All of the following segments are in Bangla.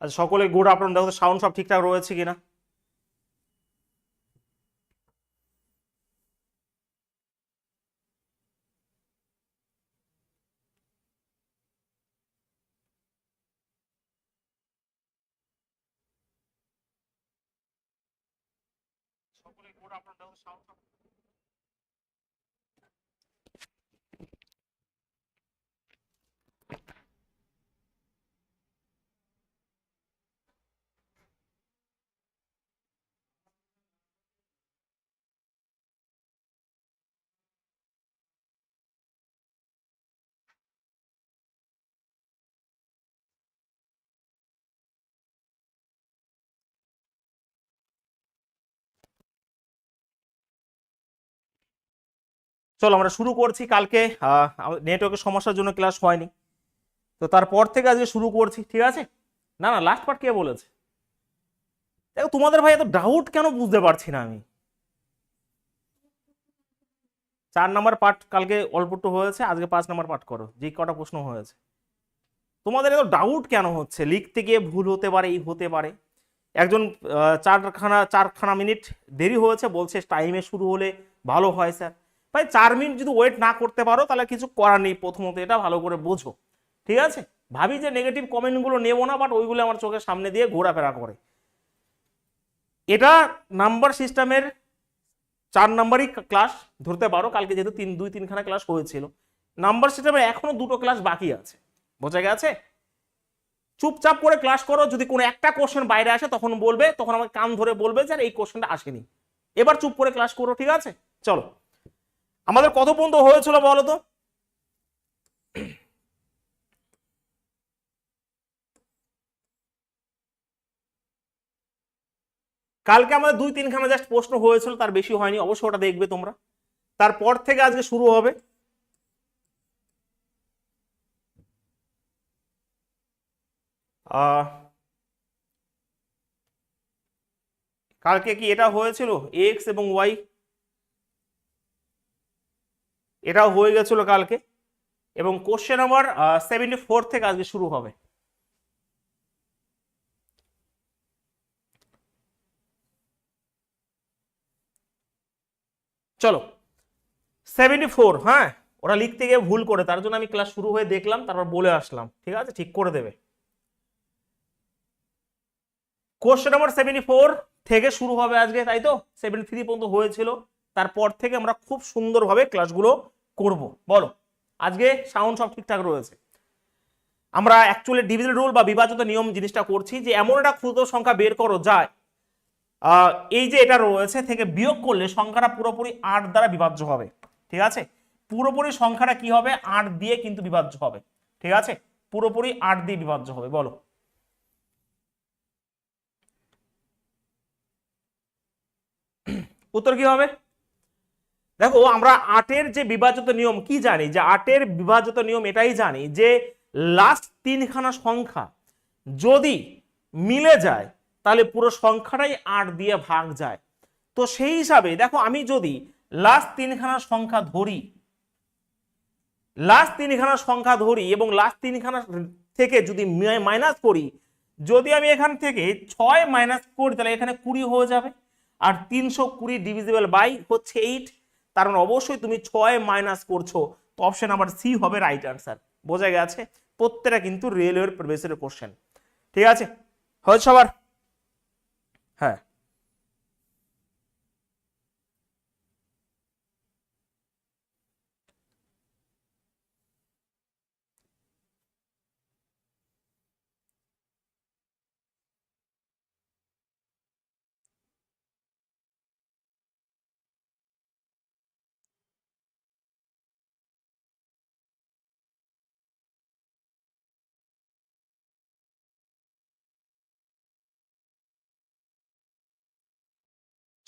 আচ্ছা, সকলে গুড আফটারনুন। দেখো সাউন্ড সব ঠিকঠাক রয়েছে কিনা। সকলে গুড আফটারনুন। দেখো সাউন্ড সব চলো আমরা শুরু করছি। কালকে নেটওয়ার্কের সমস্যার জন্য ক্লাস হয়নি, তো তারপর থেকে আজকে শুরু করছি, ঠিক আছে? না না, লাস্ট পার্ট কে বলেছে? দেখো তোমাদের ভাই এত ডাউট কেন বুঝতে পারছি না আমি। 4 নাম্বার পার্ট কালকে অল্প একটু হয়েছে, আজকে 5 নাম্বার পার্ট করো, যে কটা প্রশ্ন হয়েছে। তোমাদের এত ডাউট কেন হচ্ছে? লিখতে গিয়ে ভুল হতে পারে, এই হতে পারে। একজন 4খানা মিনিট দেরি হয়েছে, বলছে টাইমে শুরু হলে ভালো হয় স্যার। ভাই 4 মিনিট যদি ওয়েট না করতে পারো তাহলে কিছু করার নেই, প্রথমত এটা ভালো করে বোঝো, ঠিক আছে? ভাবি যে নেগেটিভ কমেন্টগুলো নেবো না, বাট ওইগুলো আমার চোখের সামনে দিয়ে ঘোরাফেরা করে। এটা নাম্বার সিস্টেমের 4 নাম্বারই ক্লাস ধরতে পারো, কালকে যেহেতু 2-3খানা ক্লাস হয়েছিল। নাম্বার সিস্টেমের এখনো 2টো ক্লাস বাকি আছে, বোঝা গেছে? চুপচাপ করে ক্লাস করো, যদি কোনো একটা কোশ্চেন বাইরে আসে তখন বলবে, তখন আমাকে কান ধরে বলবে যে এই কোশ্চেনটা আসেনি। এবার চুপ করে ক্লাস করো, ঠিক আছে? চলো, আমাদের কত পর্যন্ত হয়েছিল বলো তো? কালকে আমাদের 2-3খানা জাস্ট প্রশ্ন হয়েছিল, তার বেশি হয়নি, অবশ্যই ওটা দেখবে তোমরা। তারপর থেকে আজকে শুরু হবে। কালকে কি এটা হয়েছিল, এক্স এবং ওয়াই? এটাও হয়ে গেছিল কালকে। এবং কোশ্চেন নাম্বার 74 থেকে আজকে শুরু হবে। চলো, 74, হ্যাঁ। ওরা লিখতে গিয়ে ভুল করে, তার জন্য আমি ক্লাস শুরু হয়ে দেখলাম, তারপর বলে আসলাম, ঠিক আছে? ঠিক করে দেবে। কোশ্চেন নাম্বার 74 থেকে শুরু হবে আজকে, তাই তো? 73 পর্যন্ত হয়েছিল, তারপর থেকে আমরা খুব সুন্দরভাবে ক্লাসগুলো করব। বলো, আজকে সাউন্ড সব ঠিকঠাক রয়েছে? আমরা অ্যাকচুয়ালি ডিভিশন রুল বা বিভাজিত নিয়ম জিনিসটা করছি, যে এমন একটা ক্ষুদ্র সংখ্যা বের করো যায় এই যে এটা রয়েছে থেকে বিয়োগ করলে সংখ্যাটা পুরোপুরি 8 দ্বারা বিভাজ্য হবে, ঠিক আছে? পুরোপুরি সংখ্যাটা কি হবে? 8 দিয়ে কিন্তু বিভাজ্য হবে, ঠিক আছে? পুরোপুরি 8 দিয়ে বিভাজ্য হবে। বলো, উত্তর কি হবে? দেখো, আমরা 8-এর যে বিভাজিত নিয়ম কি জানি, যে 8-এর বিভাজিত নিয়ম এটাই জানি যে লাস্ট 3খানা সংখ্যা যদি মিলে যায় তাহলে পুরো সংখ্যাটাই 8 দিয়ে ভাগ যায়। তো সেই হিসাবে দেখো, আমি যদি লাস্ট 3খানা সংখ্যা ধরি, এবং লাস্ট 3খানা থেকে যদি মাইনাস করি, যদি আমি এখান থেকে 6 মাইনাস করি তাহলে এখানে 20 হয়ে যাবে। আর 320 ডিভিজিবল বাই হচ্ছে 8, তার মানে অবশ্যই তুমি 6 মাইনাস করছো, তো অপশন নাম্বার সি হবে রাইট আনসার। বোঝা গেছে? প্রত্যেকটা কিন্তু রেলওয়ের বেসের কোশ্চেন, ঠিক আছে? হয়েছে সবার? হ্যাঁ,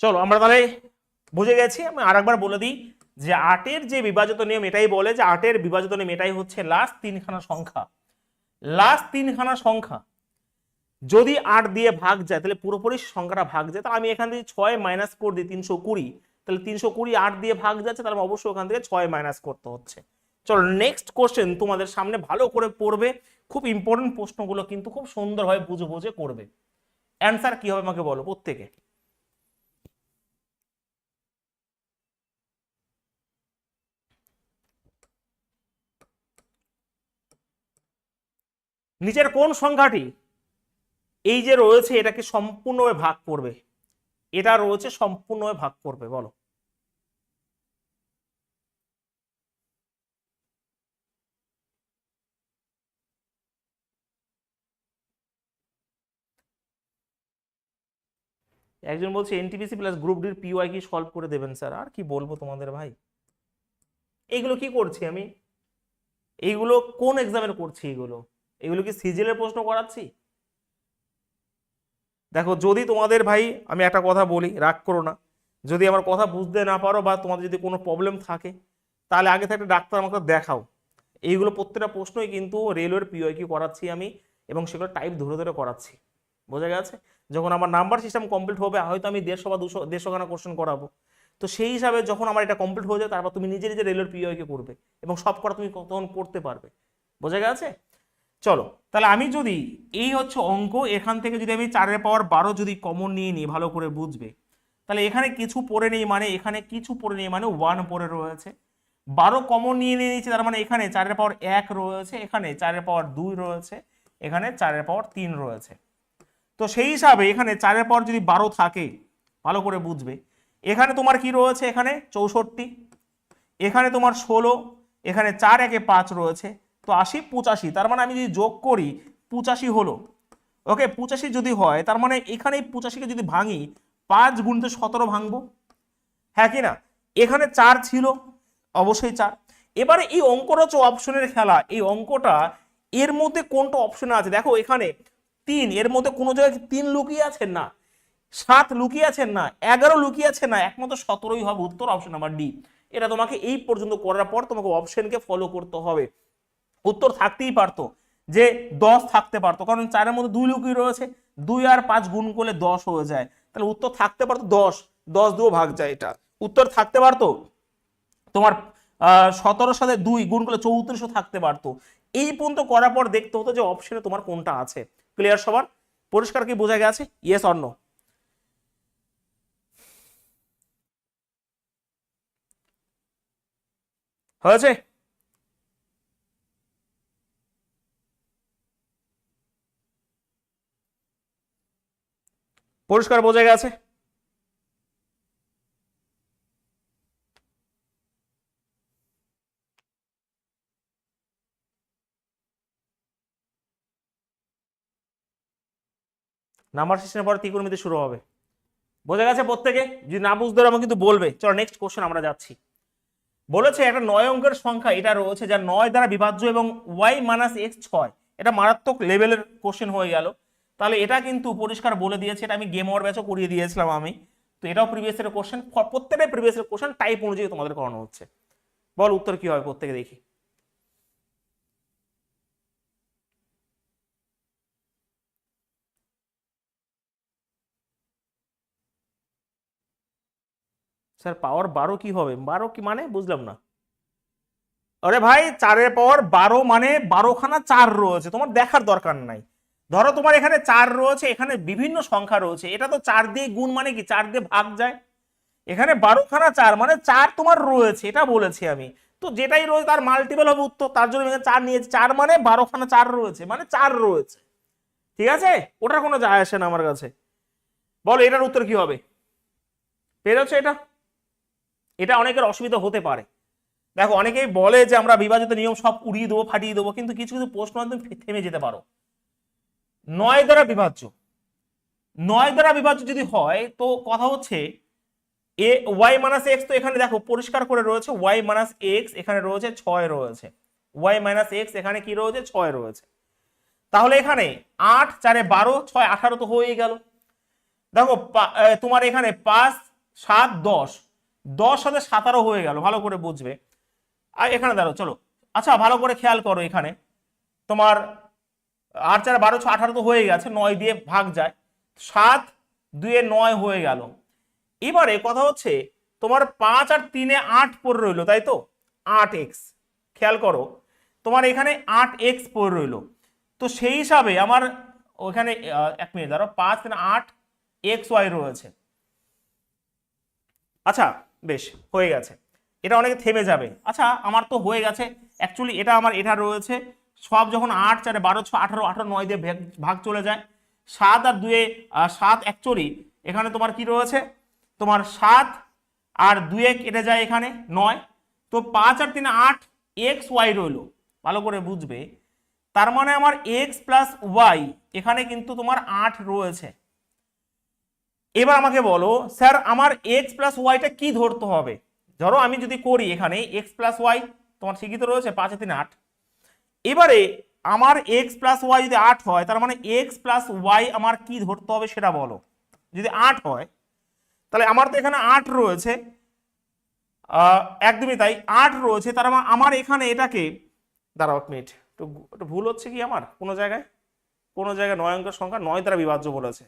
চলো আমরা তাহলে বুঝে গেছি। আমি আরেকবার বলে দিই যে 8-এর যে বিভাজিত নিয়ম এটাই বলে যে 8-এর বিভাজিত নিয়ম এটাই হচ্ছে লাস্ট তিনখানা সংখ্যা, লাস্ট তিনখানা সংখ্যা যদি 8 দিয়ে ভাগ যায় তাহলে পুরোপুরি সংখ্যাটা ভাগ যায়। তাহলে আমি এখান থেকে 6 মাইনাস করে দিই 320, তাহলে 320 8 দিয়ে ভাগ যাচ্ছে, তাহলে অবশ্যই ওখান থেকে 6 মাইনাস করতে হচ্ছে। চলো নেক্সট কোশ্চেন তোমাদের সামনে ভালো করে পড়বে, খুব ইম্পর্টেন্ট প্রশ্নগুলো কিন্তু খুব সুন্দরভাবে বুঝে বুঝে করবে। অ্যান্সার কি হবে আমাকে বলো প্রত্যেকে। নিচের কোন সংখ্যাটি এই যে রয়েছে এটাকে সম্পূর্ণভাবে ভাগ করবে, এটা রয়েছে সম্পূর্ণভাবে ভাগ করবে, বলো। একজন বলছে এনটিপিসি প্লাস গ্রুপ ডির পিওয়াই কি সলভ করে দেবেন স্যার? আর কি বলবো তোমাদের ভাই, এইগুলো কি করছি আমি? এইগুলো কোন এক্সামের করছি? এগুলো এগুলো কি সিজিএলের প্রশ্ন করাচ্ছি? দেখো যদি তোমাদের ভাই আমি একটা কথা বলি, রাগ করো না, যদি আমার কথা বুঝতে না পারো বা তোমাদের যদি কোনো প্রবলেম থাকে তাহলে আগে থেকে ডাক্তার আমাকে দেখাও। এইগুলো প্রত্যেকটা প্রশ্নই কিন্তু রেলওয়ের পিওয়াই কি করাচ্ছি আমি, এবং সেগুলো টাইপ ধরে ধরে করাচ্ছি। বোঝা গেছে? যখন আমার নাম্বার সিস্টেম কমপ্লিট হবে হয়তো আমি 150 বা 200 খানা কোশ্চেন করাবো, তো সেই হিসাবে যখন আমার এটা কমপ্লিট হয়ে যায় তারপর তুমি নিজে নিজে রেলওয়ের পিওয়াই কে করবে এবং সব করা তুমি তখন করতে পারবে। বোঝা গেছে? চলো তাহলে আমি যদি এই হচ্ছে অঙ্ক, এখান থেকে যদি আমি 4^12 যদি কমন নিয়ে নিই, ভালো করে বুঝবে, তাহলে এখানে কিছু পড়ে নেই মানে এখানে কিছু পড়ে নেই মানে 1 পড়ে রয়েছে। 12 কমন নিয়ে নিয়েছি, তার মানে এখানে 4^1 রয়েছে, এখানে 4^2 রয়েছে, এখানে 4^3 রয়েছে। তো সেই হিসাবে এখানে 4 যদি 12 থাকে, ভালো করে বুঝবে, এখানে তোমার কি রয়েছে, এখানে 64, এখানে তোমার 16, এখানে 4×1=5 রয়েছে, তো 80 85, তার মানে আমি যদি যোগ করি 85 হলো। ওকে 85 যদি হয় তার মানে এখানে 85কে যদি ভাঙি 5 গুণিত 17 ভাঙবো, হ্যাঁ কি না? এখানে 4 ছিল, অবশ্যই 4। এবারে এই অঙ্কটা হচ্ছে অপশনের খেলা, এই অঙ্কটা এর মধ্যে কোনটা অপশনে আছে দেখো, এখানে 3, এর মধ্যে কোনো জায়গায় 3 লুকিয়ে আছেন না, 7 লুকিয়ে আছেন না, 11 লুকিয়ে আছে না, একমাত্র 17ই হবে উত্তর, অপশন নাম্বার ডি। এটা তোমাকে এই পর্যন্ত করার পর তোমাকে অপশনকে ফলো করতে হবে। উত্তর থাকতেই পারতো যে 10 থাকতে পারতো, কারণ 4-এর মধ্যে 2 লুকিয়ে রয়েছে, 2 আর 5 গুণ করলে 10 হয়ে যায়, তাহলে উত্তর থাকতে পারতো 10, 10 দিয়েও ভাগ যায়, এটা উত্তর থাকতে পারতো। তোমার 17-র সাথে 2 গুণ করলে 34ও থাকতে পারতো। এই পর্যন্ত করার পর দেখতে হতো যে অপশনে তোমার কোনটা আছে। ক্লিয়ার সবার? পরিষ্কার কি বোঝা গেছে? Yes or no? হয়েছে? পরিষ্কার বোঝা গেছে? নাম্বার সিস্টেমের পরে ত্রিকোণমিতি শুরু হবে। বোঝা গেছে প্রত্যেকে? যদি না বুঝতে পারো আমাকে কিন্তু বলবে। চলো নেক্সট কোশ্চেন আমরা যাচ্ছি। বলেছে একটা 9 অঙ্কের সংখ্যা এটা রয়েছে যা 9 দ্বারা বিভাজ্য এবং y-x 6, এটা মারাত্মক লেভেলের কোশ্চেন হয়ে গেল। তাহলে এটা কিন্তু পরিষ্কার বলে দিয়েছে, এটা আমি গেম ওভার ব্যাচও করিয়ে দিয়েছিলাম আমি, তো এটাও প্রিভিয়াস এর কোশ্চেন, প্রত্যেকটাই প্রিভিয়াস এর কোশ্চেন টাইপ অনুযায়ী তোমাদের করানো হচ্ছে। বল উত্তর কি হবে প্রত্যেকে দেখি। স্যার পাওয়ার 12 কি হবে? 12 কি মানে বুঝলাম না। আরে ভাই 4^12 মানে 12খানা 4 রয়েছে, তোমার দেখার দরকার নাই। ধরো তোমার এখানে 4 রয়েছে, এখানে বিভিন্ন সংখ্যা রয়েছে, এটা তো 4 দিয়ে গুণ মানে কি 4 দিয়ে ভাগ যায়। এখানে 12খানা 4 মানে 4 তোমার রয়েছে, এটা বলেছি আমি। তো যেটাই রয়েছে তার মাল্টিপল হবে উত্তর, তার জন্য এখানে 4 নিয়েছি। 4 মানে 12খানা 4 রয়েছে মানে 4 রয়েছে, ঠিক আছে? ওটার কোনো যায় আসে না আমার কাছে। বলো এটার উত্তর কি হবে? পেরেছো এটা? এটা অনেকের অসুবিধা হতে পারে। দেখো অনেকেই বলে যে আমরা বিভাজিত নিয়ম সব উড়িয়ে দেবো, ফাটিয়ে দেবো, কিন্তু কিছু কিছু প্রশ্ন তুমি থেমে যেতে পারো। 9 দ্বারা বিভাজ্য, 9 দ্বারা বিভাজ্য যদি হয় তো কথা হচ্ছে y-x, তো এখানে দেখো পরিষ্কার করে রয়েছে y-x, এখানে রয়েছে 6 রয়েছে, y-x এখানে কি রয়েছে 6 রয়েছে। তাহলে এখানে 8 4 12 6 18 তো হয়েই গেল। দেখো তোমার এখানে 5 7 10, 10 সাথে 17 হয়ে গেল, ভালো করে বুঝবে। আর এখানে দাঁড়ো চলো, আচ্ছা ভালো করে খেয়াল করো, এখানে তোমার 8 4 12 6 18 তো হয়ে গেছে, 9 দিয়ে ভাগ যায়, 7 2 এ 9 হয়ে গেল। এবারে কথা হচ্ছে তোমার 5 আর 3 এ 8 পড়ে রইলো, তাই তো, 8x, খেয়াল করো তোমার এখানে 8x পড়ে রইলো। তো সেই হিসাবে আমার ওখানে 1 মিনিট দাঁড়াও, 5 3 8 xy রয়েছে। আচ্ছা বেশ, হয়ে গেছে, এটা অনেকে থেমে যাবে। আচ্ছা আমার তো হয়ে গেছে অ্যাকচুয়ালি, এটা আমার এটা রয়েছে সব, যখন 8 4 12 6 18 18 9 দিয়ে ভাগ চলে যায়, 7 আর 2 এ 7 অ্যাকচুয়ালি এখানে তোমার কি রয়েছে, তোমার 7 আর 2 এ কেটে যায় এখানে 9, তো 5 আর 3 8 এক্স ওয়াই রইলো, ভালো করে বুঝবে। তার মানে আমার এক্স প্লাস ওয়াই এখানে কিন্তু তোমার 8 রয়েছে। এবার আমাকে বলো স্যার আমার এক্স প্লাস ওয়াইটা কি ধরতে হবে। ধরো আমি যদি করি এখানে এক্স প্লাস ওয়াই, তোমার ঠিকই তো রয়েছে 5 3 8। এবারে আমার এক্স প্লাস ওয়াই যদি 8 হয়, তার মানে এক্স প্লাস ওয়াই আমার কি ধরতে হবে সেটা বলো। যদি 8 হয় তাহলে আমার তো এখানে 8 রয়েছে, একদমই তাই 8 রয়েছে, তার মানে আমার এখানে এটাকে, দাঁড়াও 1 মিনিট, একটু ভুল হচ্ছে কি আমার কোনো জায়গায় 9 অঙ্কের সংখ্যা 9 দ্বারা বিভাজ্য বলেছে,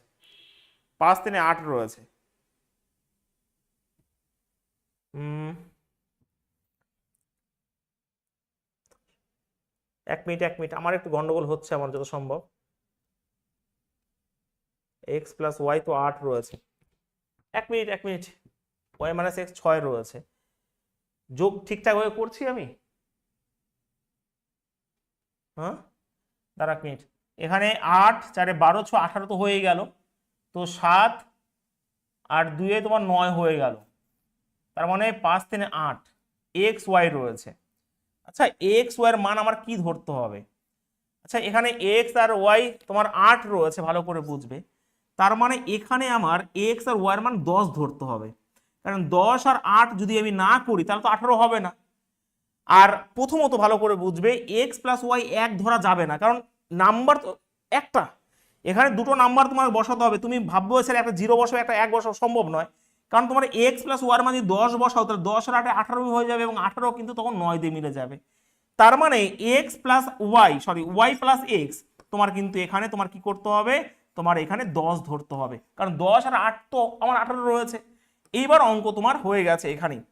5 3 8 রয়েছে। হুম, 1 মিনিট আমার একটু গন্ডগোল হচ্ছে আমার যত সম্ভব। এক্স প্লাস ওয়াই তো 8 রয়েছে, 1 মিনিট, ওয়াই মাইনাস এক্স 6 রয়েছে, যোগ ঠিকঠাক ভাবে করছি আমি, হ্যাঁ দাঁড়া 1 মিনিট, এখানে 8 4 12 6 18 তো হয়ে গেল, তো 7 আর 2 এ তোমার 9 হয়ে গেল, তার মানে 5 3 8 এক্স ওয়াই রয়েছে। আচ্ছা এক্স ওয়াই এর মান আমার কি ধরতে হবে। আচ্ছা এখানে এক্স আর ওয়াই তোমার 8 রয়েছে, ভালো করে বুঝবে। তার মানে এখানে আমার এক্স আর ওয়াই এর মান 10 ধরতে হবে, কারণ 10 আর 8 যদি আমি না করি তাহলে তো 18 হবে না। আর প্রথমত ভালো করে বুঝবে এক্স প্লাস ওয়াই 1 ধরা যাবে না, কারণ নাম্বার তো একটা, এখানে দুটো নাম্বার তোমার বসাতে হবে। তুমি ভাববো স্যার একটা 0 বসাও একটা 1 বসাও, সম্ভব নয়, কারণ তোমার এক্স প্লাস ওয়াই এর মান যদি 10 বসাও তাহলে 10 আর 8 18 হয়ে যাবে, এবং 18 কিন্তু তখন 9 দিয়ে মিলে যাবে। তার মানে X plus Y, sorry Y plus X, তোমার কিন্তু এখানে তোমার কি করতে হবে, তোমার এখানে 10 ধরতে হবে, কারণ 10 আর 8 তো আমার 18 রয়েছে। এইবার অঙ্ক তোমার হয়ে গেছে এখানেই,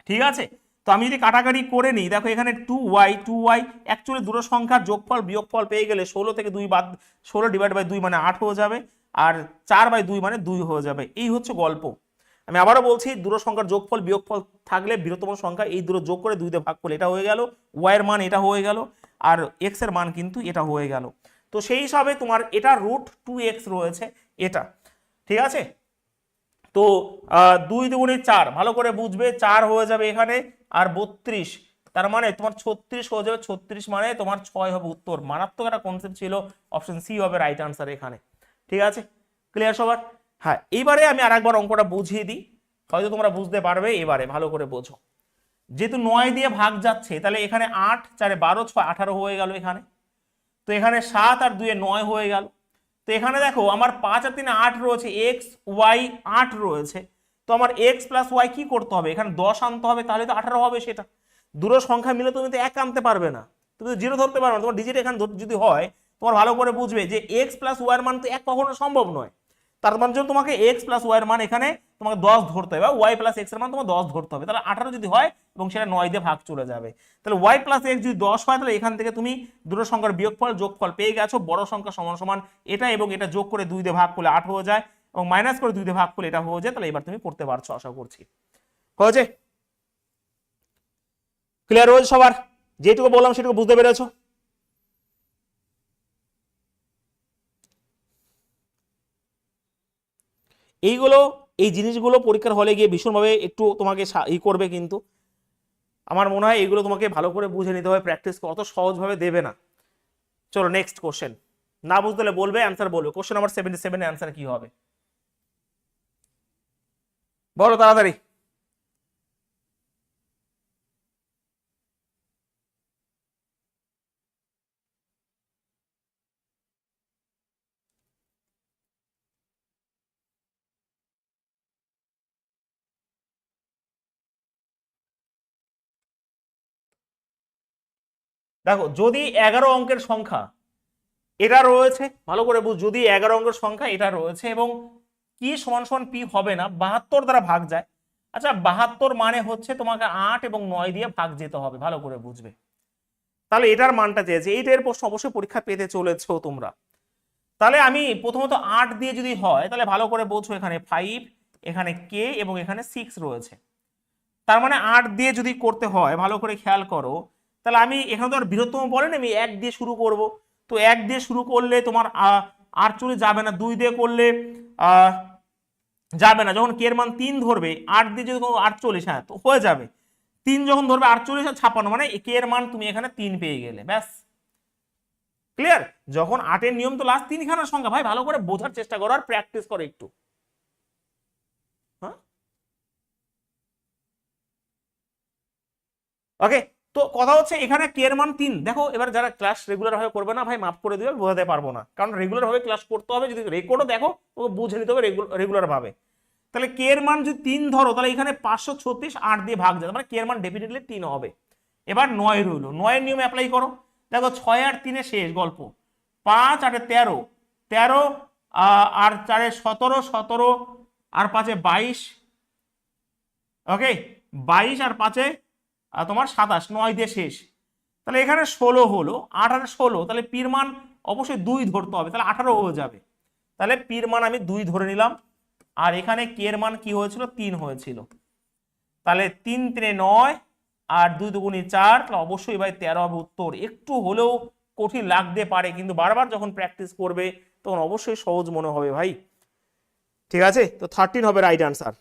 ঠিক আছে। তো আমি যদি কাটাকাটি করে নিই, দেখো এখানে 2y অ্যাকচুয়ালি দুটো সংখ্যার যোগফল বিয়োগফল পেয়ে গেলে 16 থেকে 2 বাদ, 16 ডিভাইড বাই 2 মানে 8 হয়ে যাবে, আর 4/2 মানে 2 হয়ে যাবে। এই হচ্ছে গল্প। আমি আবারও বলছি, দুটো সংখ্যার যোগফল বিয়োগফল থাকলে বৃহত্তম সংখ্যা এই দুটো যোগ করে 2 দিয়ে ভাগ করলে এটা হয়ে গেল, ওয়াই এর মান এটা হয়ে গেল, আর এক্স এর মান কিন্তু এটা হয়ে গেল। তো সেই হিসাবে তোমার এটা √2x রয়েছে এটা, ঠিক আছে। তো 2 দুগুণে 4, ভালো করে বুঝবে, 4 হয়ে যাবে এখানে, আর 32, তার মানে তোমার 36 হয়ে যাবে, 36 মানে তোমার 6 হবে উত্তর। মারাত্মক একটা কনসেপ্ট ছিল, অপশন সি হবে রাইট আনসার এখানে, ঠিক আছে। ক্লিয়ার সবার? হ্যাঁ এইবারে আমি আরেকবার অঙ্কটা বুঝিয়ে দিই, হয়তো তোমরা বুঝতে পারবে। এবারে ভালো করে বোঝো, যেহেতু 9 দিয়ে ভাগ যাচ্ছে, তাহলে এখানে 8 4 12 6 18 হয়ে গেল এখানে, তো এখানে 7 আর 2 9 হয়ে গেল। তো এখানে দেখো আমার 5 আর 3 8 রয়েছে, এক্স ওয়াই 8 রয়েছে, তো আমার এক্স প্লাস ওয়াই কি করতে হবে, এখানে 10 আনতে হবে, তাহলে তো 18 হবে। সেটা দুটো সংখ্যা মিলে তুমি তো 1 আনতে পারবে না, তুমি তো 0 ধরতে পারবে না, তোমার ডিজিট এখানে যদি হয়, তোমার ভালো করে বুঝবে যে এক্স প্লাস ওয়াই এর মান তো 1 কখনো সম্ভব নয়। তার মানে জন্য তোমাকে এক্স প্লাস ওয়াই এর মান এখানে তোমাকে 10 ধরতে হবে, ওয়াই প্লাস এক্স এর মান তোমার 10 ধরতে হবে, তাহলে 18 যদি হয় এবং সেটা 9 দিয়ে ভাগ চলে যাবে, তাহলে ওয়াই প্লাস এক্স যদি 10 হয়, তাহলে এখান থেকে তুমি দুটো সংখ্যার বিয়োগফল যোগফল পেয়ে গেছো। বড় সংখ্যা সমান সমান এটা, এবং এটা যোগ করে 2 দিয়ে ভাগ করলে 8 হয়ে যায়, এবং মাইনাস করে 2 দিয়ে ভাগ করলে এটা হয়ে যায়। তাহলে এবার তুমি করতে পারছো, আশা করছি হয়েছে। ক্লিয়ার হয়েছে সবার? যেটুকু বললাম সেটুকু বুঝতে পেরেছো? এইগুলো, এই জিনিসগুলো পরীক্ষার হলে গিয়ে ভীষণভাবে একটু তোমাকে ই করবে, কিন্তু আমার মনে হয় এইগুলো তোমাকে ভালো করে বুঝে নিতে হবে, প্র্যাকটিস অত সহজভাবে দেবে না। চলো নেক্সট কোশ্চেন, না বুঝতে হলে বলবে, অ্যান্সার বলবে। কোশ্চেন নাম্বার 77 এর অ্যান্সার কি হবে বলো তাড়াতাড়ি। দেখো যদি 11 অঙ্কের সংখ্যা এটা রয়েছে, ভালো করে বুঝ, যদি 11 অঙ্কের সংখ্যা এটা রয়েছে এবং কি সমান সমান পি হবে না, 72 দ্বারা ভাগ যায়। আচ্ছা 72 মানে হচ্ছে তোমাকে 8 এবং 9 দিয়ে ভাগ যেতে হবে, ভালো করে বুঝবে। তাহলে এটার মানটা চেয়েছে, এইটার প্রশ্ন অবশ্যই পরীক্ষা পেতে চলেছো তোমরা। তাহলে আমি প্রথমত 8 দিয়ে যদি হয় তাহলে ভালো করে বোঝো, এখানে 5, এখানে কে এবং এখানে 6 রয়েছে। তার মানে 8 দিয়ে যদি করতে হয়, ভালো করে খেয়াল করো, তাহলে আমি এখানে তো আর বৃহত্তম বলেন, আমি 1 দিয়ে শুরু করব। তো 1 দিয়ে শুরু করলে তোমার 48 যাবে না, 2 দিয়ে করলে আহ যাবে না, যখন কে এর মান 3 ধরবে, 8 দিয়ে যদি 48, হ্যাঁ তো হয়ে যাবে। 3 যখন ধরবে 48 আর 56, মানে কে এর মান তুমি এখানে 3 পেয়ে গেলে, ব্যাস ক্লিয়ার। যখন 8-এর নিয়ম তো লাস্ট 3 খানার সংখ্যা, ভাই ভালো করে বোঝার চেষ্টা করো আর প্র্যাকটিস করো একটু। হ্যাঁ ওকে। তো কথা হচ্ছে এখানে কে এর মান 3, দেখো এবার যারা ক্লাস রেগুলার ভাবে করবে না ভাই মাফ করে দিবে, বোঝাতে পারবো না, কারণ রেগুলার ভাবে ক্লাস করতে হবে, যদি রেকর্ডও দেখো ওকে বুঝে নিতে হবে রেগুলার ভাবে। তাহলে কে এর মান যদি 3 ধরো, তাহলে এখানে 536 8 দিয়ে ভাগ যাবে, মানে কে এর মান ডেফিনেটলি 3 হবে। এবার 9 রইলো, 9 এর নিয়মে অ্যাপ্লাই করো। দেখো 6 আর 3 শেষ গল্প, 5 আর 13, 13 আর 4 17, 17 আর 5 22, ওকে 22 আর 5 তোমার 27, 9 দিয়ে শেষ। তাহলে এখানে 16 হলো, 8 আর 16, তাহলে পির মান অবশ্যই 2 ধরতে হবে, তাহলে 18 হয়ে যাবে। তাহলে পির মান আমি 2 ধরে নিলাম, আর এখানে কে এর মান কি হয়েছিল, 3 হয়েছিল। তাহলে 3 3 9 আর 2 2 4, তাহলে অবশ্যই ভাই 13 হবে উত্তর। একটু হলেও কঠিন লাগতে পারে, কিন্তু বারবার যখন প্র্যাকটিস করবে তখন অবশ্যই সহজ মনে হবে ভাই। ঠিক আছে, তো 13 হবে রাইট আনসার।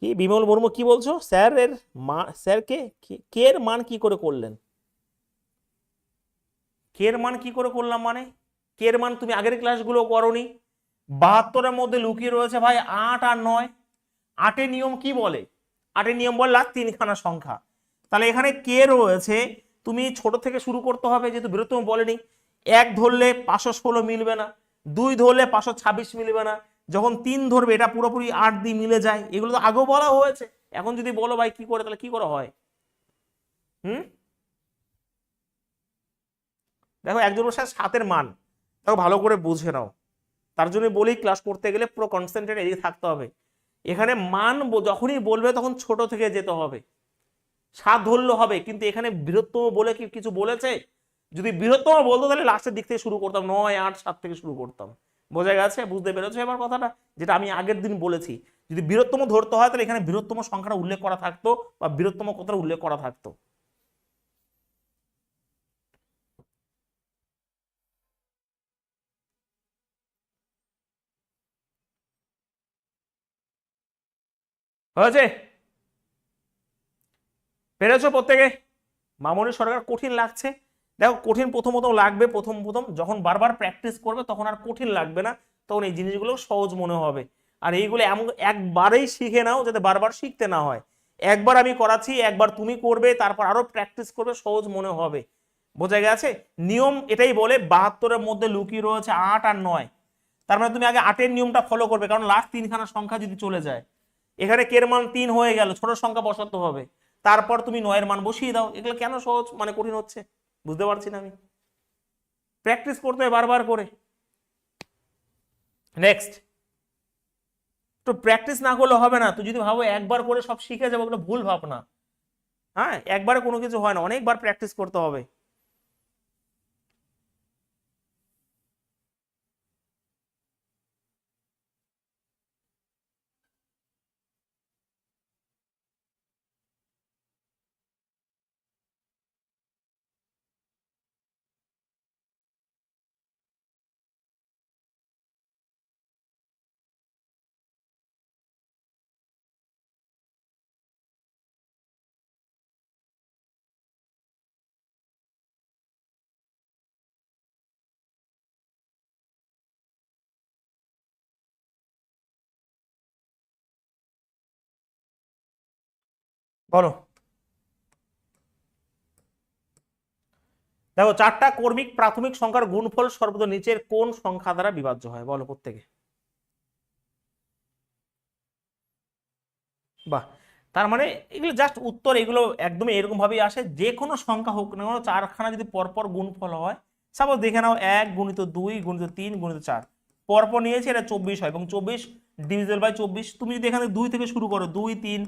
কি বিমল মুর্মু কি বলছো, স্যার এর স্যারকে কে এর মান কি করে করলেন? কে এর মান কি করে করলাম মানে, কে এর মান তুমি আগের ক্লাসগুলো করোনি। 72-এর মধ্যে লুকিয়ে রয়েছে ভাই 8 আর 9। 8-এর নিয়ম কি বলে, 8-এর নিয়ম বলে লাস্ট 3 খানা সংখ্যা। তাহলে এখানে কে রয়েছে, তুমি ছোট থেকে শুরু করতে হবে, যেহেতু বৃহত্তম বলেনি। 1 ধরলে 516 মিলবে না, 2 ধরলে 526 মিলবে না, যখন 3 ধরবে এটা পুরোপুরি 8 দিয়ে মিলে যায়। এগুলো তো আগেও বলা হয়েছে, এখন যদি বলো ভাই কি করে, তাহলে কি করে হয়? হুম, দেখো একজন সাথে 7-এর মান, দেখো ভালো করে বুঝে নাও। তার জন্য বলি ক্লাস করতে গেলে পুরো কনসেন্ট্রেট এদিকে থাকতে হবে। এখানে মান যখনই বলবে তখন ছোট থেকে যেতে হবে, 7 ধরলে হবে, কিন্তু এখানে বৃহত্তম বলে কি কিছু বলেছে? যদি বৃহত্তম বলতো তাহলে লাস্টের দিক থেকে শুরু করতাম, 9 8 7 থেকে শুরু করতাম। বোঝা গেছে, বুঝতে পেরেছো এবার কথাটা, যেটা আমি আগের দিন বলেছি। যদি বৃহত্তম ধরতে হয় তাহলে এখানে বৃহত্তম সংখ্যাটা উল্লেখ করা থাকতো, বা বৃহত্তম কথাটা উল্লেখ করা থাকতো। হয়েছে, পেরেছো প্রত্যেকে? মামনি সরকার কঠিন লাগছে? দেখো কঠিন প্রথম প্রথম লাগবে, প্রথম প্রথম যখন বারবার প্র্যাকটিস করবে তখন আর কঠিন লাগবে না, তখন এই জিনিসগুলো সহজ মনে হবে। আর এইগুলো এমন একবারেই শিখে নাও যাতে বারবার শিখতে না হয়। একবার আমি করাচ্ছি, একবার তুমি করবে, তারপর আরো প্র্যাকটিস করবে, সহজ মনে হবে। বোঝা গেছে? নিয়ম এটাই বলে 72-এর মধ্যে লুকিয়ে রয়েছে 8 আর 9। তার মানে তুমি আগে 8-এর নিয়মটা ফলো করবে, কারণ লাস্ট 3 খানা সংখ্যা যদি চলে যায়, এখানে কের মান 3 হয়ে গেল, ছোট সংখ্যা বসাতে হবে, তারপর তুমি 9-এর মান বসিয়ে দাও। এগুলো কেন সহজ মানে কঠিন হচ্ছে বুঝতে পারছি না আমি। প্র্যাকটিস করতে হয় বারবার করে। নেক্সট, তো প্র্যাকটিস না করলে হবে না। তুই যদি ভাবো একবার করে সব শিখে যাবো, ওগুলো ভুল ভাবনা। হ্যাঁ, একবারে কোনো কিছু হয় না, অনেকবার প্র্যাকটিস করতে হবে। বলো। দেখো, চারটা কর্মিক প্রাথমিক সংখ্যার গুণফল সর্বদা নিচের কোন সংখ্যা দ্বারা বিভাজ্য হয়, বলো প্রত্যেকে। বাহ, তার মানে এগুলো জাস্ট উত্তর, এগুলো একদমই এরকম ভাবেই আসে। যে কোনো সংখ্যা হোক না কেন, চারখানা যদি পরপর গুণফল হয়, সাপোজ দেখে নাও 1 × 2 × 3 × 4 পরপর নিয়েছে, এটা 24 হয়, এবং 24 ডিভিজিবল বাই 24। তুমি যদি এখানে 2 থেকে শুরু করো, 2 3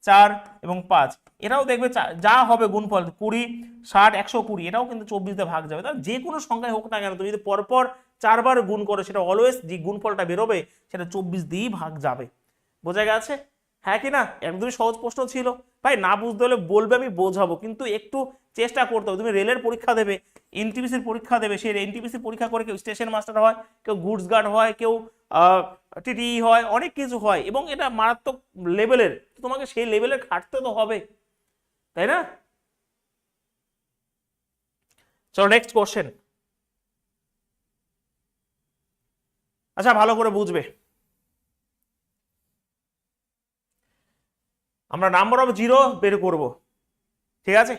4 এবং 5, এটাও দেখবে যা হবে গুণফল 20 60 120, এটাও কিন্তু 24 দিয়ে ভাগ যাবে। তাহলে যে কোনো সংখ্যায় হোক না কেন, তুমি যদি পরপর 4বার গুণ করো, সেটা অলওয়েজ যে গুণফলটা বেরোবে সেটা 24 দিয়েই ভাগ যাবে। বোঝা গেছে? হ্যাঁ কি না? একদমই সহজ প্রশ্ন ছিল ভাই। না বুঝতে হলে বলবে, আমি বোঝাবো, কিন্তু একটু চেষ্টা করতে হবে। তুমি রেলের পরীক্ষা দেবে, এনটিপিসির পরীক্ষা দেবে, সেই এনটিপিসির পরীক্ষা করে কেউ স্টেশন মাস্টার হয়, কেউ গুডস গার্ড হয়, কেউ টিটি হয়, অনেক কিছু হয়, এবং এটা মারাত্মক লেভেলের। তোমাকে সেই লেভেলের খাটতে তো হবে, তাই না? চলো নেক্সট কোশ্চেন। আচ্ছা, ভালো করে বুঝবে, আমরা নাম্বার অফ জিরো বের করব, ঠিক আছে?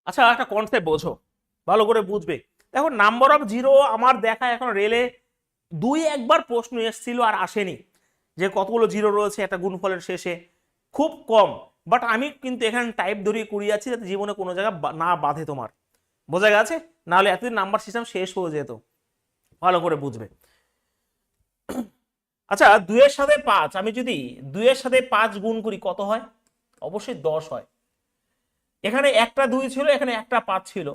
আচ্ছা, একটা কনসেপ্ট বোঝো, ভালো করে বুঝবে। দেখো, নাম্বার অফ জিরো আমার দেখা এখন রেলে 2-1বার প্রশ্ন এসেছিল আর আসেনি, যে কতগুলো জিরো রয়েছে একটা গুণফলের শেষে, খুব কম। বাট আমি কিন্তু এখানে টাইপ ধরিয়ে করিয়ে যাচ্ছি, যাতে জীবনে কোনো জায়গা না বাধে তোমার। বোঝা গেছে? নাহলে এতদিন নাম্বার সিস্টেম শেষ হয়ে যেত। ভালো করে বুঝবে। আচ্ছা, 2-এর সাথে 5, আমি যদি 2-এর সাথে 5 গুণ করি কত হয়? অবশ্যই 10 হয়। এখানে একটা 2 ছিল, এখানে একটা 5 ছিল।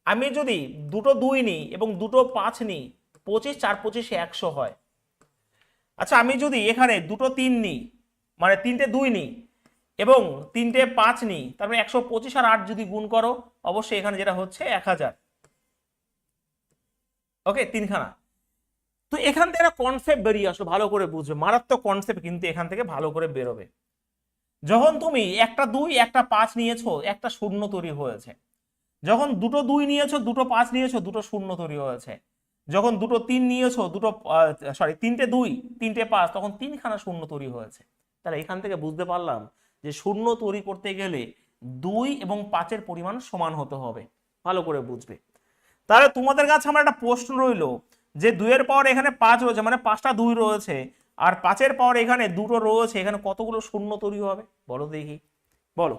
আমি যদি দুটো 2 নিই এবং দুটো 5 নিই, 25 4 25 100 হয়। আচ্ছা, আমি যদি এখানে দুটো 3 নিই, মানে 3টে 2 নিই এবং 3টে 5 নিই, তারপরে 125 আর 8 যদি গুণ করো, অবশ্যই এখানে যেটা হচ্ছে 1000। ওকে, 3খানা। তো এখান থেকে একটা কনসেপ্ট বেরিয়ে আসলো, ভালো করে বুঝবে, মারাত্মক কনসেপ্ট কিন্তু এখান থেকে ভালো করে বেরোবে। যখন তুমি একটা 2 একটা 5 নিয়েছো, একটা শূন্য তৈরি হয়েছে। যখন দুটো 2 নিয়েছো, দুটো 5 নিয়েছো, দুটো শূন্য তৈরি হয়েছে। যখন দুটো 3 নিয়েছো, দুটো 3টে 2 3টে 5, তখন 3খানা শূন্য তৈরি হয়েছে। তাহলে এখান থেকে বুঝতে পারলাম যে শূন্য তৈরি করতে গেলে 2 এবং 5-এর পরিমাণ সমান হতে হবে। ভালো করে বুঝবে। তাহলে তোমাদের কাছে আমার একটা প্রশ্ন রইলো, যে 2-এর পাওয়ার এখানে 5 রয়েছে, মানে 5টা 2 রয়েছে, আর 5-এর পাওয়ার এখানে দুটো রয়েছে, এখানে কতগুলো শূন্য তৈরি হবে বলো দেখি, বলো।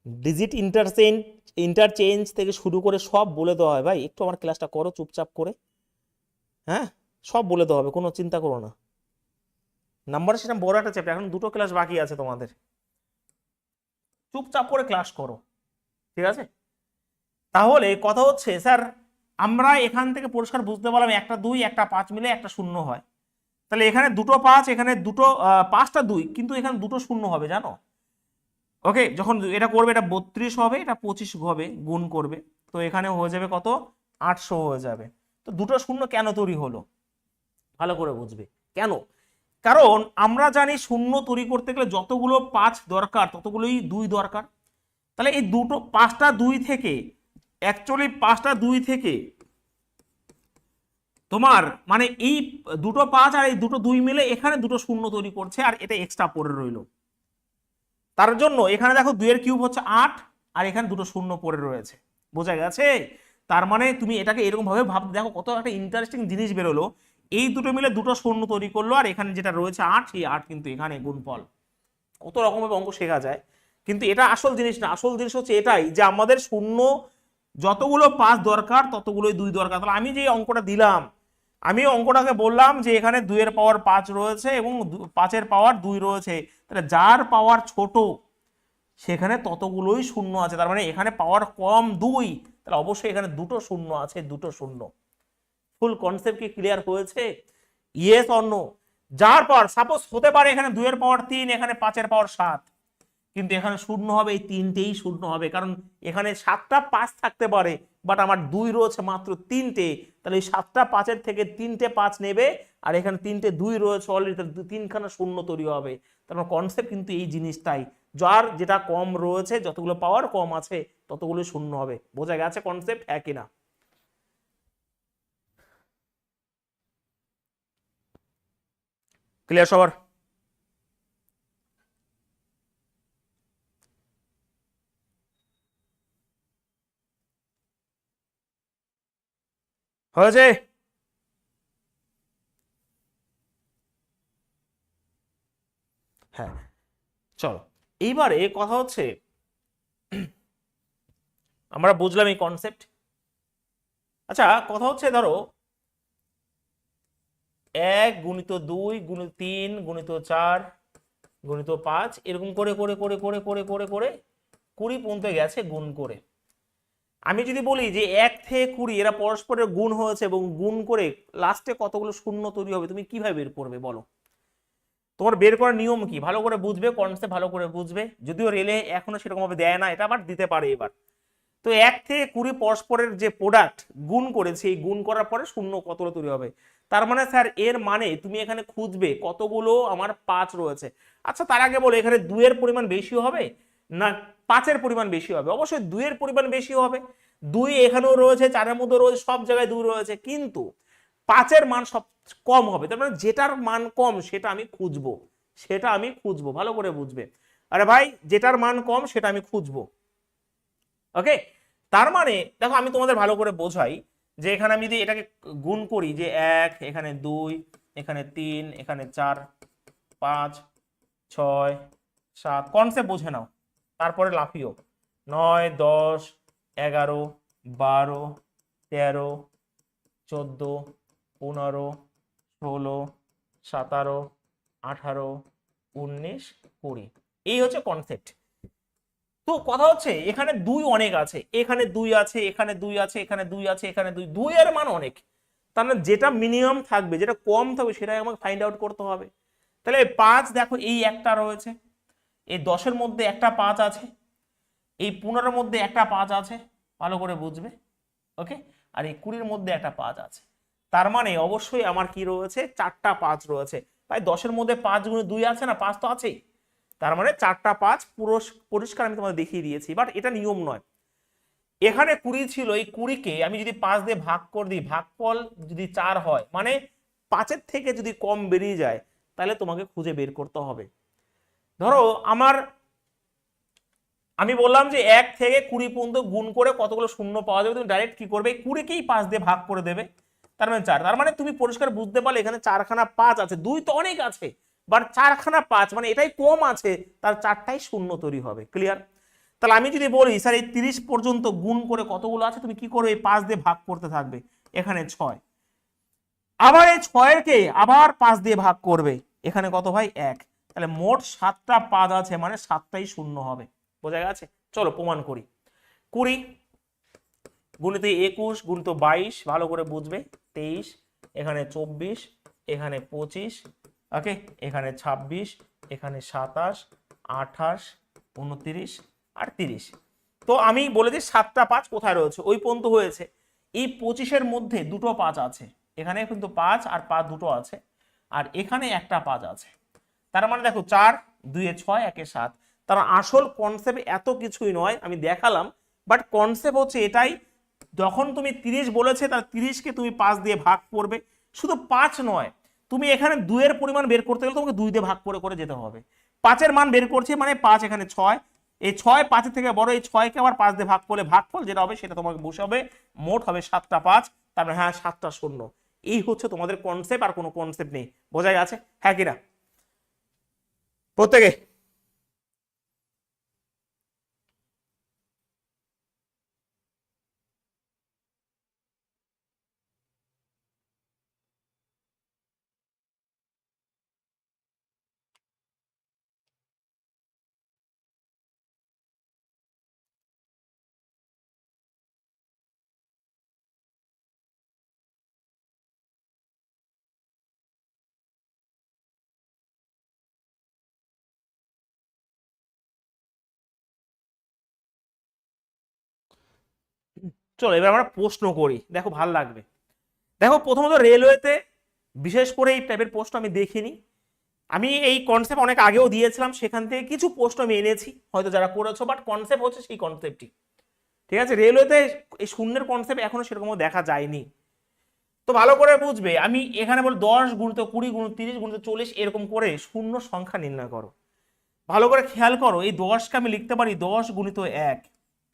ডিজিট ইন্টারচেঞ্জ থেকে শুরু করে সব বলে দেওয়া হয় ভাই। একটু আমার ক্লাসটা করো চুপচাপ করে, হ্যাঁ, সব বলে দেওয়া হবে, কোনো চিন্তা করো না। নাম্বার সিস্টেম বড় একটা চ্যাপ্টার, এখন 2টো ক্লাস বাকি আছে তোমাদের, চুপচাপ করে ক্লাস করো, ঠিক আছে? তাহলে কথা হচ্ছে, স্যার আমরা এখান থেকে পরিষ্কার বুঝতে পারলাম একটা 2 একটা 5 মিলে একটা শূন্য হয়। তাহলে এখানে দুটো 5, এখানে দুটো 5টা 2, কিন্তু এখানে দুটো শূন্য হবে, জানো? ওকে, যখন এটা করবে, এটা 32 হবে, এটা 25 হবে, গুণ করবে, তো এখানে হয়ে যাবে কত? 800 হয়ে যাবে। তো দুটো শূন্য কেন তৈরি হলো, ভালো করে বুঝবে কেন। কারণ আমরা জানি শূন্য তৈরি করতে গেলে যতগুলো 5 দরকার ততগুলোই 2 দরকার। তাহলে এই দুটো 5টা 2 থেকে, অ্যাকচুয়ালি 5টা 2 থেকে তোমার মানে এই দুটো 5 আর এই দুটো 2 মিলে এখানে দুটো শূন্য তৈরি করছে, আর এটা এক্সট্রা পড়ে রইলো। তার জন্য এখানে দেখো 2-এর কিউব হচ্ছে 8, আর এখানে দুটো শূন্য পড়ে রয়েছে। বোঝা গেছে? তার মানে তুমি এটাকে এরকম ভাবে ভাবতে, দেখো কত একটা ইন্টারেস্টিং জিনিস বেরোলো। এই দুটো মিলে দুটো শূন্য তৈরি করলো, আর এখানে যেটা রয়েছে 8, সেই 8 কিন্তু এখানে গুণফল। কত রকমের অঙ্ক শেখা যায়, কিন্তু এটা আসল জিনিস না। আসল জিনিস হচ্ছে এটাই, যে আমাদের শূন্য যতগুলো 5 দরকার ততগুলোই 2 দরকার। তাহলে আমি যে অঙ্কটা দিলাম, আমি অঙ্কটাকে বললাম যে এখানে 2-এর পাওয়ার 5 রয়েছে এবং 5-এর পাওয়ার 2 রয়েছে, তাহলে যার পাওয়ার ছোট সেখানে ততগুলোই শূন্য আছে। তার মানে এখানে পাওয়ার কম 2, তাহলে অবশ্যই এখানে দুটো শূন্য আছে, দুটো শূন্য। ফুল কনসেপ্ট কি ক্লিয়ার হয়েছে? Yes or no? যার পাওয়ার, সাপোজ হতে পারে এখানে 2-এর পাওয়ার 3, এখানে 5-এর পাওয়ার 7, কিন্তু এখানে শূন্য হবে, এই তিনটেই শূন্য হবে, কারণ এখানে 7টা 5 থাকতে পারে, বাট আমার 2 রয়েছে মাত্র 3টে, তাহলে এই 7টা 5-এর থেকে 3টে 5 নেবে, আর এখানে 3টে 2 রয়েছে অলরেডি, তাহলে 3খানা শূন্য তৈরি হবে। তার কনসেপ্ট কিন্তু এই জিনিসটাই, যার যেটা কম রয়েছে, যতগুলো পাওয়ার কম আছে ততগুলো শূন্য হবে। বোঝা গেছে কনসেপ্ট, হ্যাঁ কিনা? ক্লিয়ার সবার? হয়েছে? হ্যাঁ, চলো এইবারে কথা হচ্ছে, আমরা বুঝলাম এই কনসেপ্ট। আচ্ছা, কথা হচ্ছে ধরো 1 × 2 × 3 × 4 এরকম করে করে করে করে করে করে করে 20 পর্যন্ত গেছে গুণ করে। আমি যদি বলি যে 1 থেকে 20 এরা পরস্পরের গুণ হয়েছে এবং গুণ করে লাস্টে কতগুলো শূন্য তৈরি হবে, তুমি কিভাবে বের করবে বলো? তোমার বের করার নিয়ম কি ভালো করে বুঝবে, কনসেপ্ট ভালো করে বুঝবে, যদিও রেলে এখনো সেরকম ভাবে দেয় না, এটা আবার দিতে পারে এবার। তো 1 থেকে 20 পরস্পরের যে প্রোডাক্ট গুণ করেছে, এই গুণ করার পরে শূন্য কতগুলো তৈরি হবে। তার মানে স্যার এর মানে তুমি এখানে খুঁজবে কতগুলো আমার 5 রয়েছে। আচ্ছা, তার আগে বলো এখানে 2 এর পরিমাণ বেশি হবে না 5-এর পরিমাণ বেশি হবে? অবশ্যই 2 এর পরিমাণ বেশি হবে। 2 এখানেও রয়েছে, 4-এর মধ্যে রয়েছে, সব জায়গায় 2 রয়েছে, কিন্তু 5-এর মান সব কম হবে। তার মানে যেটার মান কম সেটা আমি খুঁজবো, সেটা আমি খুঁজবো, ভালো করে বুঝবে। আরে ভাই, যেটার মান কম সেটা আমি খুঁজবো। ওকে, তার মানে দেখো আমি তোমাদের ভালো করে বোঝাই, যে এখানে আমি যদি এটাকে গুণ করি, যে 1, এখানে 2, এখানে 3, এখানে 4, 5, 6, 7, কনসেপ্ট বুঝে নাও, তারপরে লাফিও। 9, 10, 11, 12, 13, 14, 15, 16, 17, 18, 19, 20, এই হচ্ছে কনসেপ্ট। তো কথা হচ্ছে এখানে 2 অনেক আছে, এখানে 2 আছে, এখানে 2 আছে, এখানে 2 আছে, এখানে 2, 2 এর মান অনেক। তার মানে যেটা মিনিমাম থাকবে, যেটা কম থাকবে, সেটাই আমাকে ফাইন্ড আউট করতে হবে। তাহলে 5 দেখো এই একটা রয়েছে, এই 10-এর মধ্যে একটা 5 আছে, এই 15-এর মধ্যে একটা 5 আছে, ভালো করে বুঝবে। ওকে, আর এই 20-এর মধ্যে একটা 5 আছে। তার মানে অবশ্যই আমার কি রয়েছে, 4টা 5 রয়েছে। তাই 10-এর মধ্যে 5 গুণে 2 আছে না, 5 তো আছেই। তার মানে 4টা 5 পুরো পরিষ্কার আমি তোমাদের দেখিয়ে দিয়েছি, বাট এটা নিয়ম নয়। এখানে 20 ছিল, এই 20-কে আমি যদি 5 দিয়ে ভাগ করে দিই, ভাগফল যদি 4 হয়, মানে 5-এর থেকে যদি কম বেরিয়ে যায়, তাহলে তোমাকে খুঁজে বের করতে হবে। ধরো আমি বললাম যে 1 থেকে 20 পর্যন্ত গুণ করে কতগুলো শূন্য পাওয়া যাবে, তুমি ডাইরেক্ট কি করবে, 20-কেই 5 দিয়ে ভাগ করে দেবে, তার মানে 4। তার মানে তুমি পরিষ্কার বুঝতে পারলে এখানে 4খানা 5 আছে, 2 তো অনেক আছে, বাট 4খানা 5 মানে এটাই কম আছে, তার 4টাই শূন্য তৈরি হবে। ক্লিয়ার? তাহলে আমি যদি বলি স্যার এই 30 পর্যন্ত গুণ করে কতগুলো আছে, তুমি কি করবে, এই 5 দিয়ে ভাগ করতে থাকবে, এখানে 6, আবার এই 6-কে আবার 5 দিয়ে ভাগ করবে, এখানে কত ভাই, 1। তাহলে মোট 7টা 5 আছে, মানে 7টাই শূন্য হবে। বোঝা গেছে? চলো প্রমাণ করি। 20 গুণিত 21 গুণিত 22, ভালো করে বুঝবে, 23, এখানে 24, এখানে 25, ওকে, এখানে 26, এখানে 27, 28, 29 আর 30। তো আমি বলে দিই 7টা 5 কোথায় রয়েছে, ওই পর্যন্ত হয়েছে। এই 25-এর মধ্যে দুটো 5 আছে, এখানে কিন্তু 5 আর 5 দুটো আছে, আর এখানে একটা 5 আছে। তার মানে দেখো 4, 2 এ 6, 1 এ 7। তার আসল কনসেপ্ট এত কিছুই নয়, আমি দেখালাম, বাট কনসেপ্ট হচ্ছে এটাই। যখন তুমি 30 বলেছে, তার 30-কে তুমি 5 দিয়ে ভাগ করবে। শুধু 5 নয়, তুমি এখানে 2 এর পরিমাণ বের করতে গেলে তোমাকে 2 দিয়ে ভাগ করে করে যেতে হবে। 5-এর মান বের করছে, মানে 5, এখানে 6, এই 6 5-এর থেকে বড়, এই 6-কে আবার 5 দিয়ে ভাগ করলে ভাগফল যেটা হবে সেটা তোমাকে বসাবে, মোট হবে 7টা 5। তারপরে হ্যাঁ 7টা শূন্য। এই হচ্ছে তোমাদের কনসেপ্ট, আর কোনো কনসেপ্ট নেই। বোঝা গেছে, হ্যাঁ কিনা প্রত্যেকে? চলো এবার আমরা প্রশ্ন করি, দেখো ভাল লাগবে। দেখো প্রথমত রেলওয়েতে বিশেষ করে এই টাইপের প্রশ্ন আমি দেখিনি। আমি এই কনসেপ্ট অনেক আগেও দিয়েছিলাম, সেখান থেকে কিছু প্রশ্ন আমি এনেছি, হয়তো যারা করেছো, বাট কনসেপ্ট হচ্ছে সেই কনসেপ্টই। ঠিক আছে, রেলওয়েতে এই শূন্যের কনসেপ্ট এখনো সেরকম দেখা যায়নি। তো ভালো করে বুঝবে, আমি এখানে বল 10 গুণিত 20 গুণিত 30 গুণিত 40 এরকম করে শূন্য সংখ্যা নির্ণয় করো। ভালো করে খেয়াল করো, এই 10কে আমি লিখতে পারি 10 গুণিত 1,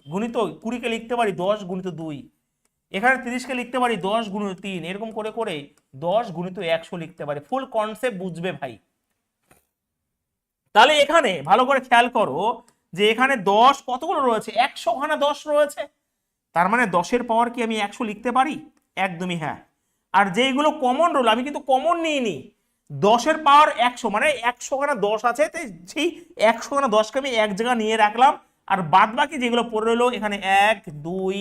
গুণিত 20কে লিখতে পারি 10 গুণিত 2, এখানে 30কে লিখতে পারি 10 গুণিত 3, এরকম করে করে 10 গুণিত 100 লিখতে পারি। ফুল কনসেপ্ট বুঝবে ভাই। তাহলে এখানে ভালো করে খেয়াল করো যে এখানে 10 কতগুলো রয়েছে, 100 খানা 10 রয়েছে। তার মানে 10-এর পাওয়ার কি আমি 100 লিখতে পারি? একদমই হ্যাঁ। আর যেইগুলো কমন রইল আমি কিন্তু কমন নিইনি, 10-এর পাওয়ার 100 মানে 100 খানা 10 আছে, তাই সেই 100 খানা 10কে আমি এক জায়গায় নিয়ে রাখলাম। আর বাদ বাকি যেগুলো পড়ে রইলো এখানে 1 2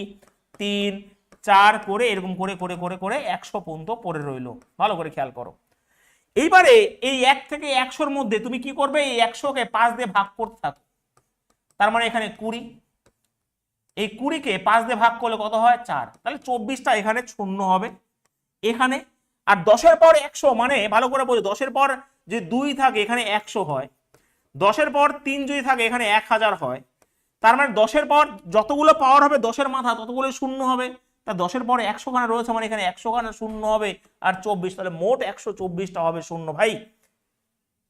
3 4 করে এরকম করে করে করে করে 100 পর্যন্ত পড়ে রইলো। ভালো করে খেয়াল করো। এইবারে এই 1 থেকে 100-র মধ্যে তুমি কি করবে, এই 100-কে 5 দিয়ে ভাগ করতে থাকো। তার মানে এখানে 20, এই 20-কে 5 দিয়ে ভাগ করলে কত হয়? 4। তাহলে 24টা এখানে শূন্য হবে এখানে। আর 10-এর পর 100 মানে ভালো করে বোঝো, 10-এর পর যে 2 থাকে এখানে 100 হয়, 10-এর পর 3 যদি থাকে এখানে 1000 হয়। তার মানে 10-এর পর যতগুলো পাওয়ার হবে 10-এর মাথা ততগুলো শূন্য হবে। তা 10-এর পরে 100 খানা রয়েছে মানে এখানে 100 খানা শূন্য হবে আর 24, তাহলে মোট 124টা হবে শূন্য। ভাই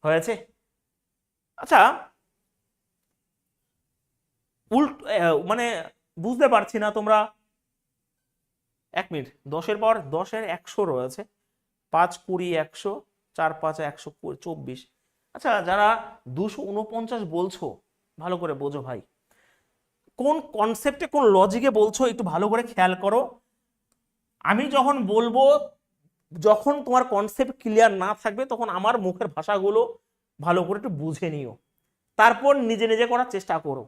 হয়েছে? আচ্ছা, মানে বুঝতে পারছি না তোমরা। 1 মিনিট, 10-এর পর 10-এর 100 রয়েছে, 5 20 100, 4 5 124। আচ্ছা, যারা 249 বলছো ভালো করে বোঝো ভাই, কোন কনসেপ্টে কোন লজিকে বলছো একটু ভালো করে খেয়াল করো। আমি যখন বলবো, যখন তোমার কনসেপ্ট ক্লিয়ার না থাকবে তখন আমার মুখের ভাষাগুলো ভালো করে একটু বুঝে নিও, তারপর নিজে নিজে করার চেষ্টা করো।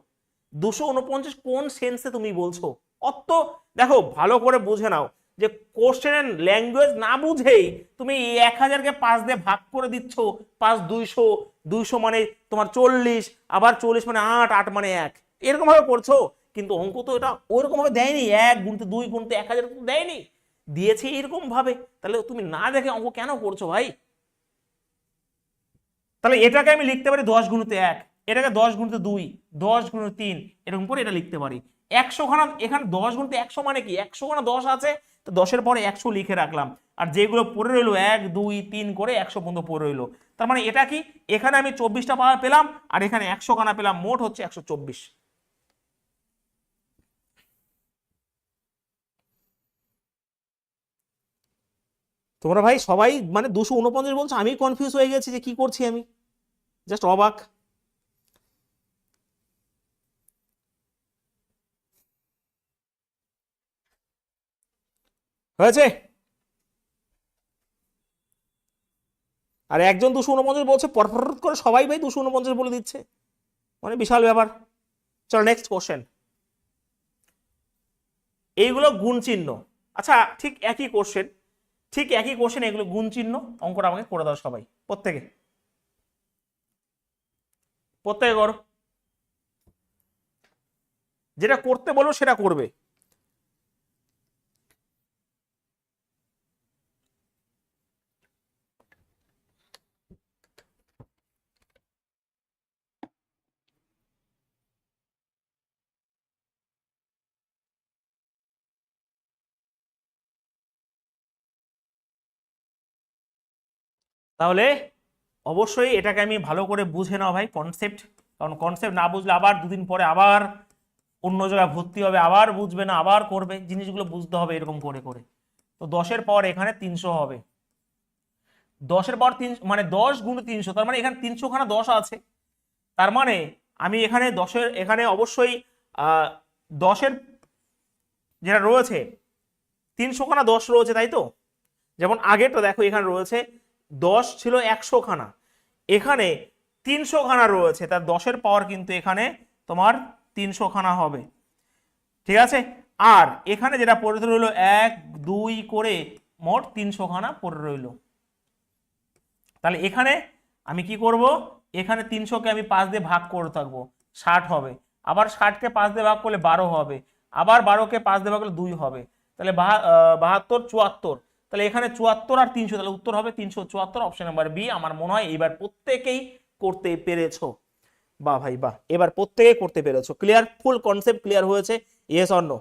249 কোন সেন্সে তুমি বলছো অত, দেখো ভালো করে বুঝে নাও যে কোশ্চেন ল্যাঙ্গুয়েজ না বুঝেই তুমি 1000-কে 5 দিয়ে ভাগ করে দিচ্ছ। 5 200, 200 মানে তোমার 40, আবার 40 মানে 8, 8 মানে 1, এরকম ভাবে করছো। কিন্তু অঙ্ক তো এটা ওইরকম ভাবে দেয়নি, 1 গুণিত 2 গুণিত 1000 দেয়নি, দিয়েছে এরকম ভাবে। তাহলে তুমি না দেখে অঙ্ক কেন করছো ভাই? তাহলে এটাকে আমি লিখতে পারি 10 গুণিত 1, এটাকে 10 গুণিত 2, 10 গুণিত 3, এরকম করে এটা লিখতে পারি। 100 খানা এখানে 10 গুণিত 100 মানে কি, 100 খানা 10 আছে, তো 10-এর পরে 100 লিখে রাখলাম। আর যেগুলো পড়ে রইলো 1 2 3 করে 100 পর্যন্ত পড়ে রইলো। তার মানে এটা কি, এখানে আমি 24টা পাওয়ার পেলাম আর এখানে 100 খানা পেলাম, মোট হচ্ছে 124। তোমরা ভাই সবাই মানে 249 বলছো, আমি কনফিউজ হয়ে গেছি যে কি করছি আমি, জাস্ট অবাক। হয়েছে? আর একজন 249 বলছে, পরপর করে সবাই ভাই 249 বলে দিচ্ছে, মানে বিশাল ব্যাপার। চলো নেক্সট কোশ্চেন। এইগুলো গুণ চিহ্ন। আচ্ছা, ঠিক একই কোশ্চেন, ঠিক একই কোশ্চেন, এগুলো গুণ চিহ্ন। অঙ্কটা আমাকে করে দাও সবাই, প্রত্যেকে প্রত্যেকে করো, যেটা করতে বলো সেটা করবে। তাহলে অবশ্যই এটাকে আমি ভালো করে বুঝে নাও ভাই কনসেপ্ট, কারণ কনসেপ্ট না বুঝলে আবার দুদিন পরে আবার অন্য জায়গায় ভর্তি হবে, আবার বুঝবে না, আবার করবে। জিনিসগুলো বুঝতে হবে এরকম করে করে। তো 10-এর পর এখানে 300 হবে, 10-এর পর 3 মানে 10 গুণ 300, তার মানে এখানে 300 খানা 10 আছে। তার মানে আমি এখানে 10-এর এখানে অবশ্যই 10-এর যেটা রয়েছে 300 খানা 10 রয়েছে, তাই তো? যেমন আগেরটা দেখো, এখানে রয়েছে 10 ছিল 100 খানা, এখানে 300 খানা রয়েছে, তার 10-এর পাওয়ার কিন্তু এখানে তোমার 300 খানা হবে। ঠিক আছে, আর এখানে যেটা পড়ে রইলো 1 2 করে মোট 300 খানা পড়ে রইলো। তাহলে এখানে আমি কি করব, এখানে 300-কে আমি 5 দিয়ে ভাগ করে থাকবো, 60 হবে। আবার 60-কে 5 দিয়ে ভাগ করলে 12 হবে। আবার 12কে 5 দিয়ে ভাগ করলে 2 হবে, তাহলে 72 74, তাহলে এখানে 74 আর 300, তাহলে উত্তর হবে 374, অপশন নাম্বার বি। আমার মনে হয় এবার প্রত্যেকেই করতে পেরেছো। বাহ ভাই বাহ, এবার প্রত্যেকেই করতে পেরেছো। ক্লিয়ার, ফুল কনসেপ্ট ক্লিয়ার হয়েছে? Yes or no?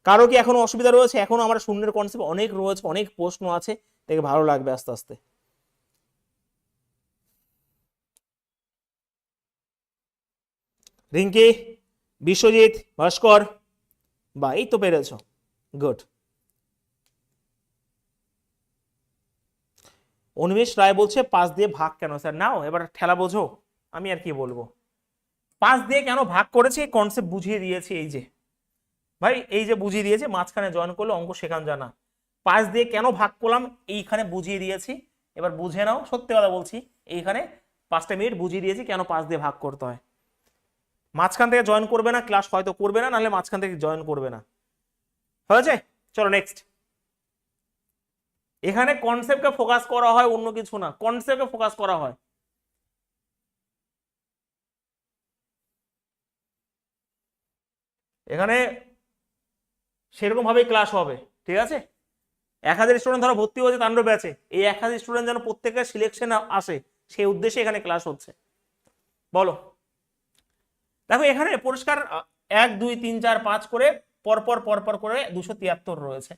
কারো কি এখনো অসুবিধা রয়েছে? এখনো আমার শূন্যের কনসেপ্ট অনেক রয়েছে, অনেক প্রশ্ন আছে, দেখে ভালো লাগবে আস্তে আস্তে। রিঙ্কি, বিশ্বজিৎ, ভাস্কর, বা এই তো পেরেছো, গুড। অনিমেষ রায় বলছে 5 দিয়ে ভাগ কেন স্যার? নাও এবার ঠেলা বোঝো, আমি আর কি বলবো। 5 দিয়ে কেন ভাগ করেছি কনসেপ্ট বুঝিয়ে দিয়েছি, এই যে ভাই এই যে বুঝিয়ে দিয়েছি, মাঝখানে জয়েন করলে অঙ্ক শেখান জানা। 5 দিয়ে কেন ভাগ করলাম এইখানে বুঝিয়ে দিয়েছি, এবার বুঝে নাও। সত্যি কথা বলছি, এইখানে 5টা মিনিট বুঝিয়ে দিয়েছি কেন 5 দিয়ে ভাগ করতে হয়। মাঝখান থেকে জয়েন করবে না, ক্লাস হয়তো করবে না, নাহলে মাঝখান থেকে জয়েন করবে না। হয়েছে? চলো নেক্সট। এখানে কনসেপ্টকে ফোকাস করা হয়, অন্য কিছু না, কনসেপ্টকে ফোকাস করা হয়। এখানে সেরকম ভাবেই ক্লাস হবে, ঠিক আছে? 1000 স্টুডেন্ট ধরো ভর্তি হয়েছে তাণ্ডব ব্যাচে, এই 1000 স্টুডেন্ট যেন প্রত্যেকের সিলেকশন আসে, সেই উদ্দেশ্যে এখানে ক্লাস হচ্ছে। বলো, দেখো এখানে পরিষ্কার 1 2 3 4 5 করে পরপর পরপর করে 273 রয়েছে।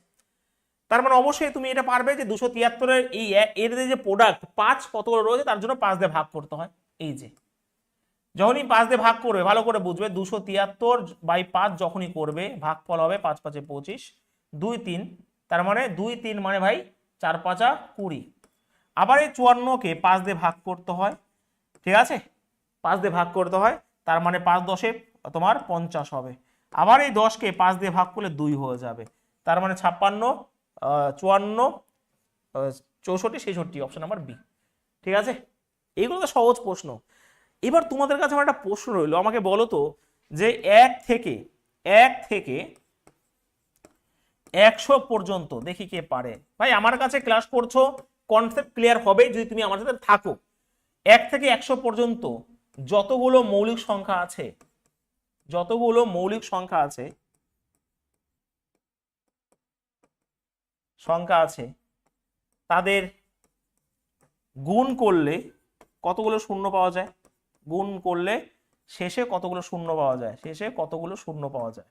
তার মানে অবশ্যই তুমি এটা পারবে যে 273 এই এর যে প্রোডাক্ট 5 কতগুলো রয়েছে তার জন্য 5 দিয়ে ভাগ করতে হয়। এই যে যখনই 5 দিয়ে ভাগ করবে ভালো করে বুঝবে, 273/5 যখনই করবে ভাগফল হবে 5 5 25, 2 3, তার মানে 2 3 মানে ভাই 4 5 20। আবার এই 54কে 5 দিয়ে ভাগ করতে হয়, ঠিক আছে? 5 দিয়ে ভাগ করতে হয়, তার মানে 5 10 তোমার 50 হবে। আবার এই 10কে 5 দিয়ে ভাগ করলে 2 হয়ে যাবে, তার মানে 56 54 64 66, অপশন নাম্বার বি। ঠিক আছে, এইগুলো তো সহজ প্রশ্ন। এবার তোমাদের কাছে আমার একটা প্রশ্ন রইলো, আমাকে বলো তো যে 1 থেকে 100 পর্যন্ত দেখি কে পারে। ভাই আমার কাছে ক্লাস করছো, কনসেপ্ট ক্লিয়ার হবে যদি তুমি আমার সাথে থাকো। 1 থেকে 100 পর্যন্ত যতগুলো মৌলিক সংখ্যা আছে, যতগুলো মৌলিক সংখ্যা আছে তাদের গুণ করলে কতগুলো শূন্য পাওয়া যায়? গুণ করলে শেষে কতগুলো শূন্য পাওয়া যায়? শেষে কতগুলো শূন্য পাওয়া যায়?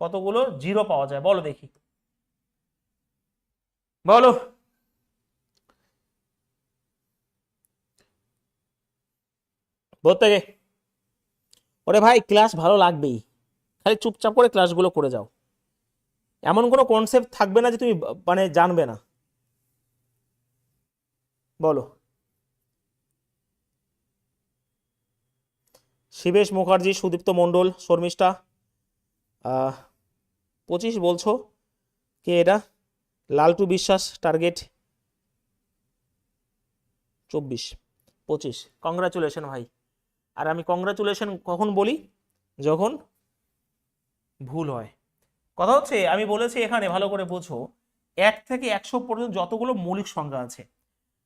কতগুলো জিরো পাওয়া যায়? বলো দেখি, বলো। প্রত্যেকে, ওরে ভাই ক্লাস ভালো লাগবেই, খালি চুপচাপ করে ক্লাসগুলো করে যাও, এমন কোনো কনসেপ্ট থাকবে না যে তুমি মানে জানবে না। বলো। শিবেশ মুখার্জি, সুদীপ্ত মণ্ডল, শর্মিষ্ঠা, 25 বলছো, কে এটা? লালটু বিশ্বাস, টার্গেট 24 25, কংগ্রাচুলেশন ভাই। আর আমি কংগ্রাচুলেশন কখন বলি? যখন ভুল হয়। কথা হচ্ছে আমি বলেছি এখানে ভালো করে বোঝো, 1 থেকে 100 পর্যন্ত যতগুলো মৌলিক সংখ্যা আছে,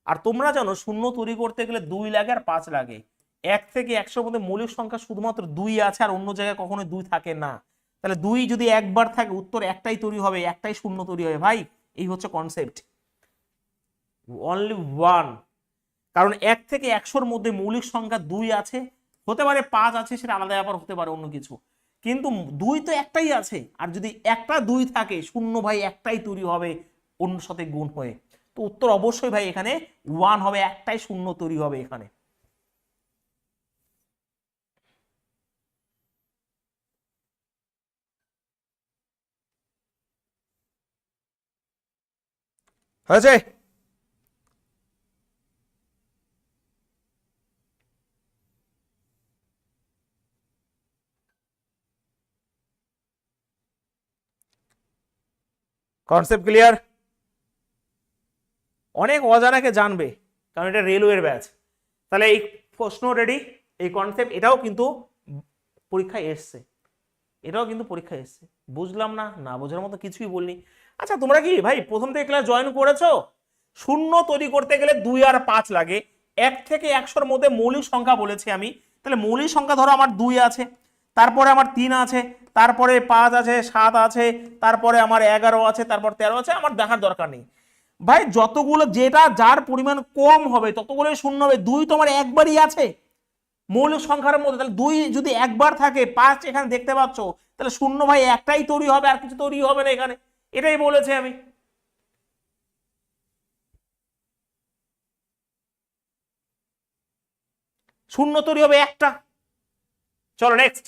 আর তোমরা জানো শূন্য তৈরি করতে গেলে 2 লাগে আর 5 লাগে। 1 থেকে 100 মধ্যে মৌলিক সংখ্যা শুধুমাত্র 2 আছে, আর অন্য জায়গায় কখনো 2 থাকে না। তাহলে 2 যদি একবার থাকে উত্তর একটাই তৈরি হবে, একটাই শূন্য তৈরি হবে। ভাই এই হচ্ছে কনসেপ্ট, অনলি ওয়ান। কারণ 1 থেকে 100-র মধ্যে মৌলিক সংখ্যা 2 আছে, হতে পারে 5 আছে, সেটা আলাদা ব্যাপার, হতে পারে অন্য কিছু, কিন্তু 2 তো একটাই আছে। আর যদি একটা 2 থাকে, শূন্য ভাই একটাই তৈরি হবে অন্য সাথে গুণ হয়ে। তো উত্তর অবশ্যই ভাই এখানে 1 হবে, একটাই শূন্য তৈরি হবে এখানে। হয়েছে? Concept clear? অনেক অজানাকে জানবে, কারণ এটা রেলওয়ের ব্যাচ। তাহলে এই প্রশ্ন রেডি, এই কনসেপ্ট এটাও কিন্তু পরীক্ষায় এসছে, এটাও কিন্তু পরীক্ষায় এসছে। বুঝলাম না, না বোঝার মতো কিছুই বলনি। আচ্ছা তোমরা কি ভাই প্রথম থেকে ক্লাস জয়েন করেছো? শূন্য তৈরি করতে গেলে 2 আর 5 লাগে। 1 থেকে 100-র মধ্যে মৌলিক সংখ্যা বলেছি আমি, তাহলে মৌলিক সংখ্যা ধরো আমার 2 আছে, তারপরে আমার 3 আছে, তারপরে 5 আছে, 7 আছে, তারপরে আমার 11 আছে, তারপর 13 আছে, আমার দেখার দরকার নেই ভাই। যতগুলো যেটা যার পরিমাণ কম হবে ততগুলো শূন্য হবে। 2 তো আমার একবারই আছে মৌলিক সংখ্যার মধ্যে, তাহলে 2 যদি একবার থাকে, 5 এখানে দেখতে পাচ্ছ, তাহলে শূন্য ভাই একটাই তৈরি হবে, আর কিছু তৈরি হবে না এখানে, এটাই বলেছে আমি। শূন্য তৈরি হবে একটা। চলো নেক্সট।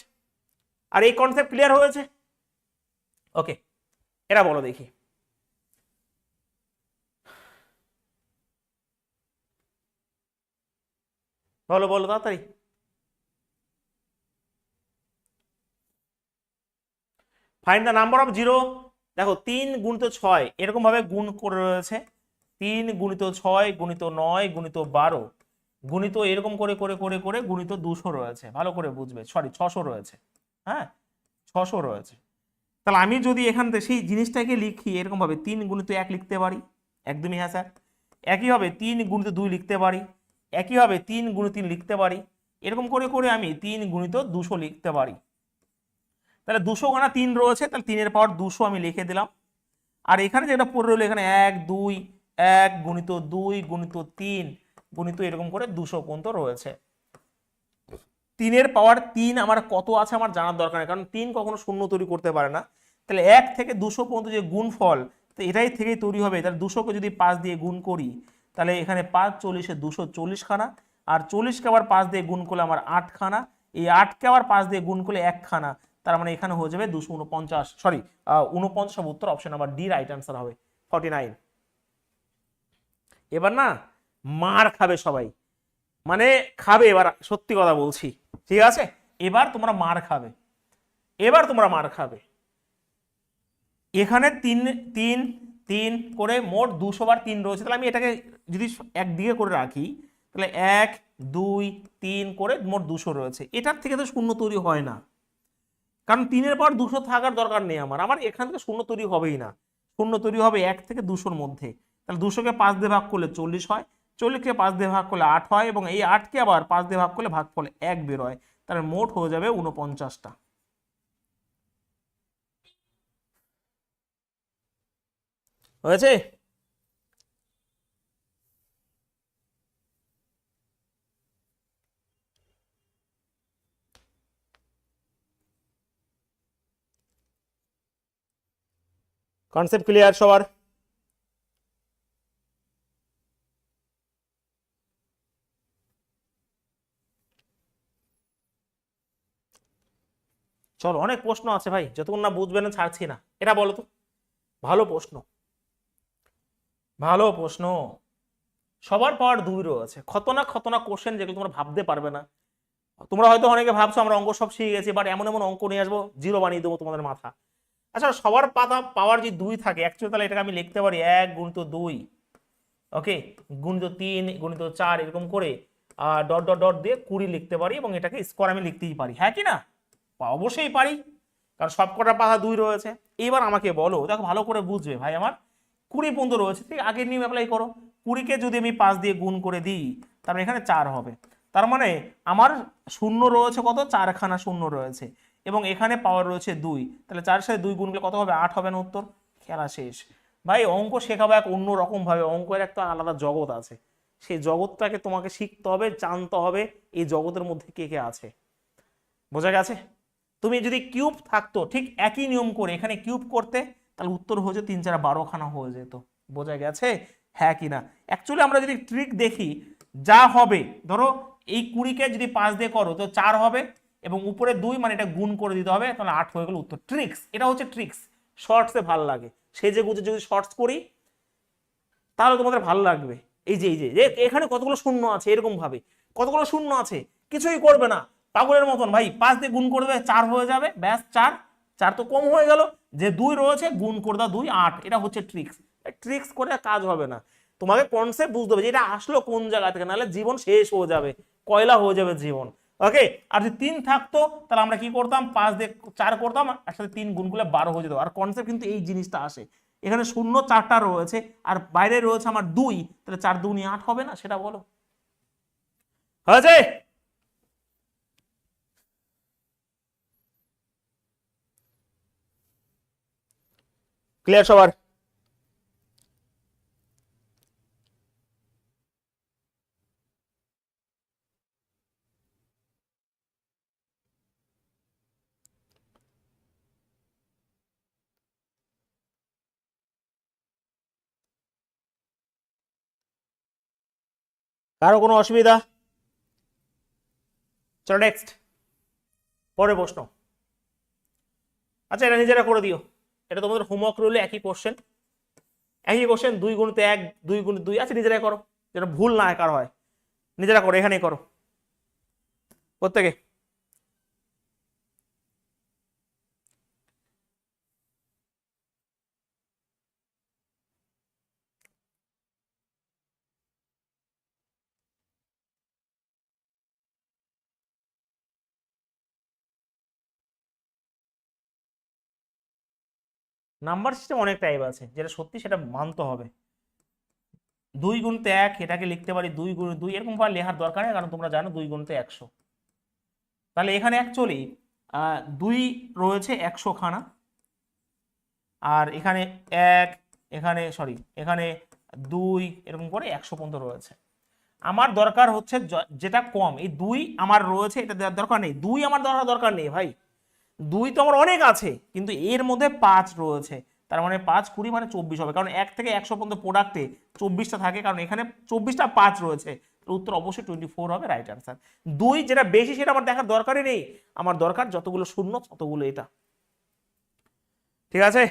আর এই কনসেপ্ট ক্লিয়ার হয়েছে? ওকে, এরা বলো দেখি। বলো বলো তাড়াতাড়ি। Find the number of zero. দেখো 3 গুণিত 6 এরকম ভাবে গুণ করে রয়েছে, 3 গুণিত 6 গুণিত 9 গুণিত 12 গুণিত এরকম করে করে করে করে গুণিত 200 রয়েছে, ভালো করে বুঝবে, সরি 600 রয়েছে, হ্যাঁ 600 রয়েছে। তাহলে আমি যদি এখান থেকে সেই জিনিসটাকে লিখি এরকম ভাবে, 3 গুণিত 1 লিখতে পারি, একদমই হ্যাঁ স্যার। একইভাবে 3 গুণিত 2 লিখতে পারি, একইভাবে 3 গুণিত 3 লিখতে পারি, এরকম করে করে আমি 3 গুণিত 200 লিখতে পারি। তাহলে 200 খানা 3 রয়েছে, তাহলে 3 এর পাওয়ার 200 আমি লিখে দিলাম। আর এখানে যেটা পড়ে রইলো, এখানে 1 2 1 গুণিত 2 গুণিত 3 গুণিত এরকম করে 200 পর্যন্ত রয়েছে। 3 এর পাওয়ার 3 আমার কত আছে আমার জানার দরকার নেই, কারণ 3 কখনো শূন্য তৈরি করতে পারে না। তাহলে 1 থেকে 200 পর্যন্ত যে গুণফল, তো এটাই থেকেই তৈরি হবে। তাহলে 200কে যদি 5 দিয়ে গুণ করি, তাহলে এখানে 5 40 240 খানা, আর 40কে আবার 5 দিয়ে গুণ করলে আমার 8 খানা, এই 8কে আবার 5 দিয়ে গুণ করলে 1 খানা, তার মানে এখানে হয়ে যাবে 249, সরি 49 উত্তর, option number D right answer হবে 49। এবার না মার খাবে সবাই, মানে খাবে, এবার সত্যি কথা বলছি, ঠিক আছে? এবার তোমরা মার খাবে, এবার তোমরা মার খাবে। এখানে 3 3 3 করে মোট 200 বার 3 রয়েছে, তাহলে আমি এটাকে যদি একদিকে করে রাখি, তাহলে 1 2 3 করে মোট 200 রয়েছে। এটার থেকে তো শূন্য তৈরি হয় না, কারণ 3 এর পর 200 থাকার দরকার নেই আমার, আমার এখান থেকে শূন্য তৈরি হবেই না। শূন্য তৈরি হবে 1 থেকে 200-র মধ্যে। তাহলে 200কে 5 দিয়ে ভাগ করলে 40 হয়, 40কে 5 দিয়ে ভাগ করলে 8 হয়, এবং এই 8কে আবার 5 দিয়ে ভাগ করলে ভাগফল 1 বের হয়, তাহলে মোট হয়ে যাবে 49টা। হয়েছে? কনসেপ্ট ক্লিয়ার সবার? চলো, অনেক প্রশ্ন আছে ভাই, যতক্ষণ না বুঝবে না ছাড়ছি না। এটা বলো তো, ভালো প্রশ্ন, ভালো প্রশ্ন। সবার পাওয়ার 2 রয়েছে, খতরনাক খতরনাক কোশ্চেন যেগুলো তোমরা ভাবতে পারবে না। তোমরা হয়তো অনেকে ভাবছো আমরা অঙ্ক সব শিখে গেছি, বাট এমন এমন অঙ্ক নিয়ে আসবো জিরো বানিয়ে দেবো তোমাদের মাথা। আচ্ছা, সবার পাওয়ার যে 2 থাকে অ্যাকচুয়ালি, তাহলে এটাকে আমি লিখতে পারি 1 গুণিত 2, ওকে, গুণিত 3 গুণিত 4 এরকম করে ডট ডট ডট দিয়ে 20 লিখতে পারি, এবং এটাকে স্কোয়ার আমি লিখতেই পারি, হ্যাঁ কি না? অবশ্যই পারি, কারণ সবকটা পাতা 2 রয়েছে। এবার আমাকে বলো, দেখো ভালো করে বুঝবে ভাই, আমার 20 পর্যন্ত রয়েছে, ঠিক আগের নিয়ম অ্যাপ্লাই করো। 20কে যদি আমি 5 দিয়ে গুণ করে দিই, তাহলে এখানে 4 হবে। তার মানে আমার শূন্য রয়েছে কত, 4 খানা শূন্য রয়েছে, এবং এখানে পাওয়ার রয়েছে 2, তাহলে 4 সাথে 2 গুণ করলে কত হবে, 8 হবে না উত্তর? খেলা শেষ ভাই। অঙ্ক শেখাবো এক অন্য রকম ভাবে, অঙ্কের একটা আলাদা জগৎ আছে, সেই জগৎটাকে তোমাকে শিখতে হবে, জানতে হবে এই জগতের মধ্যে কে কে আছে। বোঝা গেছে? তুমি যদি কিউব থাকতো ঠিক একই নিয়ম করে এখানে কিউব করতে, তাহলে উত্তর হয়ে যেত 3 4 12 খানা হয়ে যেত। বোঝা গেছে হ্যাঁ কি না? অ্যাকচুয়ালি আমরা যদি ট্রিক দেখি, যা হবে, ধরো এই 20কে যদি 5 দিয়ে করো তো 4 হবে, এবং উপরে 2 মানে এটা গুণ করে দিতে হবে, তাহলে 8 হয়ে গেল উত্তর। ট্রিক্স, এটা হচ্ছে ট্রিক্স, শর্টসে ভালো লাগে, সেজে গুজে যদি শর্টস করি তাহলে তোমাদের ভালো লাগবে। এই যে এখানে কতগুলো শূন্য আছে, এরকম ভাবে কতগুলো শূন্য আছে, কিছুই করবে না পাগলের মতন ভাই, 5 দিয়ে গুণ করবে 4 হয়ে যাবে, ব্যাস 4 4 তো কম হয়ে গেল, যে 2 রয়েছে গুণ করে দাও 2 8, এটা হচ্ছে ট্রিক্স। ট্রিক্স করে কাজ হবে না, তোমাকে কনসেপ্ট বুঝতে হবে যে এটা আসলো কোন জায়গা থেকে, নাহলে জীবন শেষ হয়ে যাবে, কয়লা হয়ে যাবে জীবন। ওকে, আর যদি 3 থাকতো তাহলে আমরা কি করতাম, 5 দিয়ে 4 করতাম, আর সাথে 3 গুণ করলে 12 হয়ে যেত। আর কনসেপ্ট কিন্তু এই জিনিসটা আসে, এখানে শূন্য 4টা রয়েছে আর বাইরে রয়েছে আমার 2, তাহলে 4 2 8 হবে না? সেটা বলো, হয়েছে? ক্লিয়ার সবার? কারো কোনো অসুবিধা? চলো নেক্সট, পরের প্রশ্ন। আচ্ছা এটা নিজেরা করে দিও, এটা তোমাদের হোমওয়ার্ক রইলে একই কোশ্চেন, একই কোশ্চেন, 2 × 1 2 × 2। আচ্ছা নিজেরাই করো, যেটা ভুল না কার হয়, নিজেরা করো, এখানেই করো প্রত্যেকে। নাম্বার সিস্টেম অনেক টাইপ আছে, যেটা সত্যি সেটা মানতে হবে। 2 × 1 এটাকে লিখতে পারি 2 × 2, এরকম ভাবে লেখার দরকার নেই, কারণ তোমরা জানো 2 × 100। তাহলে এখানে অ্যাকচুয়ালি 2 রয়েছে 100 খানা, আর এখানে 1, এখানে সরি এখানে 2, এরকম করে 100 পর্যন্ত রয়েছে। আমার দরকার হচ্ছে যেটা কম, এই 2 আমার রয়েছে, এটা দেওয়ার দরকার নেই। 2 আমার দরকার নেই ভাই, 2 তো আমার অনেক আছে, কিন্তু এর মধ্যে 5 রয়েছে, তার মানে 5 20 মানে 24 হবে, কারণ 1 থেকে 100 পর্যন্ত প্রোডাক্টে 24টা থাকে, কারণ এখানে 24টা 5 রয়েছে, উত্তর অবশ্যই 24 হবে, রাইট আনসার। 2 যেটা বেশি সেটা আমার দেখার দরকারই নেই, আমার দরকার যতগুলো শূন্য ততগুলো এটা। ঠিক আছে,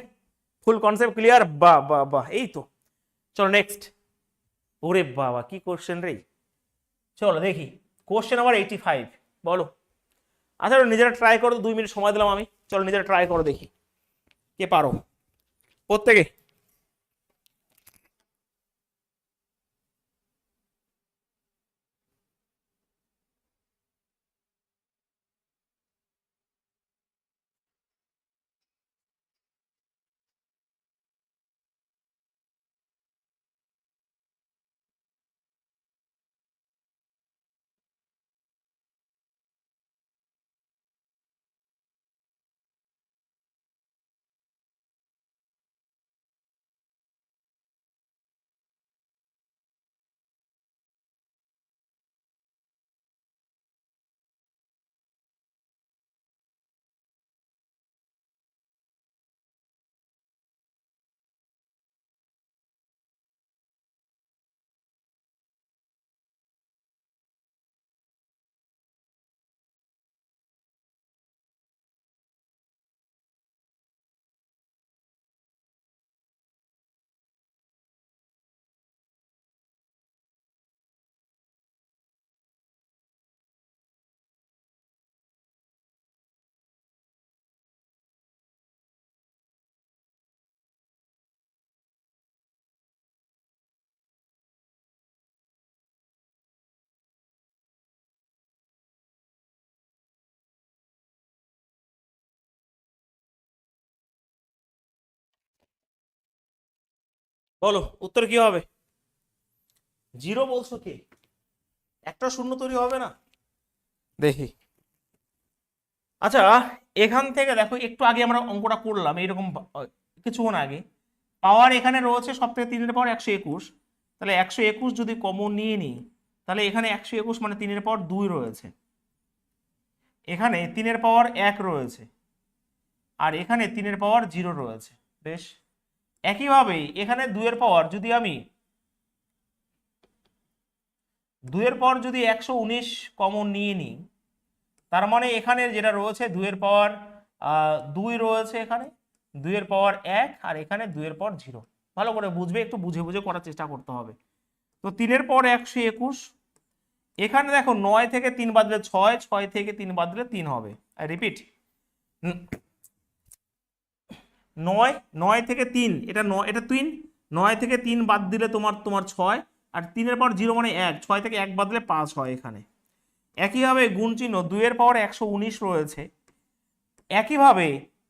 ফুল কনসেপ্ট ক্লিয়ার? বাহ বাহ বাহ, এই তো। চলো নেক্সট। ওরে বাবা কি কোশ্চেন রে, চলো দেখি কোশ্চেন নাম্বার 85, বলো। আচ্ছা নিজেরা ট্রাই করো, 2 মিনিট সময় দিলাম আমি, চলো নিজেরা ট্রাই করো, দেখি কে পারো প্রত্যেকে। বলো উত্তর কি হবে? 0 বলছো কি? একটা শূন্য তৈরি হবে না, দেখি। আচ্ছা এখান থেকে দেখো, একটু আগে আমরা অঙ্কটা করলাম এইরকম কিছুক্ষণ আগে। পাওয়ার এখানে রয়েছে সব থেকে 3 এর পাওয়ার 121, তাহলে 121 যদি কমন নিয়ে নিই, তাহলে এখানে 121 মানে 3 এর পাওয়ার 2 রয়েছে, এখানে 3 এর পাওয়ার 1 রয়েছে, আর এখানে 3 এর পাওয়ার 0 রয়েছে। বেশ, একইভাবে এখানে 2 এর পাওয়ার যদি আমি 2 এর পাওয়ার যদি 119 কমন নিয়ে নিই, তার মানে এখানে যেটা রয়েছে 2 এর পাওয়ার 2 রয়েছে, এখানে 2 এর পাওয়ার 1, আর এখানে 2 এর পাওয়ার 0। ভালো করে বুঝবে, একটু বুঝে বুঝে করার চেষ্টা করতে হবে। তো 3 এর পাওয়ার 121, এখানে দেখো 9 থেকে 3 বাদ দিলে 6, 6 থেকে 3 বাদ দিলে 3 হবে। আই রিপিট, 9 থেকে 3, এটা 9, এটা 3, 9 থেকে 3 বাদ দিলে তোমার 6, আর 3 এর পাওয়ার 0 মানে 1, 6 থেকে 1 বাদ দিলে 5 হয় এখানে। একইভাবে গুণ চিহ্ন, 2 এর পাওয়ার 119 রয়েছে, একইভাবে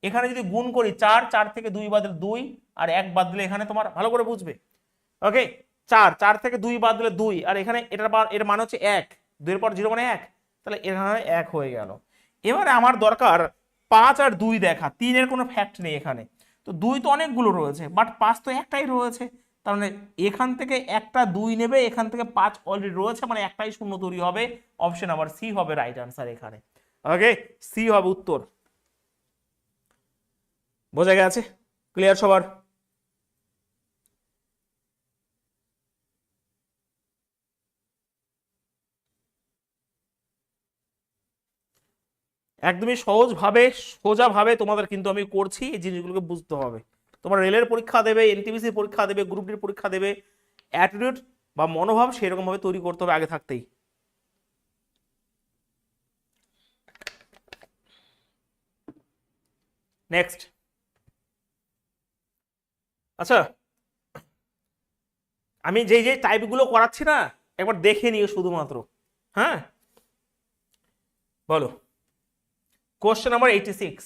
এখানে যদি গুণ করি 4, 4 থেকে 2 বাদ দিলে 2, আর 1 বাদ দিলে এখানে তোমার, ভালো করে বুঝবে, ওকে, 4 থেকে 2 বাদ দিলে 2, আর এখানে এর মান হচ্ছে 1, 2 এর পাওয়ার 0 মানে 1, তাহলে এখানে 1 হয়ে গেল। এবারে আমার দরকার 5 আর 2 দেখা, 3 এর কোনো ফ্যাক্ট নেই এখানে, তো 2 তো অনেকগুলো রয়েছে, বাট 5 তো একটাই রয়েছে। তার মানে এখান থেকে একটা 2 নেবে, এখান থেকে 5 অলরেডি রয়েছে, মানে একটাই শূন্য তৈরি হবে। অপশন নাম্বার সি হবে রাইট আনসার এখানে। ওকে, সি হবে উত্তর। বোঝা গেছে? ক্লিয়ার সবার? একদমই সহজভাবে সোজাভাবে তোমাদের কিন্তু আমি করছি, এই জিনিসগুলোকে বুঝতে হবে। তোমরা রেলের পরীক্ষা দেবে, এনটিপিসি পরীক্ষা দেবে, গ্রুপ ডির পরীক্ষা দেবে, অ্যাটিটিউড বা মনোভাব সেরকম ভাবে তৈরি করতে হবে আগে থাকতেই। নেক্সট। আচ্ছা, আমি যেই যে টাইপগুলো করাচ্ছি না, একবার দেখে নিও শুধুমাত্র। হ্যাঁ, বলো। Question number 86।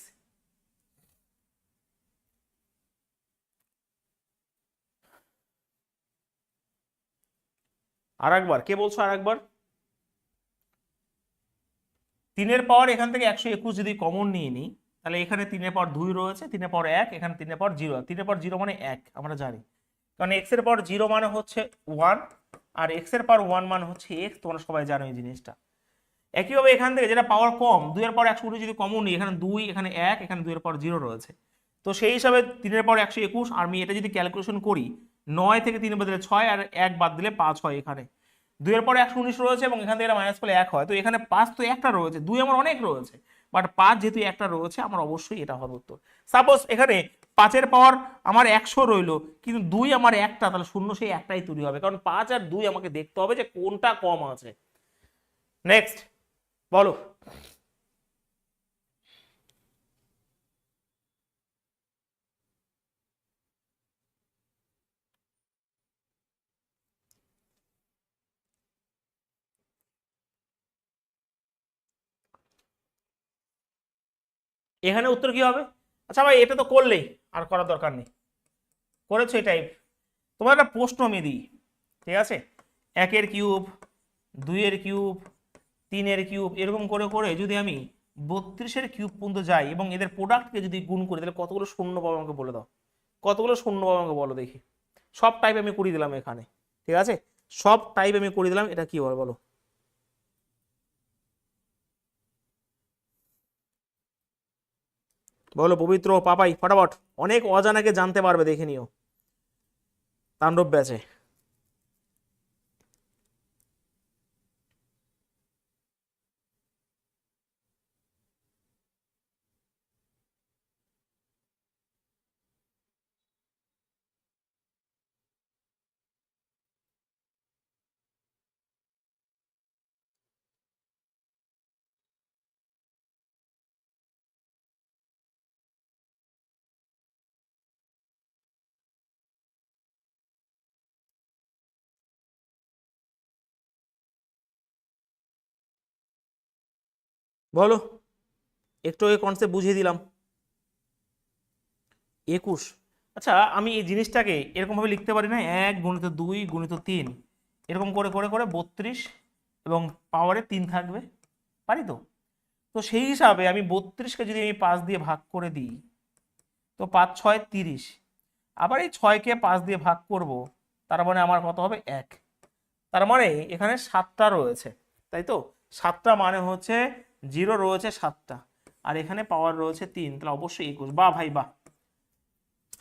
আর একবার কে বলছো? আর একবার। 3 পাওয়ার এখান থেকে 121 যদি কমন নিয়ে নিই, তাহলে এখানে 3 পাওয়ার 2 রয়েছে, 3 পাওয়ার 1, এখানে 3 পাওয়ার 0। 3 পাওয়ার 0 মানে 1 আমরা জানি, কারণ এক্স এর পাওয়ার 0 মানে হচ্ছে 1, আর এক্স এর পাওয়ার 1 মানে হচ্ছে এক্স। তোমরা সবাই জানো এই জিনিসটা। একইভাবে এখান থেকে যেটা পাওয়ার কম, 2 এর পাওয়ার 120 যদি কমন নিই, এখানে 2, এখানে 1, এখানে 2 এর পাওয়ার 0 রয়েছে। তো সেই হিসাবে 3 এর পাওয়ার 121, আর আমি এটা যদি ক্যালকুলেশন করি, 9 থেকে 3 বাদ দিলে 6, আর 1 বাদ দিলে 5 হয়। এখানে 2 এর পরে 119 রয়েছে, এবং এখান থেকে মাইনাস করলে 1 হয়। তো এখানে 5 তো একটা রয়েছে, 2 আমার অনেক রয়েছে, বাট 5 যেহেতু একটা রয়েছে, আমার অবশ্যই এটা হবে উত্তর। সাপোজ এখানে 5 এর পাওয়ার আমার 100 রইলো, কিন্তু 2 আমার একটা, তাহলে শূন্য সেই একটাই তৈরি হবে, কারণ 5 আর 2 আমাকে দেখতে হবে যে কোনটা কম আছে। নেক্সট, বলো। এখানে উত্তর কি হবে? আচ্ছা ভাই, এটা তো করলেই, আর করার দরকার নেই, করেছো এটাই। তোমার একটা প্রশ্ন আমি দিই, ঠিক আছে? 1 এর কিউব, 2 এর কিউব, 3 এর কিউব, এরকম করে করে যদি আমি 32 এর কিউব পর্যন্ত যাই, এবং এদের প্রোডাক্টকে যদি গুণ করি, তাহলে কতগুলো শূন্য পাবো আমাকে বলে দাও। কতগুলো শূন্য পাবো আমাকে বলো দেখি। সব টাইপ আমি করে দিলাম এখানে, ঠিক আছে? সব টাইপ আমি করে দিলাম, এটা কি বলো বলো। বলো পবিত্র, পাপাই, ফটাফট। অনেক অজানাকে জানতে পারবে, দেখে নিও তাণ্ডব ব্যাচে। বলো, একটু এই কনসেপ্ট বুঝিয়ে দিলাম। 21। আচ্ছা, আমি এই জিনিসটাকে এরকম ভাবে লিখতে পারি না, 1 গুণিত 2 গুণিত 3, এরকম করে করে করে 32, এবং পাওয়ারে 3 থাকবে, পারি তো? তো সেই হিসাবে আমি 32কে যদি আমি 5 দিয়ে ভাগ করে দিই, তো 5 6 30, আবার এই 6কে 5 দিয়ে ভাগ করব, তার মানে আমার কত হবে? 1। তার মানে এখানে 7টা রয়েছে, তাই তো? 7টা মানে হচ্ছে 0 রয়েছে 7টা, আর এখানে পাওয়ার রয়েছে 3, তাহলে অবশ্যই 21। বাহ ভাই বাহ,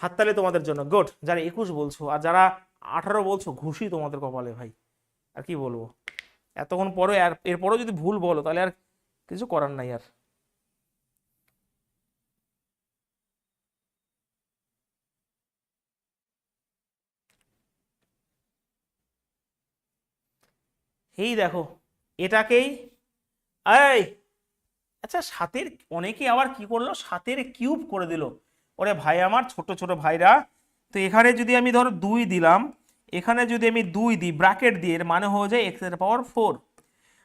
হাততালি তোমাদের জন্য, গুড। যারা 21 বলছো, আর যারা 18 বলছো, ঘুষি তোমাদের কপালে ভাই। আর কি বলবো, এতক্ষণ পরে আর এরপরও যদি ভুল বলো, তাহলে আর কিছু করার নাই আর। এই দেখো, এটাকেই এই, আচ্ছা, সাতের অনেকে আবার কি করলো, সাতের কিউব করে দিল। ওরে ভাই আমার, ছোট ছোট ভাইরা, তো এখানে যদি আমি ধরো 2 দিলাম, এখানে যদি আমি 2 দিই ব্র্যাকেট দিয়ে, এর মানে হয়ে যায় এক্স এর পাওয়ার 4।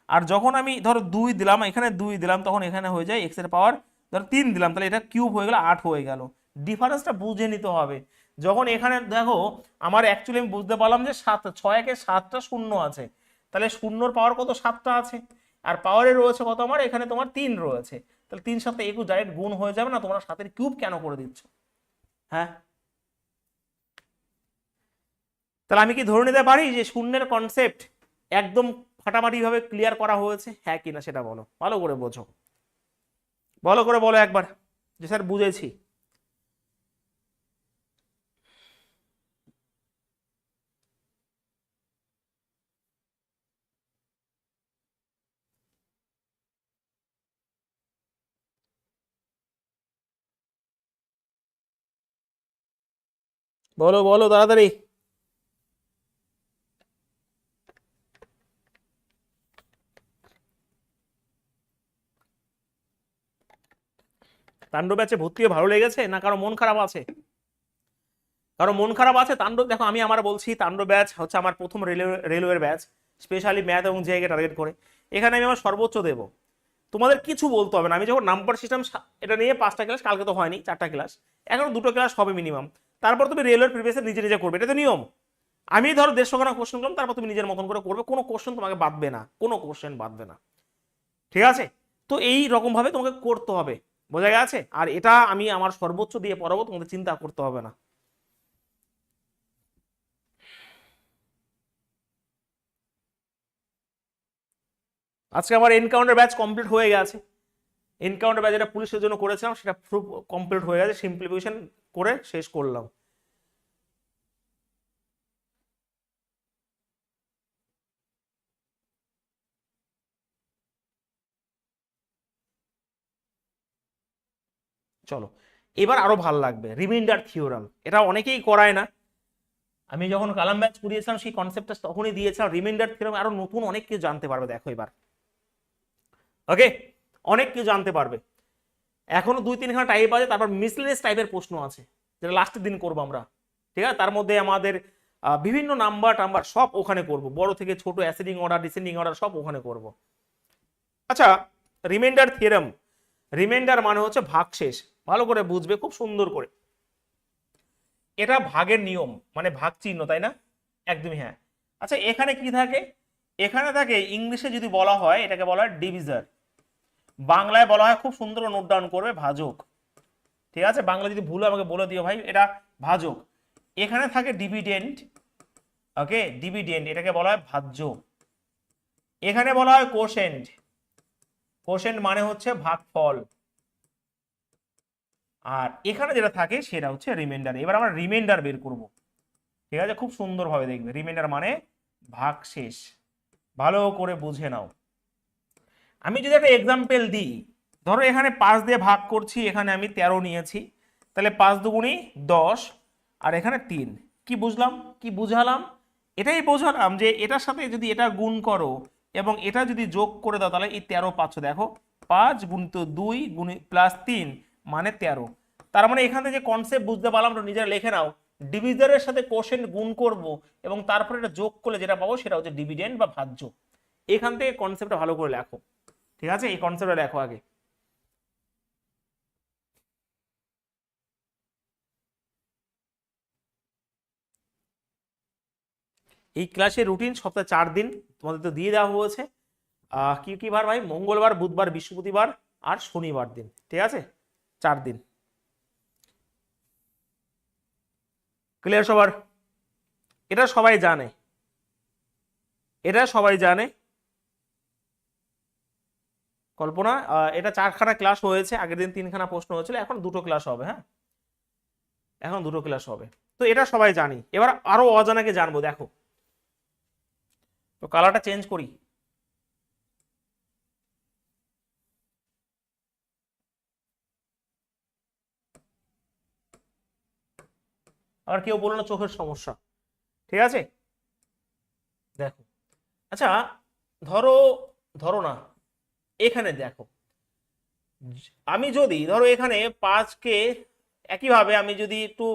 আর যখন আমি ধরো 2 দিলাম, এখানে 2 দিলাম, তখন এখানে হয়ে যায় এক্স এর পাওয়ার ধরো 3 দিলাম, তাহলে এটা কিউব হয়ে গেল, 8 হয়ে গেল। ডিফারেন্সটা বুঝে নিতে হবে। যখন এখানে দেখো, আমার অ্যাকচুয়ালি আমি বুঝতে পারলাম যে 7, 6 একে 7টা শূন্য আছে, তাহলে শূন্যর পাওয়ার কত? 7টা আছে। আর পাওয়ারে রয়েছে কত? আমার এখানে তোমার 3 রয়েছে, তাহলে 3 7 21 ডাইরেক্ট গুণ হয়ে যাবে না? তোমরা 7 এর কিউব কেন করে দিচ্ছ? হ্যাঁ, তাহলে আমি কি ধরে নিতে পারি যে শূন্যের কনসেপ্ট একদম ফাটাফাটি ভাবে ক্লিয়ার করা হয়েছে? হ্যাঁ কিনা সেটা বলো, ভালো করে বোঝো, ভালো করে বলো একবার যে স্যার বুঝেছি। বলো বলো তাড়াতাড়ি। তাণ্ডব ব্যাচে ভর্তি হয়ে ভালো লেগেছে না কারো মন খারাপ আছে? কারো মন খারাপ আছে? তাণ্ডব দেখো, আমি আমার বলছি, তাণ্ডব ব্যাচ হচ্ছে আমার প্রথম রেলওয়ের ব্যাচ, স্পেশালি ম্যাথ এবং জিআইকে টার্গেট করে। এখানে আমি আমার সর্বোচ্চ দেব, তোমাদের কিছু বলতে হবে না। আমি যখন নাম্বার সিস্টেম এটা নিয়ে 5টা ক্লাস, কালকে তো হয়নি 4টা ক্লাস, এখন 2টো ক্লাস হবে মিনিমাম, তারপর তুমি রেলওয়ের প্রিভিয়াসে নিজে নিজে করবে, এটা তো নিয়ম। আমি ধরো 150 কোশ্চেন করলাম, তারপর তুমি নিজের মতন করে করবে, কোনো কোশ্চেন তোমাকে বাদবে না, কোনো কোশ্চেন বাদবে না, ঠিক আছে? তো এই রকম ভাবে তোমাকে করতে হবে, বোঝা গেছে? আর এটা আমি আমার সর্বোচ্চ দিয়ে পড়াবো, তোমাদের চিন্তা করতে হবে না। আজকে আমার এনকাউন্টার ব্যাচ কমপ্লিট হয়ে গেছে। এনকাউন্টার ব্যাচ যেটা পুলিশের জন্য করেছিলাম সেটা প্রুফ কমপ্লিট হয়ে গেছে, সিম্পলিফিকেশন করে শেষ করলাম। চলো, এবার আরো ভাল লাগবে রিমাইন্ডার থিওরাম, এটা অনেকেই করায় না। আমি যখন কালাম ব্যাচ করিয়েছিলাম সেই কনসেপ্টটা তখনই দিয়েছিলাম। রিমাইন্ডার থিওরাম আরো নতুন অনেক কিছু জানতে পারবে, দেখো এবার, ওকে, অনেক কিছু জানতে পারবে। এখনো 2-3খানা টাইপ আছে, তারপর মিসলেনিয়াস টাইপের প্রশ্ন আছে যেটা লাস্টের দিন করবো আমরা, ঠিক আছে? তার মধ্যে আমাদের বিভিন্ন নাম্বার টাম্বার সব ওখানে করব, বড় থেকে ছোট, অ্যাসেন্ডিং অর্ডার ডিসেন্ডিং অর্ডার সব ওখানে করব। আচ্ছা, রিমাইন্ডার থিওরাম, রিমাইন্ডার মানে হচ্ছে ভাগশেষ, ভালো করে বুঝবে খুব সুন্দর করে। এটা ভাগের নিয়ম, মানে ভাগ চিহ্ন, তাই না? একদমই হ্যাঁ। আচ্ছা, এখানে কি থাকে? এখানে থাকে, ইংলিশে যদি বলা হয় এটাকে বলা হয় ডিভিজার, বাংলায় বলা হয়, খুব সুন্দর নোট ডাউন করবে, ভাজক, ঠিক আছে? বাংলা যদি ভুল আমাকে বলে দিও ভাই, এটা ভাজক। এখানে থাকে ডিভিডেন্ড, ওকে, ডিভিডেন্ড এটাকে বলা হয় ভাজ্য। এখানে বলা হয় কোশেন্ট, কোশেন্ট মানে হচ্ছে ভাগফল। আর এখানে যেটা থাকে সেটা হচ্ছে রিমাইন্ডার। এবার আমরা রিমাইন্ডার বের করব, ঠিক আছে? খুব সুন্দরভাবে দেখবে, রিমাইন্ডার মানে ভাগশেষ, ভালো করে বুঝে নাও। আমি যদি একটা এক্সাম্পল দিই, ধরো এখানে 5 দিয়ে ভাগ করছি, এখানে আমি 13 নিয়েছি, তাহলে 5 দুগুণি 10, আর এখানে 3। কি বুঝলাম, কি বুঝালাম? এটাই বোঝালাম যে এটার সাথে যদি এটা গুণ করো এবং এটা যদি যোগ করে দাও, তাহলে এই 13 পাচ্ছ। দেখো, 5 গুণিত 2 গুণি প্লাস 3 মানে 13। তার মানে এখান থেকে যে কনসেপ্ট বুঝতে পারলাম, তো নিজেরা লিখে নাও, ডিভিজারের সাথে কোশেন্ট গুণ করব এবং তারপরে এটা যোগ করলে যেটা পাবো সেটা হচ্ছে ডিভিডেন্ড বা ভাজ্য। এখান থেকে কনসেপ্টটা ভালো করে লেখো, ঠিক আছে? এই কনসেপ্টটা লেখো আগে। এই ক্লাসের রুটিন সপ্তাহে 4 দিন তোমাদের তো দিয়ে দেওয়া হয়েছে। কি কি বার ভাই? মঙ্গলবার, বুধবার, বৃহস্পতিবার আর শনিবার দিন, ঠিক আছে? 4 দিন। ক্লিয়ার সবার? এটা সবাই জানে, এটা সবাই জানে। কল্পনা, এটা 4খানা ক্লাস হয়েছে, আগের দিন 3খানা প্রশ্ন হয়েছিল, এখন 2টো ক্লাস হবে। হ্যাঁ, এখন 2টো ক্লাস হবে, তো এটা সবাই জানি। এবার আরো অজানাকে জানবো, দেখো তো কালারটা চেঞ্জ করি। আবার কেউ বললো না চোখের সমস্যা, ঠিক আছে? দেখো, আচ্ছা, ধরো, ধরো না, এখানে দেখো, আমি যদি ধরো এখানে 5কে একইভাবে আমি যদি একটু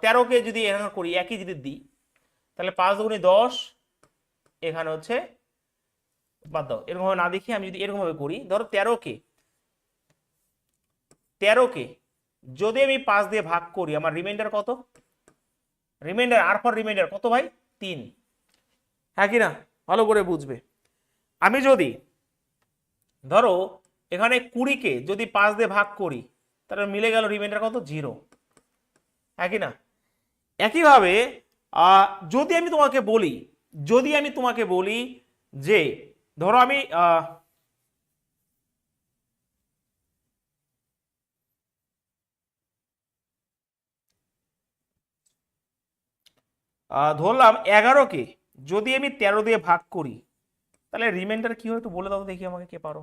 13কে যদি এখানে করি, একই যদি দিই, তাহলে 5 দুগুণে 10, এখানে হচ্ছে, বাদ দাও, এরকম ভাবে না দেখি, আমি যদি এরকম ভাবে করি, ধরো 13কে যদি আমি 5 দিয়ে ভাগ করি, আমার রিমাইন্ডার কত? রিমাইন্ডার আর ফর রিমাইন্ডার কত ভাই? 3, হ্যাঁ কি না? ভালো করে বুঝবে। আমি যদি ধরো এখানে 20কে যদি 5 দিয়ে ভাগ করি, তাহলে মিলে গেল রিমাইন্ডার কত? 0। হ্যাঁ কি না? একইভাবে আহ, যদি আমি তোমাকে বলি যে ধরো আমি ধরলাম 11কে যদি আমি 13 দিয়ে ভাগ করি, তাহলে রিমাইন্ডার কি হয় একটু বলে দাও দেখি আমাকে, কে পারো?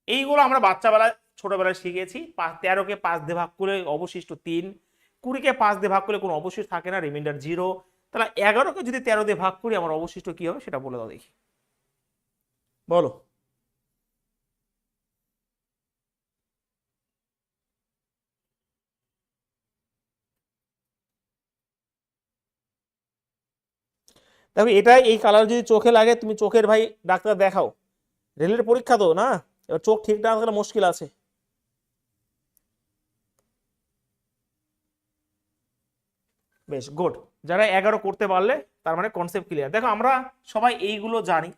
এইগুলো আমরা বাচ্চাবেলায় ছোটবেলায় শিখেছি। 13কে 5 দিয়ে ভাগ করলে অবশিষ্ট 3, 20কে 5 দিয়ে ভাগ করলে কোনো অবশিষ্ট থাকে না, রিমাইন্ডার 0। তাহলে 11কে যদি 13 দিয়ে ভাগ করি আমার অবশিষ্ট কি হবে সেটা বলে দাও দেখি, বলো। দেখো এটা এই কালার যদি চোখে লাগে তুমি চোখের ভাই ডাক্তার দেখাও, রেলের পরীক্ষা তো না, এবার চোখ ঠিক না থাকলে মুশকিল আছে। বেশ গুড, যারা 11 করতে পারলে তার মানে কনসেপ্ট ক্লিয়ার। দেখো আমরা সবাই এইগুলো জানি,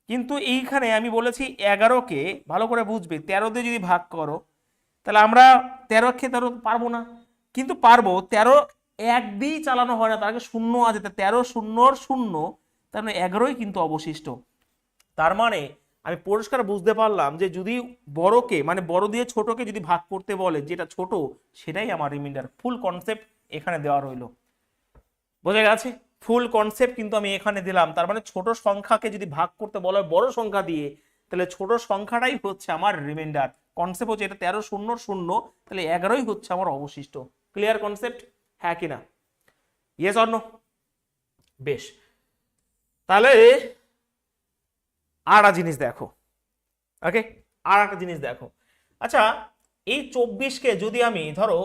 কিন্তু এইখানে আমি বলেছি 11কে ভালো করে বুঝবে, 13 দিয়ে যদি ভাগ করো তাহলে আমরা 13 পারবো না, কিন্তু পারবো। 13 এক দিয়েই চালানো হয় না, তার আগে শূন্য আছে, 13 শূন্যর শূন্য, তার মানে 11ই কিন্তু অবশিষ্ট। তার মানে আমি পরিষ্কার বুঝতে পারলাম যে যদি বড়কে মানে বড় দিয়ে ছোটকে যদি ভাগ করতে বলে, যেটা ছোট সেটাই আমার রিমাইন্ডার। ফুল কনসেপ্ট এখানে দেওয়া রইলো, বোঝা গেছে? ফুল কনসেপ্ট কিন্তু আমি এখানে দিলাম। তার মানে ছোট সংখ্যাকে যদি ভাগ করতে বলা হয় বড় সংখ্যা দিয়ে, তাহলে ছোট সংখ্যাটাই হচ্ছে আমার রিমাইন্ডার। কনসেপ্ট হচ্ছে এটা 13 শূন্য শূন্য, তাহলে 11ই হচ্ছে আমার অবশিষ্ট। Clear concept? হ্যাঁ কিনা? Yes or no? বেশ, তাহলে আর একটা জিনিস দেখো। ওকে, আর একটা জিনিস দেখো। আচ্ছা, এই 24কে যদি আমি ধরো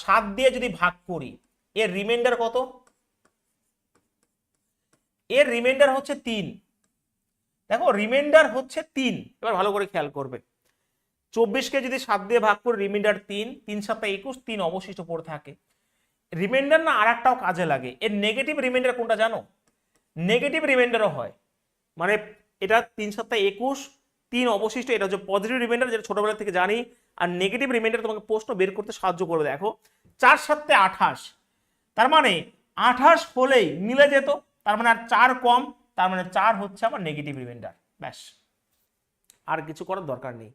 7 দিয়ে যদি ভাগ করি, এর রিমাইন্ডার কত? এর রিমাইন্ডার হচ্ছে 3। দেখো রিমাইন্ডার হচ্ছে 3, এবার ভালো করে খেয়াল করবে। 24কে যদি 7 দিয়ে ভাগ করি রিমাইন্ডার 3, 3 7 21, 3 অবশিষ্ট পড়ে থাকে। রিমাইন্ডার না আর একটাও কাজে লাগে, এর নেগেটিভ রিমাইন্ডার কোনটা জানো? নেগেটিভ রিমাইন্ডারও হয়, মানে এটা 3 7 21, 3 অবশিষ্ট, এটা হচ্ছে পজিটিভ রিমাইন্ডার যেটা ছোটবেলা থেকে জানি। আর নেগেটিভ রিমাইন্ডার তোমাকে প্রশ্ন বের করতে সাহায্য করবে। দেখো 4 7 28, তার মানে 28 হলেই মিলে যেত, তার মানে আর 4 কম, তার মানে 4 হচ্ছে আমার নেগেটিভ রিমাইন্ডার। ব্যাস, আর কিছু করার দরকার নেই।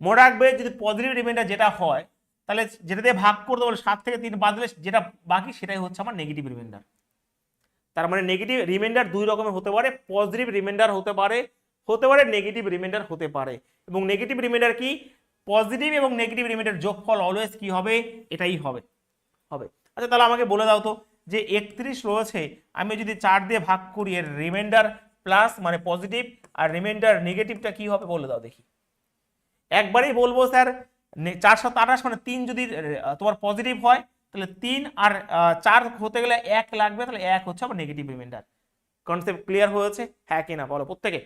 মনে রাখবে যদি পজিটিভ রিমাইন্ডার যেটা হয়, তাহলে যেটা দিয়ে ভাগ করতে বলে 7 থেকে 3 বাদ দিলে যেটা বাকি সেটাই হচ্ছে আমার নেগেটিভ রিমাইন্ডার। তার মানে নেগেটিভ রিমাইন্ডার দুই রকমের হতে পারে, পজিটিভ রিমাইন্ডার হতে পারে, নেগেটিভ রিমাইন্ডার হতে পারে। এবং নেগেটিভ রিমাইন্ডার কি? পজিটিভ এবং নেগেটিভ রিমাইন্ডার যোগফল অলওয়েজ কি হবে? এটাই হবে। হবে। আচ্ছা তাহলে আমাকে বলে দাও তো, যে 31 রয়েছে, আমি যদি 4 দিয়ে ভাগ করি, এর রিমাইন্ডার প্লাস মানে পজিটিভ আর রিমাইন্ডার নেগেটিভটা কি হবে বলে দাও দেখি। একবারেই বলবো স্যার 4 7 28, মানে 3 যদি তোমার পজিটিভ হয় তাহলে 3 আর 4 হতে গেলে 1 লাগবে, তাহলে 1 হচ্ছে আমার নেগেটিভ রিমাইন্ডার। কনসেপ্ট ক্লিয়ার হয়েছে? হ্যাঁ কি না বলো প্রত্যেকে?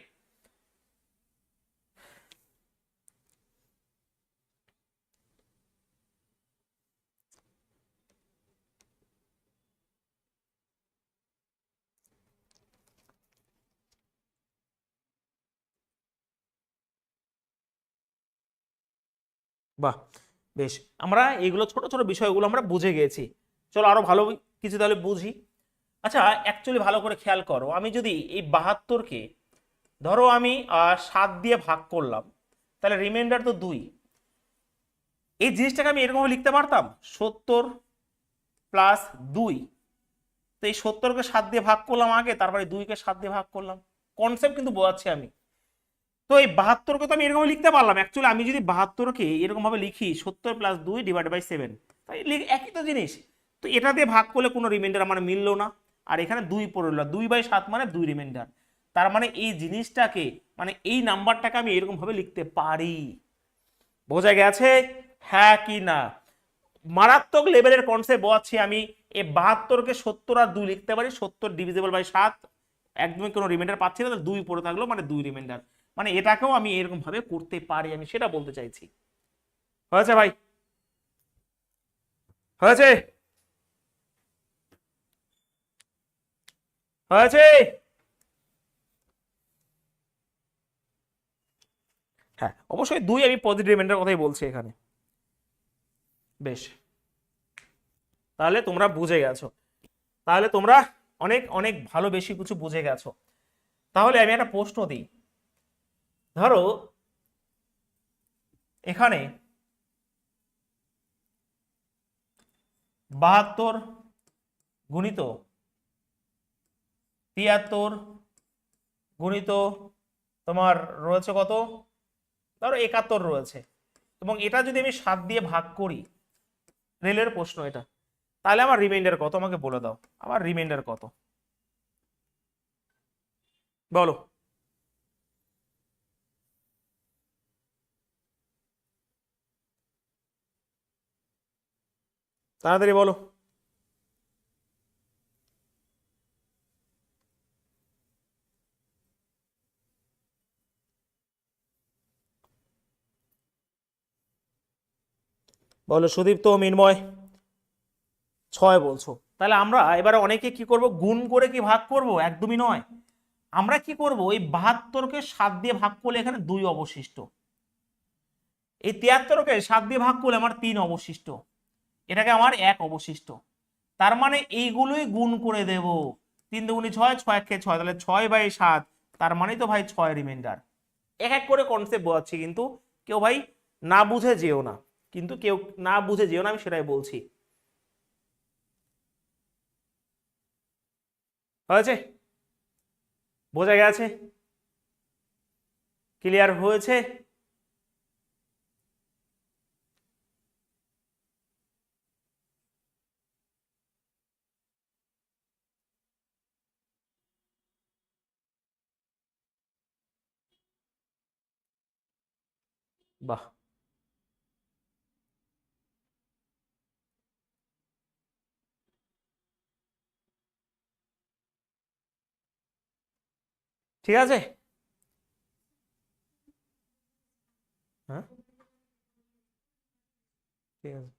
বাহ, বেশ, আমরা এইগুলো ছোট ছোট বিষয়গুলো আমরা বুঝে গেছি। চলো আরো ভালো কিছু তাহলে বুঝি। আচ্ছা অ্যাকচুয়ালি ভালো করে খেয়াল করো, আমি যদি এই 72কে ধরো আমি 7 দিয়ে ভাগ করলাম, তাহলে রিমাইন্ডার তো 2। এই জিনিসটাকে আমি এরকম লিখতে পারতাম 70 প্লাস 2। তো এই 70কে 7 দিয়ে ভাগ করলাম আগে, তারপরে 2কে 7 দিয়ে ভাগ করলাম। কনসেপ্ট কিন্তু বোঝাচ্ছি আমি। তো এই 72কে তো আমি এরকম লিখতে পারলাম। অ্যাকচুয়ালি আমি যদি 72কে এরকম ভাবে লিখি 70 প্লাস 2 ডিভাইড বাই 7, তাই একই তো জিনিস। তো এটা দিয়ে ভাগ করলে কোনো রিমাইন্ডার আমার মিললো না, আর এখানে 2 পড়লো, 2/7 মানে 2 রিমাইন্ডার। তার মানে এই জিনিসটাকে মানে এই নাম্বারটাকে আমি এরকম ভাবে লিখতে পারি। বোঝা গেছে? হ্যাঁ কি না? মারাত্মক লেভেলের কনসেপ্ট বোঝাচ্ছি আমি। এই 72কে 70 আর 2 লিখতে পারি, 70 ডিভিজিবল বাই 7, একদমই কোনো রিমাইন্ডার পাচ্ছি না, 2 পড়ে থাকলো মানে 2 রিমাইন্ডার। মানে এটাকেও আমি এরকম ভাবে করতে পারি, আমি সেটা বলতে চাইছি। হয়েছে ভাই? হয়েছে? হয়েছে? হ্যাঁ অবশ্যই 2 আমি পজিটিভ রিমাইন্ডার কথাই বলছি এখানে। বেশ, তাহলে তোমরা বুঝে গেছো, তাহলে তোমরা অনেক অনেক ভালো বেশি কিছু বুঝে গেছো। তাহলে আমি একটা প্রশ্ন দিই, ধরো এখানে 72 গুণিত 73 গুণিত তোমার রয়েছে কত, ধরো 71 রয়েছে, এবং এটা যদি আমি 7 দিয়ে ভাগ করি, রেলের প্রশ্ন এটা, তাহলে আমার রিমাইন্ডার কত আমাকে বলে দাও, আমার রিমাইন্ডার কত বলো। তাড়াতাড়ি বলো। বলো সুদীপ্ত, মিন্ময়, 6 বলছো। তাহলে আমরা এবারে অনেকে কি করব, গুণ করে কি ভাগ করব, একদমই নয়। আমরা কি করব, ওই 72কে 7 দিয়ে ভাগ করলে এখানে 2 অবশিষ্ট, এই 73কে 7 দিয়ে ভাগ করলে আমার 3 অবশিষ্ট, এটাকে আমার 1 অবশিষ্ট। তার মানে এইগুলোই গুণ করে দেব, 3 দুগুণে 6, 6 একে 6, তাহলে 6/7, তার মানে তো ভাই 6 রিমাইন্ডার। এক এক করে কনসেপ্ট বোঝাচ্ছি, কিন্তু কেউ ভাই না বুঝে যেও না, কিন্তু কেউ না বুঝে যেও না, আমি সেটাই বলছি। হয়েছে? বোঝা গেছে? ক্লিয়ার হয়েছে? বাহ, ঠিক আছে। হ্যাঁ, ঠিক আছে।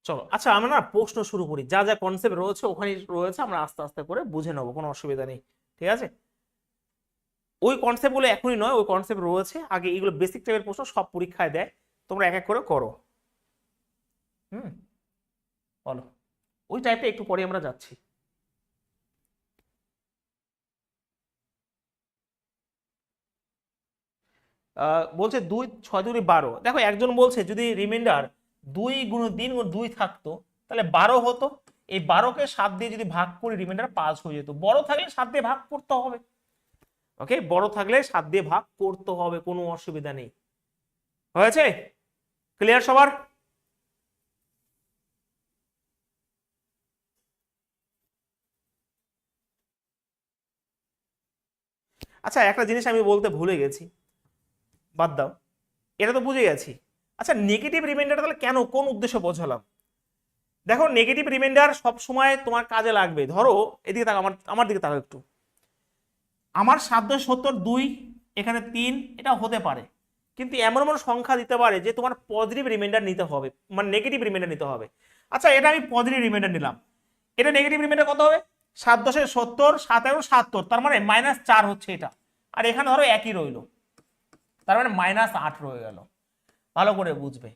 চলো আচ্ছা, আমরা না প্রশ্ন শুরু করি, যা যা কনসেপ্ট রয়েছে ওখানে রয়েছে, আমরা আস্তে আস্তে করে বুঝে নেবো, কোনো অসুবিধা নেই। ঠিক আছে, ওই কনসেপ্টগুলো এখনই নয়, ওই কনসেপ্ট রয়েছে আগে, এগুলো বেসিক টাইপের প্রশ্ন, সব পরীক্ষায় দেয়, তোমরা এক এক করে করো। হুম, বলো। ওই টাইপটা একটু পরে আমরা যাচ্ছি। বলছে 2, 6 2 12। দেখো একজন বলছে যদি রিমাইন্ডার 2 × 3 × 2 থাকতো তাহলে 12 হতো, এই 12কে 7 দিয়ে যদি ভাগ করি রিমাইন্ডার 5 হয়ে যেত। বড় থাকলে 7 দিয়ে ভাগ করতে হবে, ওকে, বড় থাকলে 7 দিয়ে ভাগ করতে হবে, কোনো অসুবিধা নেই। হয়েছে? ক্লিয়ার সবার? আচ্ছা একটা জিনিস আমি বলতে ভুলে গেছি, বাদ দাও, এটা তো বুঝে গেছি। আচ্ছা নেগেটিভ রিমাইন্ডার তাহলে কেন, কোন উদ্দেশ্য বোঝালাম? দেখো নেগেটিভ রিমাইন্ডার সব সময় তোমার কাজে লাগবে। ধরো এদিকে তাকাও, আমার আমার দিকে তাকাও একটু, আমার 7/2, এখানে 3, এটা হতে পারে, কিন্তু এমন এমন সংখ্যা দিতে পারে যে তোমার পজিটিভ রিমাইন্ডার নিতে হবে, মানে নেগেটিভ রিমাইন্ডার নিতে হবে। আচ্ছা এটা আমি পজিটিভ রিমাইন্ডার নিলাম, এটা নেগেটিভ রিমাইন্ডার কত হবে? 7×10=70, 7×7=70, তার মানে -4 হচ্ছে এটা। আর এখানে ধরো একই রইলো, তার মানে -8 রয়ে গেল। ভালো করে বুঝবে,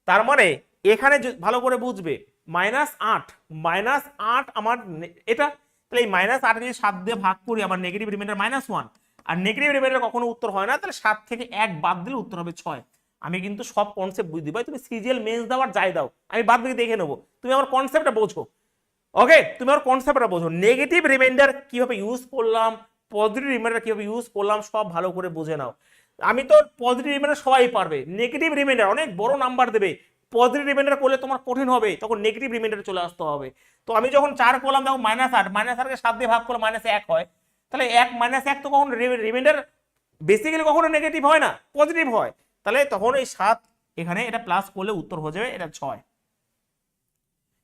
তার মানে এখানে ভালো করে বুঝবে, -8, -8 আমার এটা, তাহলে এই -8 যদি 7 দিয়ে ভাগ করি, আমার নেগেটিভ রিমাইন্ডার -1, আর নেগেটিভ রিমাইন্ডার কখনো উত্তর হয় না, তাহলে 7 থেকে 1 বাদ দিলে উত্তর হবে 6। আমি কিন্তু সব কনসেপ্ট বুঝতে পারি, তুমি সিজিএল মেন্স দাও আর যাই দাও, আমি বাদ দিয়ে দেখে নেবো, তুমি আমার কনসেপ্টটা বোঝো। ওকে, তুমি আমার কনসেপ্টটা বোঝো, নেগেটিভ রিমাইন্ডার কিভাবে ইউজ করলাম, পজিটিভ রিমাইন্ডার কিভাবে ইউজ করলাম, সব ভালো করে বুঝে নাও। আমি তো পজিটিভ রিমাইন্ডার সবাই পারবে, নেগেটিভ রিমাইন্ডার অনেক বড় নাম্বার দেবে, পজিটিভ রিমাইন্ডার করলে তোমার কঠিন হবে, তখন নেগেটিভ রিমাইন্ডারে চলে আসতে হবে। তো আমি যখন 4 করলাম, দেখো -8, -8কে 7 দিয়ে ভাগ করলে -1 হয়, তাহলে 1 -1 তো কখন রিমাইন্ডার বেসিক্যালি কখনো নেগেটিভ হয় না, পজিটিভ হয়, তাহলে তখন এই 7 এখানে এটা প্লাস করলে উত্তর হয়ে যাবে এটা 6।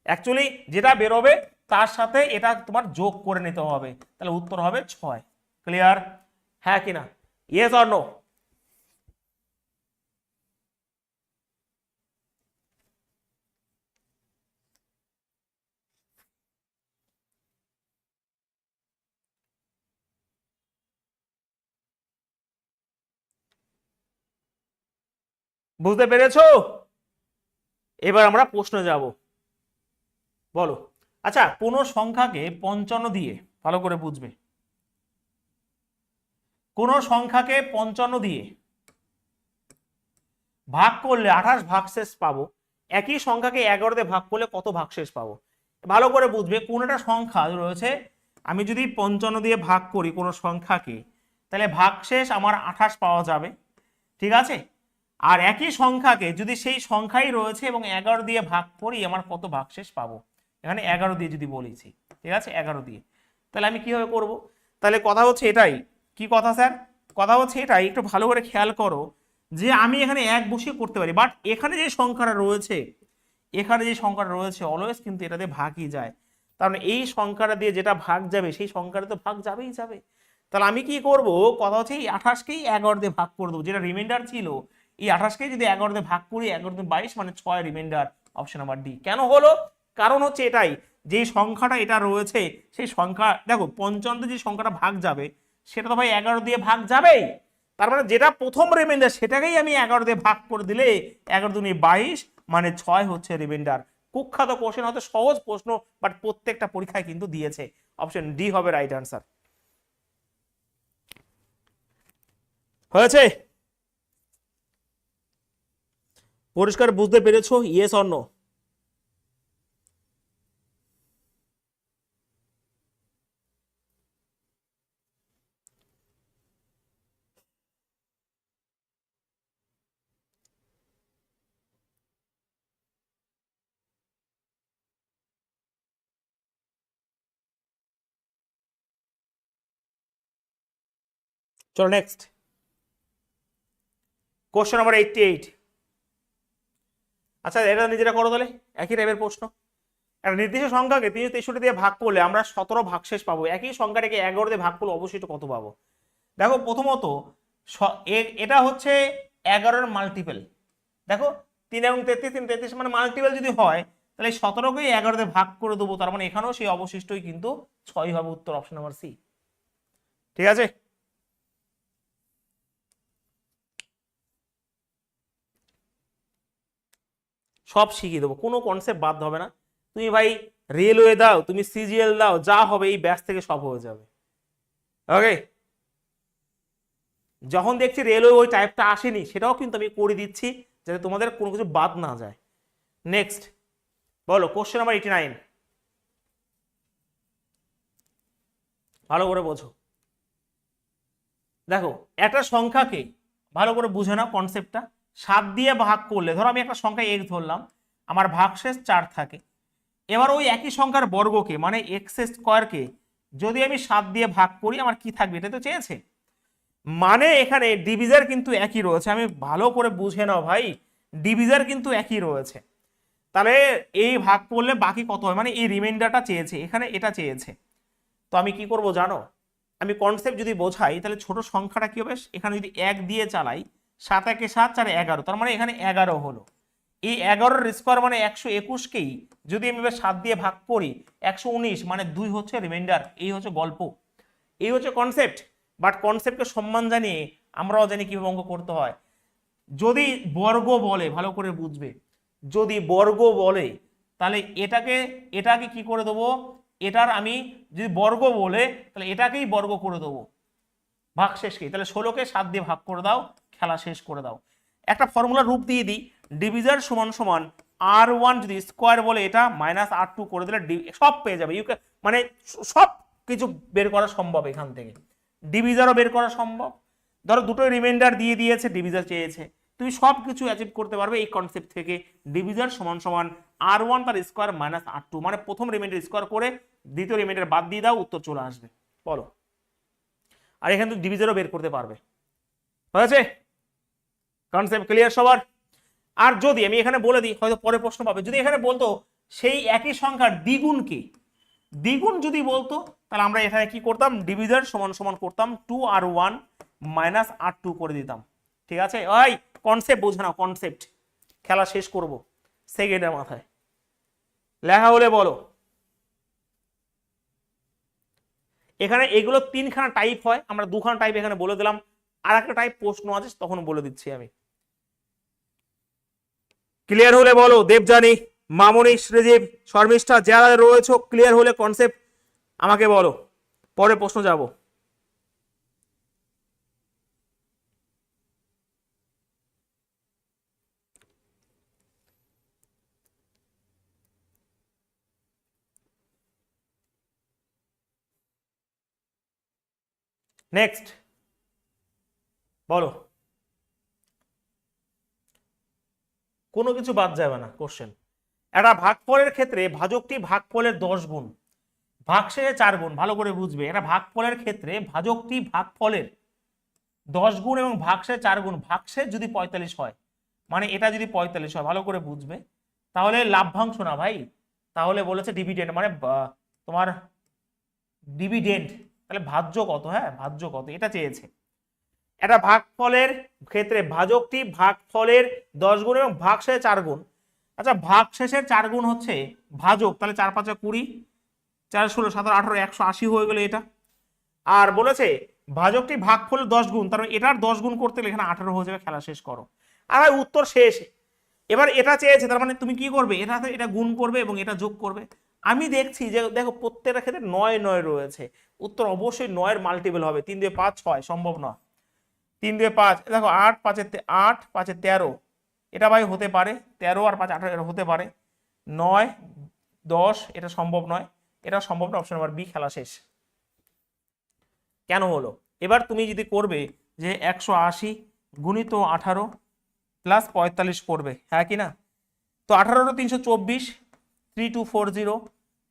অ্যাকচুয়ালি যেটা বেরোবে তার সাথে এটা তোমার যোগ করে নিতে হবে, তাহলে উত্তর হবে 6। ক্লিয়ার? হ্যাঁ কিনা, ইয়েস অর নো? বুঝতে পেরেছো? এবার আমরা প্রশ্নে যাব। বলো। আচ্ছা, কোন সংখ্যাকে 55 দিয়ে, ভালো করে বুঝবে, কোন সংখ্যাকে 55 দিয়ে ভাগ করলে 28 ভাগশেষ পাবো, একই সংখ্যাকে 11 দিয়ে ভাগ করলে কত ভাগশেষ পাবো? ভালো করে বুঝবে, কোন একটা সংখ্যা রয়েছে, আমি যদি 55 দিয়ে ভাগ করি কোনো সংখ্যাকে, তাহলে ভাগশেষ আমার 28 পাওয়া যাবে, ঠিক আছে? আর একই সংখ্যাকে যদি সেই সংখ্যাই রয়েছে এবং 11 দিয়ে ভাগ করি, আমার কত ভাগশেষ পাবো? এখানে 11 দিয়ে যদি বলেছি, ঠিক আছে, 11 দিয়ে, তাহলে আমি কিভাবে করব? তাহলে কথা হচ্ছে এটাই। কি কথা স্যার? কথা হচ্ছে এটাই, একটু ভালো করে খেয়াল করো যে আমি এখানে এক বসিয়ে করতে পারি, বাট এখানে যে সংখ্যাটা রয়েছে, এখানে যে সংখ্যাটা রয়েছে অলওয়েজ কিন্তু এটাতে ভাগই যায়, কারণ এই সংখ্যাটা দিয়ে যেটা ভাগ যাবে সেই সংখ্যাটা তো ভাগ যাবেই যাবে। তাহলে আমি কি করব? কথা হচ্ছে এই 28কেই 11 দিয়ে ভাগ করে দেবো, যেটা রিমাইন্ডার ছিল এই 28কেই যদি 11 দিয়ে ভাগ করি, 11 দিয়ে 22 মানে 6 রিমাইন্ডার, অপশন নাম্বার ডি। কেন হলো? কারণ হচ্ছে এটাই, যে সংখ্যাটা এটা রয়েছে সেই সংখ্যা, দেখো 55 যে সংখ্যাটা ভাগ যাবে সেটা তো ভাই 11 দিয়ে ভাগ যাবেই, তার মানে যেটা প্রথম রিমাইন্ডার সেটাকেই আমি 11 দিয়ে ভাগ করে দিলে 11 দুগুণে 22 মানে 6 হচ্ছে রিমাইন্ডার। কুখ্যাত কোশ্চেন, হয়তো সহজ প্রশ্ন, বাট প্রত্যেকটা পরীক্ষায় কিন্তু দিয়েছে। অপশন ডি হবে রাইট আনসার। হয়েছে? পরিষ্কার বুঝতে পেরেছো? Yes or no? চলো নেক্সট কোশ্চেন নাম্বার 88। আচ্ছা, এটা নিজেরা করো তাহলে, একই টাইপের প্রশ্ন। একটা নির্দিষ্ট সংখ্যাকে 363 দিয়ে ভাগ করলে আমরা 17 ভাগশেষ পাবো, একই সংখ্যাটাকে 11 দিয়ে ভাগ করলে অবশিষ্ট কত পাবো? দেখো প্রথমত এটা হচ্ছে 11-এর মাল্টিপল। দেখো 3 এবং 33, 3 33 মানে মাল্টিপল যদি হয়, তাহলে 17কেই 11 দিয়ে ভাগ করে দেবো, তার মানে এখানেও সেই অবশিষ্টই কিন্তু 6 হবে, উত্তর অপশন নাম্বার সি। ঠিক আছে? সব শিখিয়ে দেবো, কোনো কনসেপ্ট বাদ হবে না। তুমি ভাই রেলওয়ে দাও, তুমি সিজিএল দাও, যা হবে এই ব্যাচ থেকে সব হয়ে যাবে। ওকে, যখন দেখছি রেলওয়ে ওই টাইপটা আসেনি, সেটাও কিন্তু আমি করে দিচ্ছি যাতে তোমাদের কোনো কিছু বাদ না যায়। নেক্সট বলো, কোশ্চেন নাম্বার 89। ভালো করে বোঝো। দেখো একটা সংখ্যাকে ভালো করে বুঝে নাও কনসেপ্টটা। 7 দিয়ে ভাগ করলে, ধরো আমি একটা সংখ্যা x ধরলাম, আমার ভাগশেষ 4 থাকে। এবার ওই একই সংখ্যার বর্গকে মানে এক্স স্কোয়ারকে যদি আমি 7 দিয়ে ভাগ করি, আমার কি থাকবে? এটা তো চেয়েছে, মানে এখানে ডিভিজার কিন্তু একই রয়েছে। আমি ভালো করে বুঝে নাও ভাই, ডিভিজার কিন্তু একই রয়েছে। তাহলে এই ভাগ করলে বাকি কত হয়, মানে এই রিমাইন্ডারটা চেয়েছে, এখানে এটা চেয়েছে। তো আমি কি করব জানো? আমি কনসেপ্ট যদি বোঝাই, তাহলে ছোট সংখ্যাটা কি হবে, এখানে যদি 1 দিয়ে চালাই, 7 একে 7, 4 11, তার মানে এখানে 11 হলো। এই 11-এর স্কোয়ার মানে 121কেই যদি আমি 7 দিয়ে ভাগ করি, 119 মানে 2 হচ্ছে রিমাইন্ডার। এই হচ্ছে গল্প, এই হচ্ছে কনসেপ্ট। বাট কনসেপ্টকে সম্মান জানিয়ে আমরাও জানি কিভাবে অঙ্ক করতে হয়। যদি বর্গ বলে, ভালো করে বুঝবে, যদি বর্গ বলে তাহলে এটাকে কি করে দেবো, এটার আমি যদি বর্গ বলে তাহলে এটাকেই বর্গ করে দেবো, ভাগশেষকেই। তাহলে 16কে 7 দিয়ে ভাগ করে দাও, খেলা শেষ করে দাও। একটা ফর্মুলার রূপ দিয়ে দিই, ডিভিজার সমান সমান r1 যদি স্কোয়ার বলে এটা -r2 করে দিলে সব পেয়ে যাবে। মানে সব কিছু বের করা সম্ভব এখান থেকে, ডিভিজারও বের করা সম্ভব। ধরো দুটোই রিমাইন্ডার দিয়ে দিয়েছে, ডিভিজার চেয়েছে, তুমি সব কিছু অ্যাচিভ করতে পারবে এই কনসেপ্ট থেকে। ডিভিজার সমান সমান r1 তার স্কোয়ার -r2, মানে প্রথম রিমাইন্ডার স্কোয়ার করে দ্বিতীয় রিমাইন্ডার বাদ দিয়ে দাও, উত্তর চলে আসবে। বলো, আর এখানে তো ডিভিজারও বের করতে পারবে। হয়েছে? কনসেপ্ট ক্লিয়ার সবার? আর যদি আমি এখানে বলে দিই, হয়তো পরে প্রশ্ন পাবে, যদি এখানে বলতো সেই একই সংখ্যার দ্বিগুণ কি, দ্বিগুণ যদি বলতো, তাহলে আমরা এখানে কি করতাম, ডিভিজার সমান সমান করতাম 2r1 -r2 করে দিতাম। ঠিক আছে? ওই কনসেপ্ট বোঝে না, কনসেপ্ট, খেলা শেষ করব সেকেন্ডের মাথায়। লেখা হলে বলো। এখানে এগুলো 3খানা টাইপ হয়, আমরা 2খানা টাইপ এখানে বলে দিলাম, আর একটা টাইপ প্রশ্ন আছে তখন বলে দিচ্ছি আমি। ক্লিয়ার হলে বলো, দেবজানি, মামনি, শ্রীজীব, শর্মিষ্ঠা, যারা রয়েছে ক্লিয়ার হলে কনসেপ্ট আমাকে বলো, পরে প্রশ্ন যাব। নেক্সট বলো, কোনো কিছু বাদ যাবে না কোশ্চেন। একটা ভাগফলের ক্ষেত্রে ভাজকটি ভাগফলের 10 গুণ, ভাগশেষে 4 গুণ। ভালো করে বুঝবে, এটা ভাগফলের ক্ষেত্রে ভাজকটি ভাগফলের 10 গুণ এবং ভাগশেষে 4 গুণ। ভাগশেষ যদি 45 হয়, মানে এটা যদি 45 হয়, ভালো করে বুঝবে, তাহলে লাভ্যাংশ না ভাই, তাহলে বলেছে ডিভিডেন্ড, মানে তোমার ডিভিডেন্ড, তাহলে ভাজ্য কত, হ্যাঁ ভাজ্য কত এটা চেয়েছে। একটা ভাগফলের ক্ষেত্রে ভাজকটি ভাগফলের 10 গুণ এবং ভাগশেষে 4 গুণ। আচ্ছা ভাগশেষের 4 গুণ হচ্ছে ভাজক, তাহলে 4 5 20, 4 16 17 18 180 হয়ে গেল এটা। আর বলেছে ভাজকটি ভাগফলের 10 গুণ, তার মানে এটার 10 গুণ করতে গেলে এখানে 18 হয়ে যাবে, খেলা শেষ করো। আর ভাই উত্তর শেষ। এবার এটা চেয়েছে, তার মানে তুমি কি করবে, এটা গুণ করবে এবং এটা যোগ করবে। আমি দেখছি যে দেখো প্রত্যেকটা ক্ষেত্রে 9 9 রয়েছে, উত্তর অবশ্যই 9 এর মাল্টিপল হবে। 3 2 5 6 সম্ভব না, 3 2 5, দেখো 8 5 8 5 13, এটা ভাই হতে পারে, 13 আর 5 18 এটা হতে পারে, 9 10 এটা সম্ভব নয়, এটা সম্ভব না, অপশন নাম্বার বি, খেলা শেষ। কেন হলো, এবার তুমি যদি করবে যে 180 গুণিত 18 প্লাস 45 করবে, হ্যাঁ কি না, তো 18 324 3240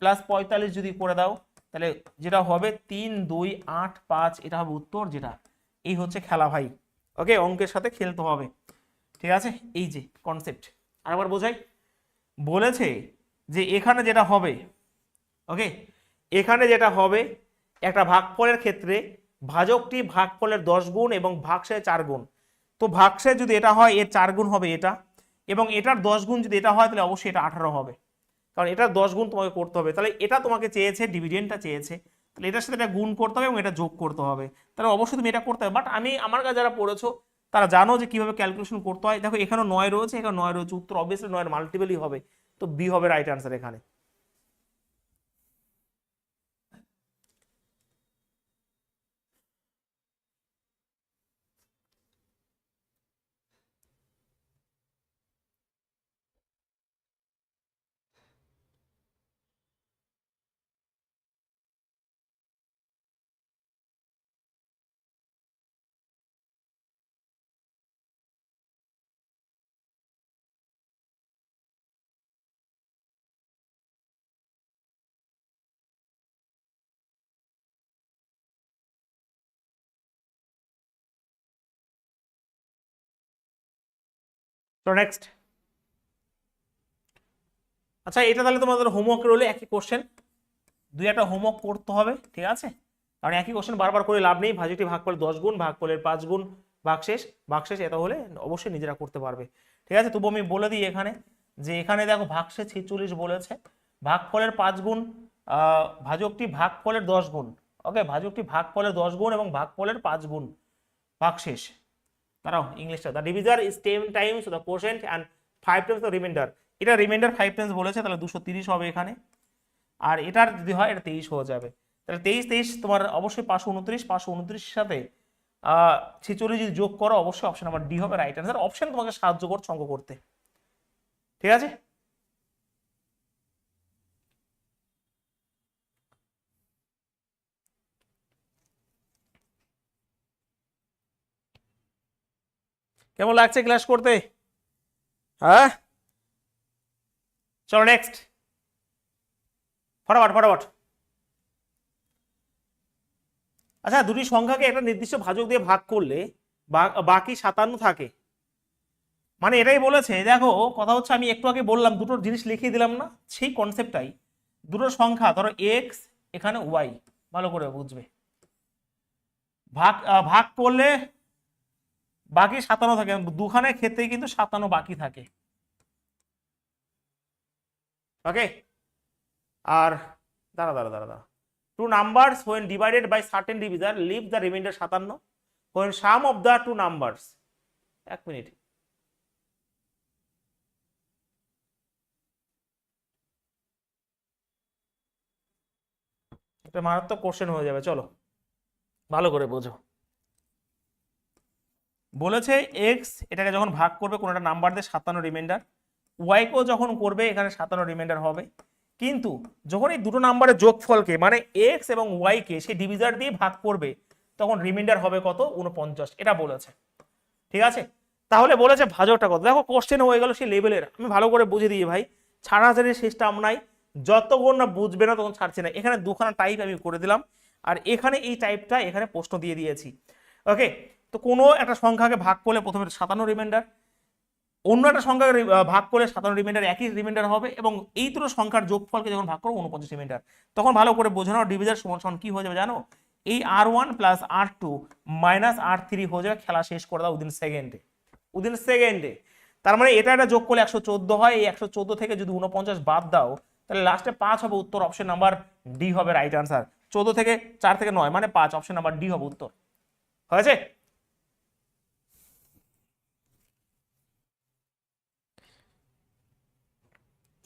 প্লাস 45 যদি করে দাও, তাহলে যেটা হবে 3 2 8 5, এটা হবে উত্তর যেটা। এই হচ্ছে খেলা ভাই, ওকে, অঙ্কের সাথে খেলতে হবে, ঠিক আছে। এই যে কনসেপ্ট, আরেকবার বোঝাই। বলেছে যে এখানে যেটা হবে, ওকে, এখানে যেটা হবে একটা ভাগফলের ক্ষেত্রে ভাজকটি ভাগফলের 10 গুণ এবং ভাগশেষে 4 গুণ। তো ভাগশেষ যদি এটা হয় এর 4 গুণ হবে এটা, এবং এটার 10 গুণ যদি এটা হয় তাহলে অবশ্যই এটা 18 হবে, কারণ এটার 10 গুণ তোমাকে করতে হবে। তাহলে এটা তোমাকে চেয়েছে, ডিভিডেন্ডটা চেয়েছে, তাহলে এটার সাথে এটা গুণ করতে হবে এবং এটা যোগ করতে হবে, তাহলে অবশ্যই তুমি এটা করতে হবে। বাট আমার কাছে যারা পড়েছো তারা জানো যে কিভাবে ক্যালকুলেশন করতে হয়। দেখো এখানে 9 রয়েছে, এখানে 9 রয়েছে, উত্তর অবভিয়াসলি 9 এর মাল্টিপলই হবে, তো বি হবে রাইট আনসার এখানে। তো নেক্সট, আচ্ছা এটা তাহলে তোমাদের হোমওয়ার্ক রইলে একই কোশ্চেন, দুই একটা হোমওয়ার্ক করতে হবে, ঠিক আছে, কারণ একই কোশ্চেন বারবার করে লাভ নেই। ভাজকটি ভাগফলের 10 গুণ, ভাগফলের 5 গুণ, ভাগশেষ, ভাগশেষ এটা হলে অবশ্যই নিজেরা করতে পারবে, ঠিক আছে। তবু আমি বলে দিই এখানে, যে এখানে দেখো ভাগশেষ 46 বলেছে, ভাগফলের 5 গুণ, ভাজকটি ভাগফলের 10 গুণ, ওকে, ভাজকটি ভাগফলের 10 গুণ এবং ভাগফলের 5 গুণ, ভাগশেষ। দাঁড়াও ইংলিশটা, the divisor is 10 times the quotient and 5 times the remainder. এটা রিমাইন্ডার 5 টাইমস বলেছে, তাহলে 230 হবে এখানে, আর এটার যদি হয় এটা 23 হয়ে যাবে, তাহলে 23 23 তোমার অবশ্যই 529, 529 সাথে 46 যদি যোগ করো, অবশ্যই অপশন নাম্বার ডি হবে রাইট আনসার। অপশন তোমাকে সাহায্য করছে অঙ্ক করতে, ঠিক আছে। কেমন লাগছে ক্লাস করতে, হ্যাঁ, চলো নেক্সট, ফটাফট ফটাফট। আচ্ছা দুটি সংখ্যাকে একটা নির্দিষ্ট ভাজক দিয়ে ভাগ করলে বাকি 57 থাকে, মানে এটাই বলেছে। দেখো কথা হচ্ছে, আমি একটু আগে বললাম, দুটো জিনিস লিখিয়ে দিলাম না, সেই কনসেপ্টটাই। দুটো সংখ্যা ধরো এক্স, এখানে ওয়াই, ভালো করে বুঝবে, ভাগ ভাগ করলে বাকি 57 থাকে, দুখানের ক্ষেত্রেই কিন্তু 57 বাকি থাকে, ওকে। আর দাঁড়া দাঁড়া দাঁড়া দাঁড়া, two numbers when divided by certain divisor leave the remainder 57 when sum of the two numbers, এক মিনিট, এটা মারাত্মক কোশ্চেন হয়ে যাবে, চলো ভালো করে বোঝো। বলেছে এক্স এটাকে যখন ভাগ করবে কোনো একটা নাম্বার দিয়ে 57 রিমাইন্ডার, ওয়াইকেও যখন করবে এখানে 57 রিমাইন্ডার হবে, কিন্তু যখন এই দুটো নাম্বারের যোগফলকে মানে এক্স এবং ওয়াইকে সেই ডিভিজার দিয়ে ভাগ করবে তখন রিমাইন্ডার হবে কত, 49, এটা বলেছে। ঠিক আছে, তাহলে বলেছে ভাজকটা কত। দেখো কোশ্চেন হয়ে গেল সেই লেভেলের, আমি ভালো করে বুঝে দিই ভাই, ছাড়াছাড়ির সিস্টেম নাই, যতক্ষণ না বুঝবে না তখন ছাড়ছে না। এখানে দুখানা টাইপ আমি করে দিলাম, আর এখানে এই টাইপটা এখানে প্রশ্ন দিয়ে দিয়েছি। ওকে, তো কোনো একটা সংখ্যাকে ভাগ করলে প্রথমে 57 রিমাইন্ডার, অন্য একটা সংখ্যাকে ভাগ করলে 57 রিমাইন্ডার একই রিমাইন্ডার হবে, এবং এই দুটো সংখ্যার যোগফলকে যখন ভাগ করবো 49 রিমাইন্ডার, তখন ভালো করে বোঝানো ডিভিজার সমান সমান কি হয়ে যাবে জানো, এই R1 plus R2 minus R3 হয়ে যাবে। খেলা শেষ করে দাও উইদিন সেকেন্ডে, উইদিন সেকেন্ডে। তার মানে এটা একটা যোগ করলে 114 হয়, এই 114 থেকে যদি 49 বাদ দাও তাহলে লাস্টে 5 হবে উত্তর, অপশন নাম্বার ডি হবে রাইট আনসার। 14 থেকে 4 থেকে 9 মানে 5, অপশন নাম্বার ডি হবে উত্তর। হয়েছে?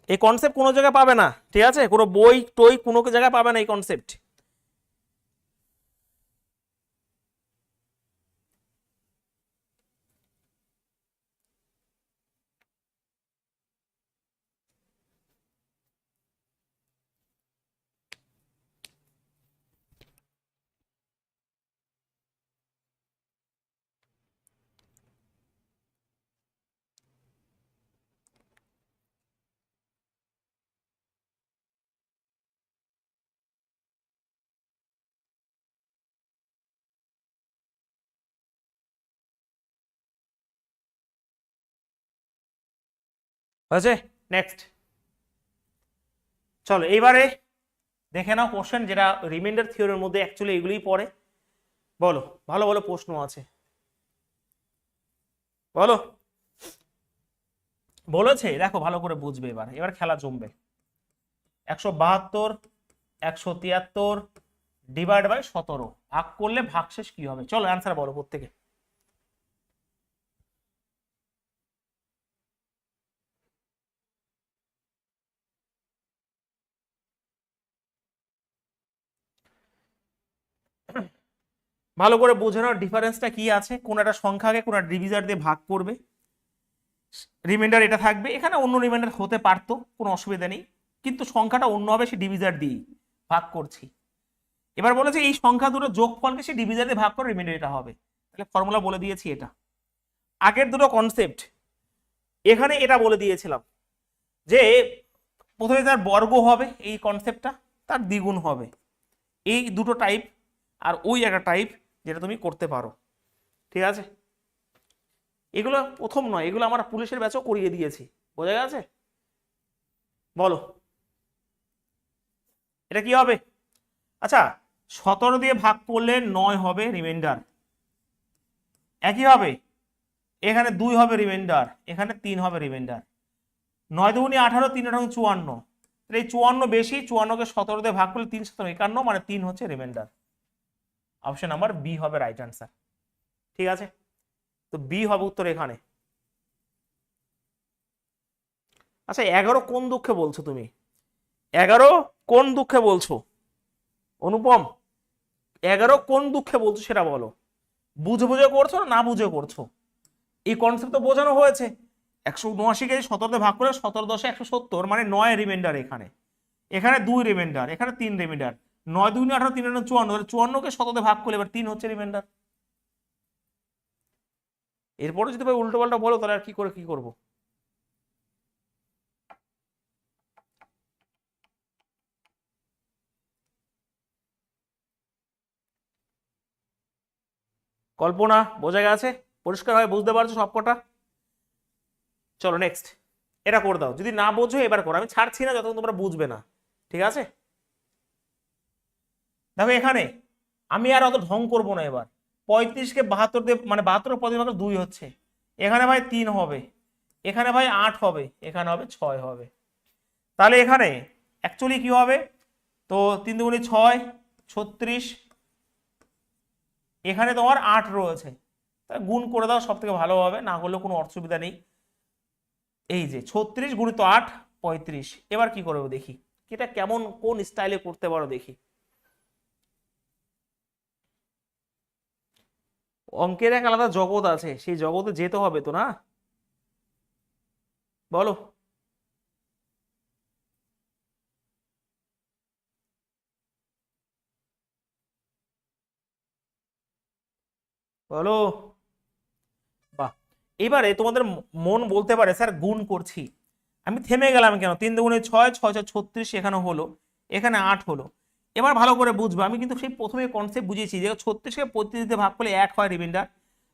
এই কনসেপ্ট কোনো জায়গায় পাবে না, ঠিক আছে, কোনো বই টই কোনো জায়গায় পাবে না এই কনসেপ্ট। হয়েছে? নেক্সট চলো এইবারে দেখে নাও কোশ্চেন যেটা রিমাইন্ডার থিওরির মধ্যে অ্যাকচুয়ালি এগুলোই পড়ে। বলো, ভালো ভালো প্রশ্ন আছে, বলো। বলেছে দেখো ভালো করে বুঝবে, এবার এবার খেলা জমবে। 172 173 ডিভাইড বাই 17 ভাগ করলে ভাগশেষ কি হবে, চলো অ্যান্সার বলো প্রত্যেকে। ভালো করে বোঝে নাও ডিফারেন্সটা কি আছে, কোন একটা সংখ্যাকে কোন একটা ডিভিজার দিয়ে ভাগ করবে, রিমাইন্ডার এটা থাকবে, এখানে অন্য রিমাইন্ডার হতে পারতো, কোনো অসুবিধা নেই, কিন্তু সংখ্যাটা অন্য হবে, সে ডিভিজার দিয়ে ভাগ করছি। এবার বলেছে এই সংখ্যা দুটো যোগফলকে সে ডিভিজার দিয়ে ভাগ করে রিমাইন্ডার এটা হবে, তাহলে ফর্মুলা বলে দিয়েছি এটা। আগের দুটো কনসেপ্ট এখানে এটা বলে দিয়েছিলাম যে প্রথমে তার বর্গ হবে, এই কনসেপ্টটা তার দ্বিগুণ হবে, এই দুটো টাইপ, আর ওই একটা টাইপ যেটা তুমি করতে পারো। ঠিক আছে, এগুলো প্রথম নয়, এগুলো আমরা পুলিশের ব্যাচও করিয়ে দিয়েছি, বোঝা গেছে? বলো এটা কি হবে। আচ্ছা 17 দিয়ে ভাগ করলে 9 হবে রিমাইন্ডার, একইভাবে এখানে 2 হবে রিমাইন্ডার, এখানে 3 হবে রিমাইন্ডার। 9 দুগুণে 18, 3 8 54, এই 54 বেশি, 54কে 17 দিয়ে ভাগ করলে 3 7 51, মানে 3 হচ্ছে রিমাইন্ডার। অপশন নাম্বার বি হবে রাইট আনসার। ঠিক আছে, তো বি হবে উত্তর এখানে। আচ্ছা 11 কোন দুঃখে বলছো তুমি, 11 কোন দুঃখে বলছো অনুপম, 11 কোন দুঃখে বলছো সেটা বলো, বুঝে বুঝে করছো না বুঝে করছো? এই কনসেপ্ট তো বোঝানো হয়েছে, 179কে 17 দিয়ে ভাগ করে 17 10 170, মানে 9 রিমাইন্ডার, এখানে এখানে 2 রিমাইন্ডার, এখানে 3 রিমাইন্ডার। 9 2 18, 3 8 54, 54কে 17 দিয়ে ভাগ করলে এবার 3 হচ্ছে রিমাইন্ডার। এরপরে যদি ভাই উল্টো পাল্টা বলো তাহলে আর কি করে কি করবো। কল্পনা বোঝা গেছে, পরিষ্কারভাবে বুঝতে পারছো সবকটা? চলো নেক্সট এটা করে দাও, যদি না বোঝো এবার করো, আমি ছাড়ছি না যতক্ষণ তোমরা বুঝবে না। ঠিক আছে, দেখো এখানে আমি আর অত ঢং করবো না। এবার 35কে 72 দিয়ে মানে 72 35 2 হচ্ছে, এখানে ভাই 3 হবে, এখানে ভাই 8 হবে, এখানে হবে 6 হবে। তাহলে এখানে অ্যাকচুয়ালি কি হবে, তো 3 দুগুণে 6 36, এখানে তোমার 8 রয়েছে, গুণ করে দাও সব থেকে ভালো হবে, না করলে কোনো অসুবিধা নেই। এই যে 36 গুণিত 8 35, এবার কি করবো দেখি এটা কেমন কোন স্টাইলে করতে পারো দেখি। অঙ্কের এক আলাদা জগৎ আছে, সেই জগতে যেতে হবে তো, না? বলো। বলো। বাহ। এবারে তোমাদের মন বলতে পারে স্যার গুণ করছি, আমি থেমে গেলাম কেন? 3 × 2 = 6, 6 × 36 এখানে হলো, এখানে 8 হলো। এবার ভালো করে বুঝবো, আমি কিন্তু সেই প্রথমে কনসেপ্ট বুঝিয়েছি যে 36কে 35 দিয়ে ভাগ করলে 1 হয় রিমাইন্ডার,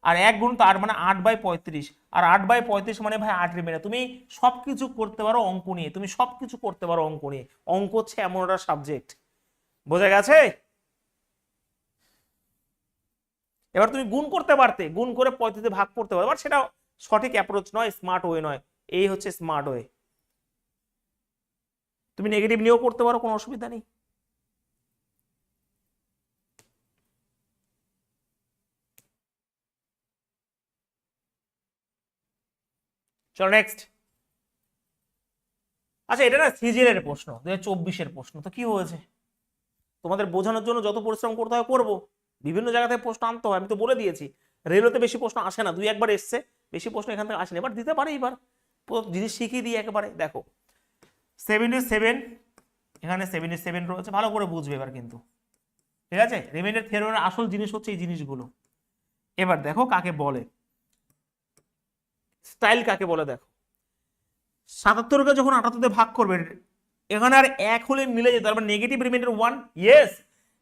আর 1 গুণ তো 8 মানে 8/35, আর 8/35 মানে ভাই 8 রিমাইন্ডার। তুমি সবকিছু করতে পারো অঙ্ক নিয়ে, তুমি সবকিছু করতে পারো অঙ্ক নিয়ে। অঙ্ক হচ্ছে এমন একটা সাবজেক্ট, বোঝা গেছে? এবার তুমি গুণ করতে পারতে, গুণ করে 35 দিয়ে ভাগ করতে পারো, বাট সেটা সঠিক অ্যাপ্রোচ নয়, স্মার্ট ওয়ে নয়। এই হচ্ছে স্মার্ট ওয়ে। তুমি নেগেটিভ নিয়েও করতে পারো, কোনো অসুবিধা নেই। চলো নেক্সট। আচ্ছা, এটা না সিজিএল এর প্রশ্ন, 2024-এর প্রশ্ন, তো কি হয়েছে? তোমাদের বোঝানোর জন্য যত পরিশ্রম করতে হয় করবো, বিভিন্ন জায়গা থেকে প্রশ্ন আনতে হয়, আমি তো বলে দিয়েছি। রেলওয়েতে বেশি প্রশ্ন আসে না, 2-1বার এসছে, বেশি প্রশ্ন এখান থেকে আসেনি, এবার দিতে পারে। এবার পুরো জিনিস শিখিয়ে দিই একেবারে। দেখো 77, এখানে 77 রয়েছে, ভালো করে বুঝবে এবার কিন্তু, ঠিক আছে? রিমাইন্ডার থিওরেমের আসল জিনিস হচ্ছে এই জিনিসগুলো। এবার দেখো কাকে বলে স্টাইল, কাকে বলে দেখো। 77কে যখন 78 দিয়ে ভাগ করবে, এখানে আর 1 হলে মিলে যেত, তার মানে negative reminder 1, yes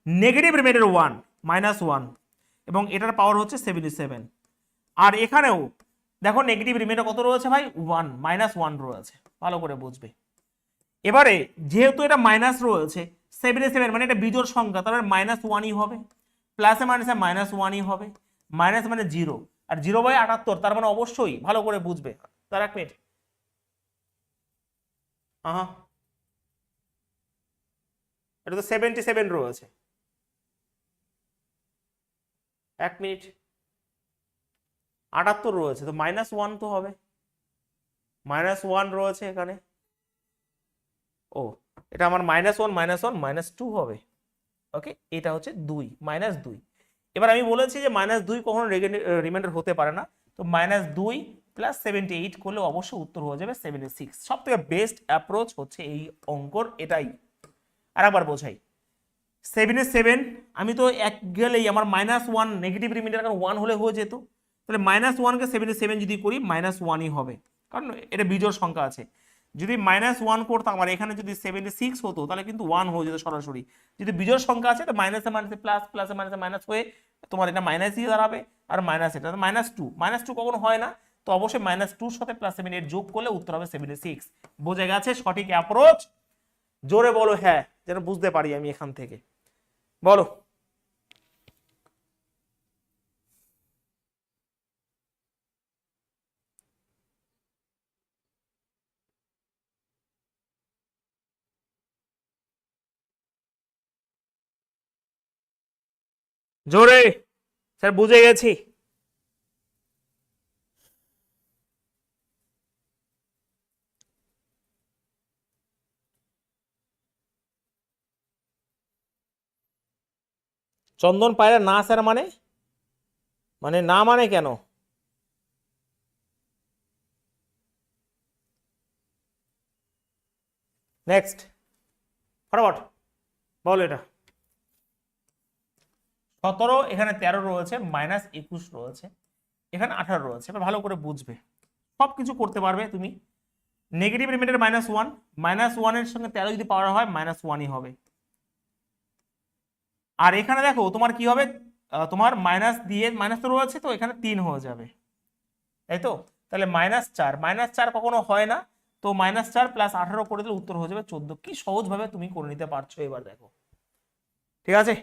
negative reminder 1 -1, এবং এটার পাওয়ার হচ্ছে 77। আর এখানেও দেখো নেগেটিভ রিমাইন্ডার কত রয়েছে ভাই? 1, -1 রয়েছে, ভালো করে বুঝবে। এবারে যেহেতু এটা মাইনাস রয়েছে, 77 মানে এটা বিজোড় সংখ্যা, তার মানে -1ই হবে, প্লাসে মাইনাসে -1ই হবে, মাইনাস মানে 0, আর 0/78, তার মানে অবশ্যই ভালো করে বুঝবে। তার 1 মিনিট, হ্যাঁ এটা তো 77 রয়েছে, 1 মিনিট, 78 রয়েছে, তো -1 তো হবে, -1 রয়েছে এখানে। ও, এটা আমার -1 -1 -2 হবে। ওকে, এটা হচ্ছে 2 -2। এবার আমি বলেছি যে -2 কখনো রিমাইন্ডার হতে পারে না, তো -2 + 78 করলে অবশ্যই উত্তর হয়ে যাবে 76। সব থেকে বেস্ট অ্যাপ্রোচ হচ্ছে এই অঙ্কর, এটাই। আর একবার বোঝাই, 77 আমি তো এক গেলেই আমার -1 নেগেটিভ রিমাইন্ডার, কারণ 1 হলে হয়ে যেত, তাহলে -1কে 77 যদি করি -1ই হবে, কারণ এটা বিজোড় সংখ্যা আছে। যদি -1 করতাম আর এখানে যদি 76 হতো, তাহলে কিন্তু 1 হয়ে যেত সরাসরি। যদি বিজোড় সংখ্যা আছে তো মাইনাসে মাইনাসে প্লাস, প্লাসে মাইনাসে মাইনাস হয়ে তোমার এটা মাইনাসই দাঁড়াবে, আর মাইনাস এটা -2, -2 কখনো হয় না, তো অবশ্যই -2-র সাথে +78 যোগ করলে উত্তর হবে 76। বোঝা গেছে সঠিক অ্যাপ্রোচ? জোরে বলো হ্যাঁ, যেন বুঝতে পারি আমি এখান থেকে। বলো। জোরে। স্যার বুঝে গেছি। চন্দন পায়রা না স্যার, মানে মানে না মানে কেন? নেক্সট, ফটাফট বলো। এটা 17, এখানে 13 রয়েছে, -21 রয়েছে, এখানে 18 রয়েছে। এবার ভালো করে বুঝবে, সবকিছু করতে পারবে তুমি। নেগেটিভ রিমাইন্ডার -1, -1 এর সঙ্গে 13 যদি পাওয়ার হয় -1ই হবে। আর এখানে দেখো তোমার কি হবে, তোমার মাইনাস দিয়ে মাইনাস তো রয়েছে, তো এখানে 3 হয়ে যাবে, তাই তো? তাহলে -4, -4 কখনো হয় না, তো -4 + 18 করে দিলে উত্তর হয়ে যাবে 14। কি সহজ ভাবে তুমি করে নিতে পারছো, এবার দেখো, ঠিক আছে?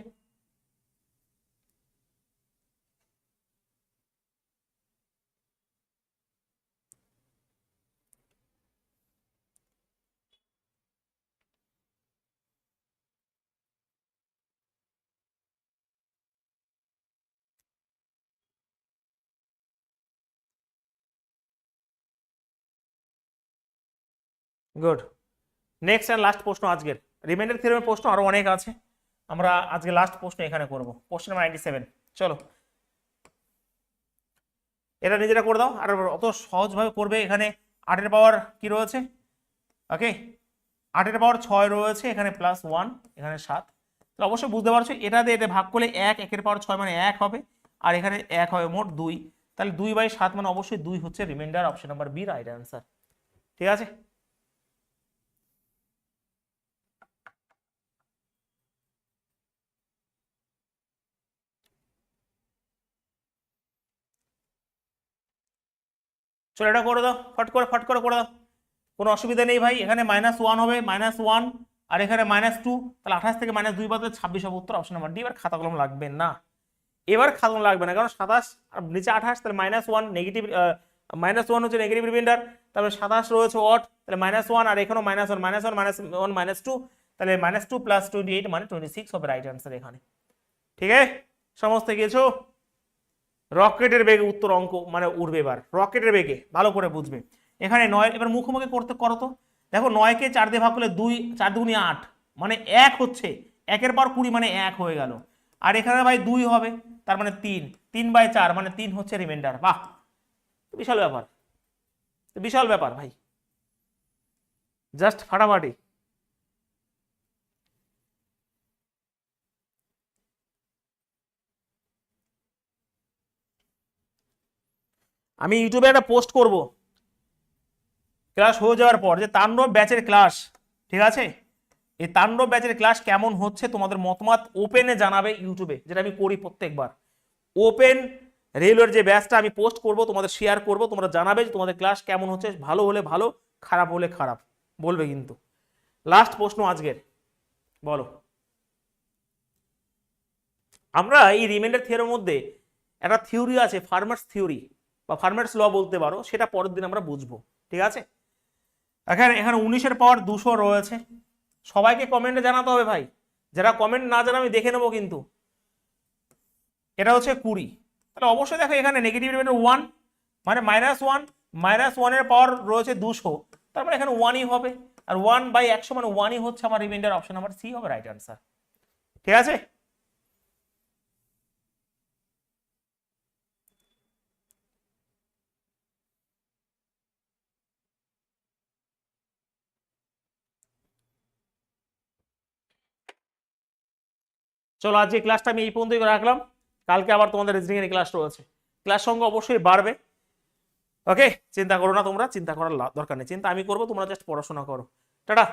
গুড। নেক্সট এন্ড লাস্ট প্রশ্ন আজকের, রিমাইন্ডার থিওরেমের প্রশ্ন আরো অনেক আছে, আমরা আজকে লাস্ট প্রশ্ন এখানে করব, কোশ্চেন নাম্বার 97। চলো। এটা নিজেরা করে দাও। আর অত সহজভাবে করবে, এখানে 8 এর পাওয়ার কি রয়েছে, ওকে 8 এর পাওয়ার 6 রয়েছে, এখানে +1, এখানে 7। তাহলে অবশ্যই বুঝতে পারছো এটা দিয়ে এটা ভাগ করলে 1 এর পাওয়ার 6 মানে 1 হবে, আর এখানে 1 হবে, মোট 2। তাহলে 2/7 মানে অবশ্যই 2 হচ্ছে reminder, option number B right answer. ঠিক আছে, চলো এটা করে দাও, ফট করে ফট করে করে দাও, কোনো অসুবিধা নেই ভাই। এখানে -1 হবে, -1, আর এখানে -2, তাহলে 28 থেকে -2 বাদে 26 হবে উত্তর, অপশন নাম্বার ডি। এবার খাতা কলম লাগবে না, এবার খাতা কলম লাগবে না, কারণ 27 আর নিচে 28, তাহলে -1 নেগেটিভ, -1 হচ্ছে নেগেটিভ রিমাইন্ডার, তারপরে 27 রয়েছে অড, তাহলে -1, আর এখানেও -1, -1, -2, তাহলে -2 + 28 মানে 26 হবে রাইট অ্যান্সার এখানে। ঠিক আছে, সমস্ত কিছু রকেটের বেগে উত্তর অঙ্ক মানে উড়বে। এবার রকেটের বেগে ভালো করে বুঝবে। এখানে 9, এবার মুখোমুখি করতে করো তো, দেখো 9কে 4 দিয়ে ভাগ করলে 2, 4 2 8 মানে 1 হচ্ছে, 1 এর পর 20 মানে 1 হয়ে গেল, আর এখানে ভাই 2 হবে, তার মানে 3, 3/4 মানে 3 হচ্ছে রিমাইন্ডার। বাহ, বিশাল ব্যাপার, বিশাল ব্যাপার ভাই, জাস্ট ফাটাফাটি। আমি ইউটিউবে একটা পোস্ট করব ক্লাস হয়ে যাওয়ার পর, যে তাণ্ডব ব্যাচের ক্লাস, ঠিক আছে, এই তাণ্ডব ব্যাচের ক্লাস কেমন হচ্ছে তোমাদের মতামত ওপেনে জানাবে ইউটিউবে, যেটা আমি করি প্রত্যেকবার। ওপেন রেলওয়ের যে ব্যাচটা আমি পোস্ট করব, তোমাদের শেয়ার করব, তোমরা জানাবে যে তোমাদের ক্লাস কেমন হচ্ছে, ভালো হলে ভালো, খারাপ হলে খারাপ বলবে কিন্তু। লাস্ট প্রশ্ন আজকের, বলো। আমরা এই রিমাইন্ডার থিওরির মধ্যে একটা থিওরি আছে, ফার্মার্স থিওরি বা ফার্মার্স ল বলতে পারো, সেটা পরের দিন আমরা বুঝবো। ঠিক আছে, এখানে এখানে 19 এর পাওয়ার 200 রয়েছে। সবাইকে কমেন্টে জানাতে হবে ভাই, যারা কমেন্ট না জানা আমি দেখে নেবো কিন্তু। এটা হচ্ছে 20, তাহলে অবশ্যই দেখো এখানে নেগেটিভ রিমাইন্ডার 1 মানে -1, -1 এর পাওয়ার রয়েছে 200, তার মানে এখানে 1ই হবে, আর 1/100 মানে 1ই হচ্ছে আমার রিমাইন্ডার, অপশন নাম্বার সি হবে রাইট অ্যান্সার। ঠিক আছে, চলো আজকে ক্লাসটা আমি এই পর্যন্তই রাখলাম। কালকে আবার তোমাদের রিজনিং এর ক্লাস রয়েছে, ক্লাস সংখ্যা অবশ্যই বাড়বে। ওকে, চিন্তা করো না তোমরা, চিন্তা করার দরকার নেই, চিন্তা আমি করবো, তোমরা জাস্ট পড়াশোনা করো। টাটা।